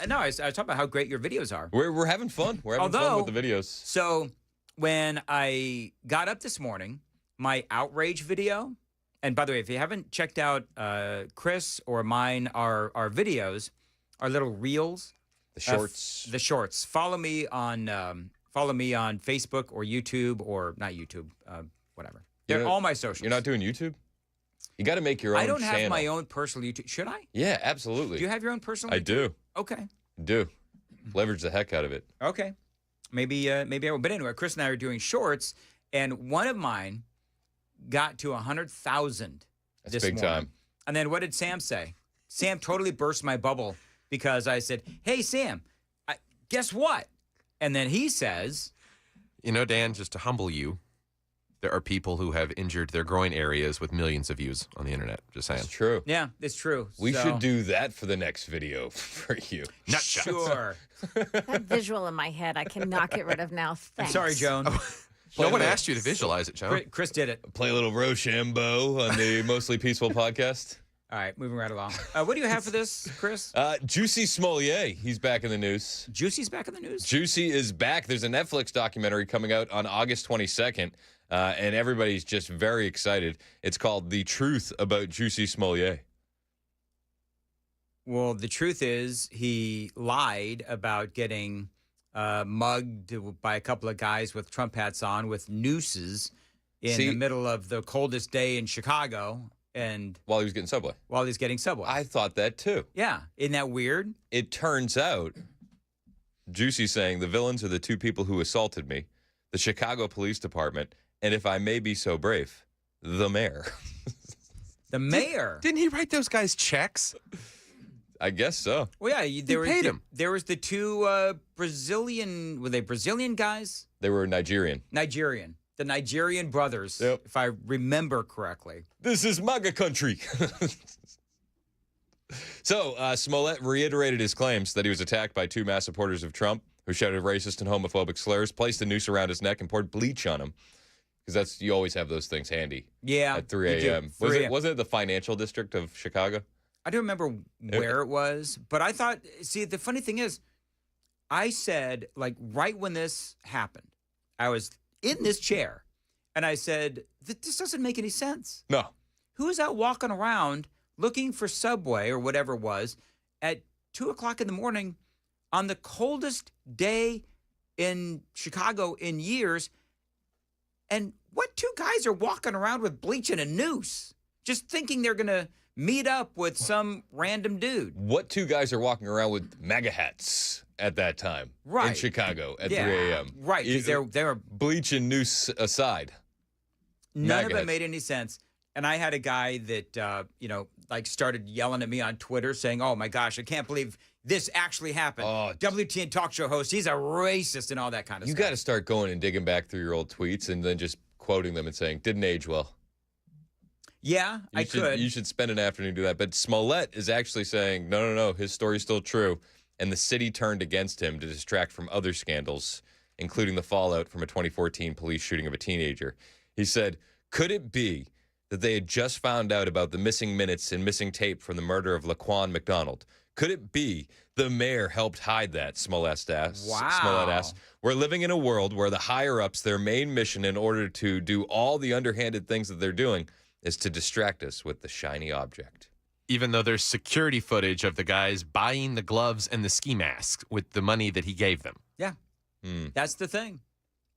no, I was talking about how great your videos are. We're having fun. We're having fun with the videos. So, when I got up this morning, my outrage video, and by the way, if you haven't checked out Chris or mine, our videos, our little reels, the shorts, the shorts. Follow me on Facebook or YouTube or not YouTube, whatever. They're all my socials. You're not doing YouTube? You got to make your own channel. I don't have channel. my own personal YouTube. Should I? Yeah, absolutely. Do you have your own personal? I YouTube? do. Okay. I do. Leverage the heck out of it. Okay. Maybe I will. But anyway, Chris and I are doing shorts, and one of mine got to 100,000 this big morning. time. And then what did Sam say? Sam totally burst my bubble because I said, "Hey, Sam, guess what?" And then he says, You know, Dan, just to humble you, there are people who have injured their groin areas with millions of views on the internet. Just saying. It's true. "Yeah, it's true." We So- should do that for the next video for you. Nut shots. Sure. That visual in my head, I cannot get rid of now. I'm Thanks. sorry, Joan. No one asked you to visualize it, Joan. Chris did it. Play a little Rochambeau on the Mostly Peaceful podcast. All right, moving right along. What do you have for this, Chris? Juicy Smollett, he's back in the news. Juicy's back in the news? Juicy is back. There's a Netflix documentary coming out on August 22nd, and everybody's just very excited. It's called The Truth About Juicy Smollett. Well, the truth is he lied about getting mugged by a couple of guys with Trump hats on with nooses in the middle of the coldest day in Chicago. And while he was getting Subway. While he's getting Subway. I thought that too. Yeah. Isn't that weird? It turns out, Juicy's saying the villains are the two people who assaulted me, the Chicago Police Department, and if I may be so brave, the mayor. The mayor? Didn't he write those guys checks? I guess so. Well, yeah. paid him. There was the two Brazilian, were they Brazilian guys? They were Nigerian. Nigerian. The Nigerian brothers, if I remember correctly. This is MAGA country. So, Smollett reiterated his claims that he was attacked by two mass supporters of Trump who shouted racist and homophobic slurs, placed a noose around his neck, and poured bleach on him. Because you always have those things handy. Yeah. At 3 you do. a.m. 3 a.m. Wasn't it the financial district of Chicago? I don't remember where it was, but I thought, see, the funny thing is, I said, like, right when this happened, I was in this chair, And I said, this doesn't make any sense. No. Who is out walking around looking for Subway or whatever it was at 2 o'clock in the morning on the coldest day in Chicago in years? And what two guys are walking around with bleach and a noose, just thinking they're going to meet up with some random dude? What two guys are walking around with MAGA hats at that time in Chicago at 3 a.m.? Right, because they're bleach and noose aside. None of it made any sense. And I had a guy that, started yelling at me on Twitter saying, oh, my gosh, I can't believe this actually happened. WTN talk show host, he's a racist and all that kind of stuff. You got to start going and digging back through your old tweets and then just quoting them and saying, didn't age well. Yeah, I could. You should spend an afternoon doing that. But Smollett is actually saying, no, his story's still true. And the city turned against him to distract from other scandals, including the fallout from a 2014 police shooting of a teenager. He said, could it be that they had just found out about the missing minutes and missing tape from the murder of Laquan McDonald? Could it be the mayor helped hide that, Smollett asked. Wow. Smollett asked. We're living in a world where the higher-ups, their main mission in order to do all the underhanded things that they're doing is to distract us with the shiny object. Even though there's security footage of the guys buying the gloves and the ski masks with the money that he gave them. Yeah, that's the thing.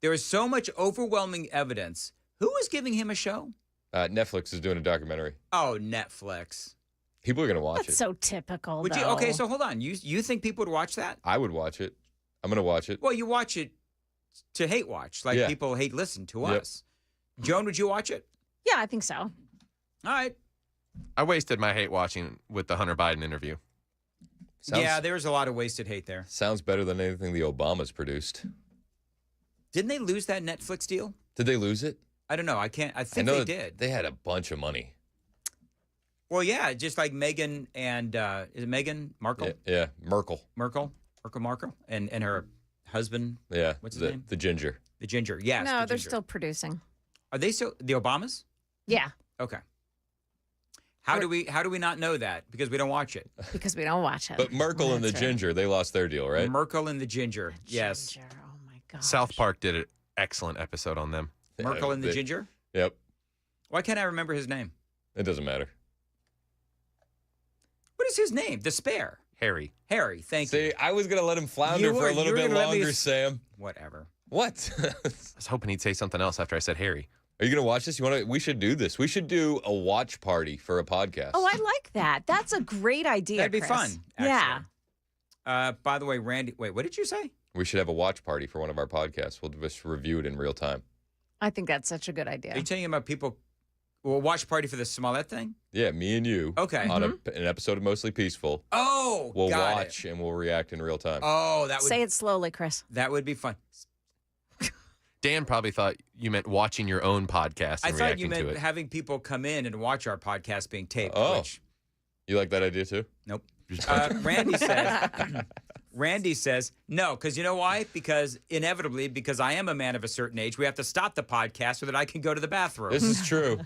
There is so much overwhelming evidence. Who is giving him a show? Netflix is doing a documentary. Oh, Netflix. People are going to watch That's it. so typical, Would you? Okay, so hold on. You think people would watch that? I would watch it. I'm going to watch it. Well, you watch it to hate watch, like people hate listen to us. Joan, would you watch it? Yeah, I think so. All right. I wasted my hate watching with the Hunter Biden interview. Yeah, there's a lot of wasted hate there. Sounds better than anything the Obamas produced. Didn't they lose that Netflix deal? Did they lose it? I don't know. I think they did. They had a bunch of money. Well, yeah, just like Meghan and is it Meghan Markle? Yeah, Merkel. Merkel, and her husband. Yeah, what's his name? The ginger. The ginger. Yes. No, the they're ginger. still producing. Are they still the Obamas? Yeah. Okay. How do we not know that? Because we don't watch it. Because we don't watch it. But Merkel and the ginger, they lost their deal, right? Merkel and the ginger. Yes. Ginger. Oh my God. South Park did an excellent episode on them. Merkel and the ginger? Yep. Why can't I remember his name? It doesn't matter. What is his name? Despair. Harry. Harry, thank you. See, I was going to let him flounder for a little bit longer, Sam. Whatever. What? I was hoping he'd say something else after I said Harry. Are you going to watch this? We should do this. We should do a watch party for a podcast. Oh, I like that. That's a great idea. That'd be Chris. fun. Actually. Yeah. By the way, Randy, wait, what did you say? We should have a watch party for one of our podcasts. We'll just review it in real time. I think that's such a good idea. Are you telling about people? Well, watch party for the Smollett thing? Yeah, me and you. Okay. On an episode of Mostly Peaceful. Oh, we'll got watch and we'll react in real time. Oh, that would say it slowly, Chris. That would be fun. Dan probably thought you meant watching your own podcast and I thought you reacting to meant it. having people come in and watch our podcast being taped. Oh, which, you like that idea too? Nope. Randy says no, because you know why? Because inevitably, because I am a man of a certain age, we have to stop the podcast so that I can go to the bathroom. This is true.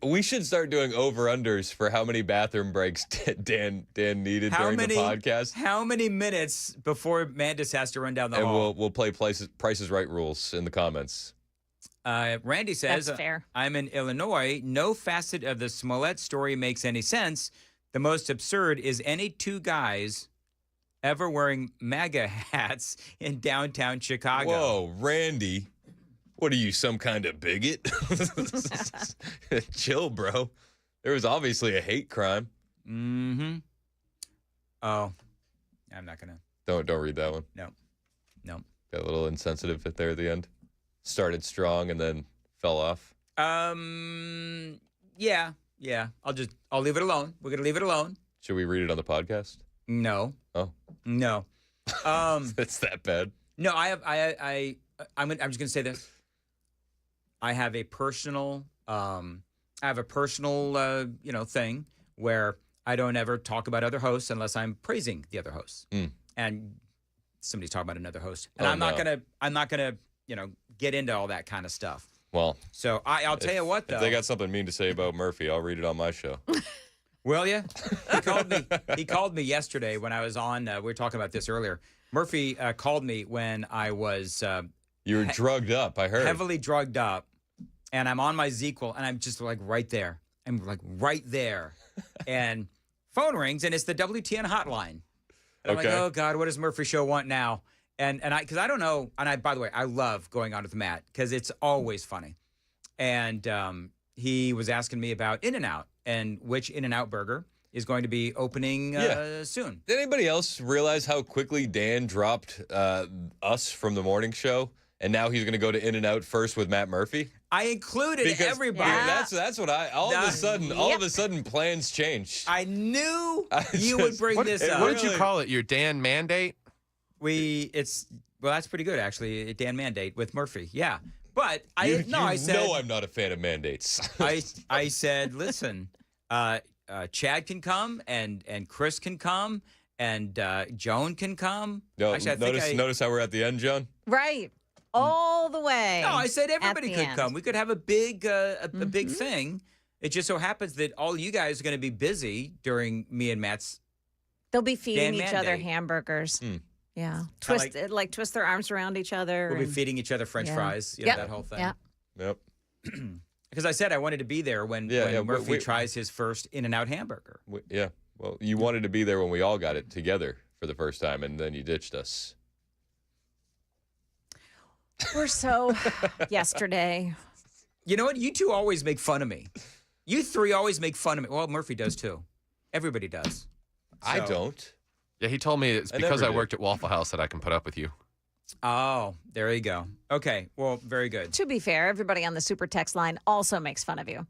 We should start doing over-unders for how many bathroom breaks Dan needed during the podcast. How many minutes before Mandis has to run down the hall? And we'll play Price is Right rules in the comments. Randy says, that's fair. I'm in Illinois. No facet of the Smollett story makes any sense. The most absurd is any two guys ever wearing MAGA hats in downtown Chicago. Whoa, Randy. What are you, some kind of bigot? Chill, bro. There was obviously a hate crime. Mm-hmm. Oh, I'm not going to. Don't read that one. No. Got a little insensitive there at the end. Started strong and then fell off. Yeah. I'll leave it alone. We're going to leave it alone. Should we read it on the podcast? No. Oh. No. It's that bad. No, I'm just going to say this. I have a personal thing where I don't ever talk about other hosts unless I'm praising the other hosts. And somebody's talking about another host. And I'm not going to, get into all that kind of stuff. Well, so I'll tell you what, though. If they got something mean to say about Murphy, I'll read it on my show. Will you? He called me yesterday when I was on. We were talking about this earlier. Murphy called me when I was. You were drugged up, I heard. Heavily drugged up. and I'm on my ZQL, and I'm just like right there. I'm like right there. And phone rings, and it's the WTN hotline. And I'm like, oh, God, what does Murphy Show want now? Because I don't know. And by the way, I love going on with Matt because it's always funny. And he was asking me about In-N-Out and which In-N-Out burger is going to be opening soon. Did anybody else realize how quickly Dan dropped us from the morning show? And now he's going to go to In-N-Out first with Matt Murphy? I included everybody. That's what all of a sudden plans changed. I knew you would bring this up. What did you call it? Your Dan mandate? That's pretty good actually. A Dan mandate with Murphy. Yeah. But I said I'm not a fan of mandates. I said, listen, Chad can come and Chris can come and Joan can come. No, actually, notice how we're at the end, John? Right. All the way. No, I said everybody could end. come. We could have a big big thing. It just so happens that all you guys are going to be busy during me and Matt's. They'll be feeding Dan each other mandate. hamburgers. Yeah. Twist their arms around each other. We'll be feeding each other French fries. You know, that whole thing. Yep. Because I said I wanted to be there when Murphy tries his first In-N-Out hamburger. Well, you wanted to be there when we all got it together for the first time, and then you ditched us. We're so yesterday. You know what? You two always make fun of me. You three always make fun of me. Well, Murphy does too. Everybody does. I don't. Yeah, he told me it's because I worked at Waffle House that I can put up with you. Oh, there you go. Okay, well, very good. To be fair, everybody on the super text line also makes fun of you.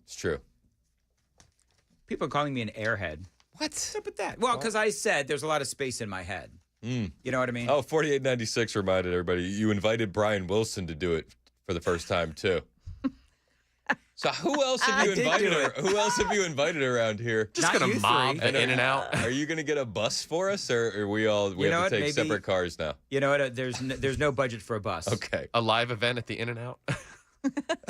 It's true. People are calling me an airhead. What's up with that? Well, because I said there's a lot of space in my head. You know what I mean? Oh, 4896 reminded everybody you invited Brian Wilson to do it for the first time too. So who else have you invited? Who else have you invited around here? Just gonna mob the In-N-Out. Are you gonna get a bus for us, or are we have to take separate cars now? You know what? There's no budget for a bus. Okay. A live event at the In-N-Out.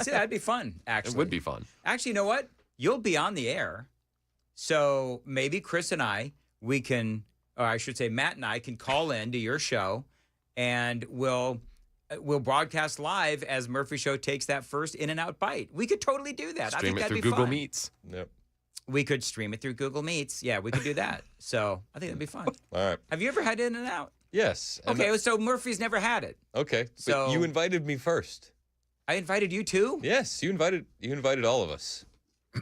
See, that'd be fun. Actually, it would be fun. Actually, you know what? You'll be on the air, so maybe Chris and we can, or I should say, Matt and I can call in to your show, and we'll broadcast live as Murphy Show takes that first In-N-Out bite. We could totally do that. Stream I think it that'd through be Google fun. Meets. Yep. We could stream it through Google Meets. Yeah, we could do that. So I think that'd be fun. All right. Have you ever had In-N-Out? Yes. Okay, so Murphy's never had it. Okay, So but you invited me first. I invited you too? Yes, you invited all of us. I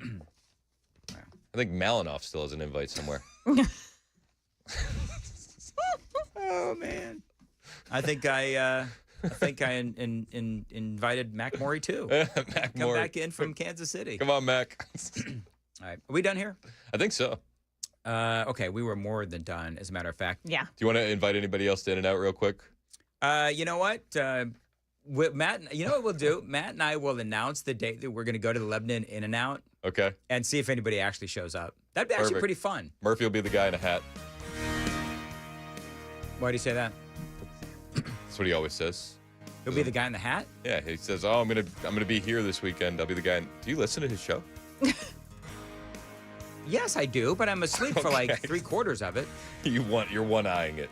think Malinoff still has an invite somewhere. Oh man. I think I invited Mac Morey too. Mac Come Morey. back in from Kansas City. Come on, Mac. All right. Are we done here? I think so. Okay, we were more than done, as a matter of fact. Yeah. Do you want to invite anybody else to In-N-Out real quick? You know what? Matt, you know what we'll do? Matt and I will announce the date that we're going to go to the Lebanon In-N-Out. Okay. And see if anybody actually shows up. That'd be actually Perfect. pretty fun. Murphy will be the guy in a hat. Why do you say that? That's what he always says. He'll be the guy in the hat? Yeah, he says, "Oh, I'm gonna be here this weekend. I'll be the guy." Do you listen to his show? Yes, I do, but I'm asleep for like 3/4 of it. You're one-eyeing it.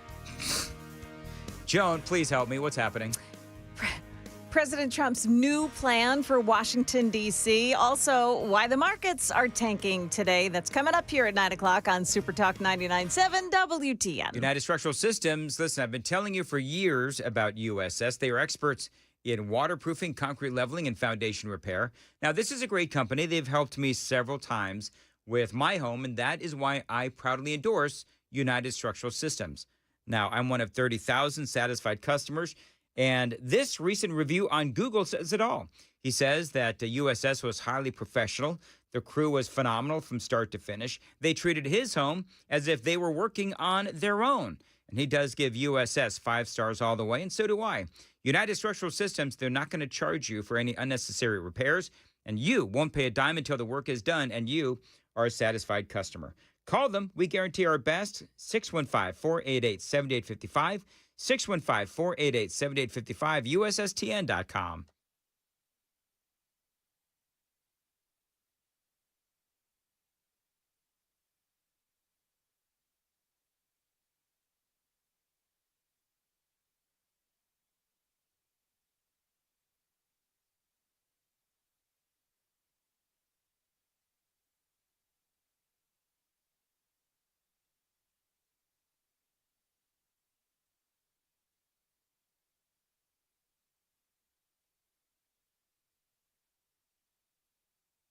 Joan, please help me. What's happening? President Trump's new plan for Washington, D.C. Also, why the markets are tanking today. That's coming up here at 9 o'clock on Super Talk 99.7 WTN. United Structural Systems. Listen, I've been telling you for years about USS. They are experts in waterproofing, concrete leveling, and foundation repair. Now, this is a great company. They've helped me several times with my home, and that is why I proudly endorse United Structural Systems. Now, I'm one of 30,000 satisfied customers, and this recent review on Google says it all. He says that the USS was highly professional. The crew was phenomenal from start to finish. They treated his home as if they were working on their own. And he does give USS 5 stars all the way, and so do I. United Structural Systems, they're not going to charge you for any unnecessary repairs, and you won't pay a dime until the work is done, and you are a satisfied customer. Call them. We guarantee our best. 615-488-7855. 615-488-7855. USSTN.com.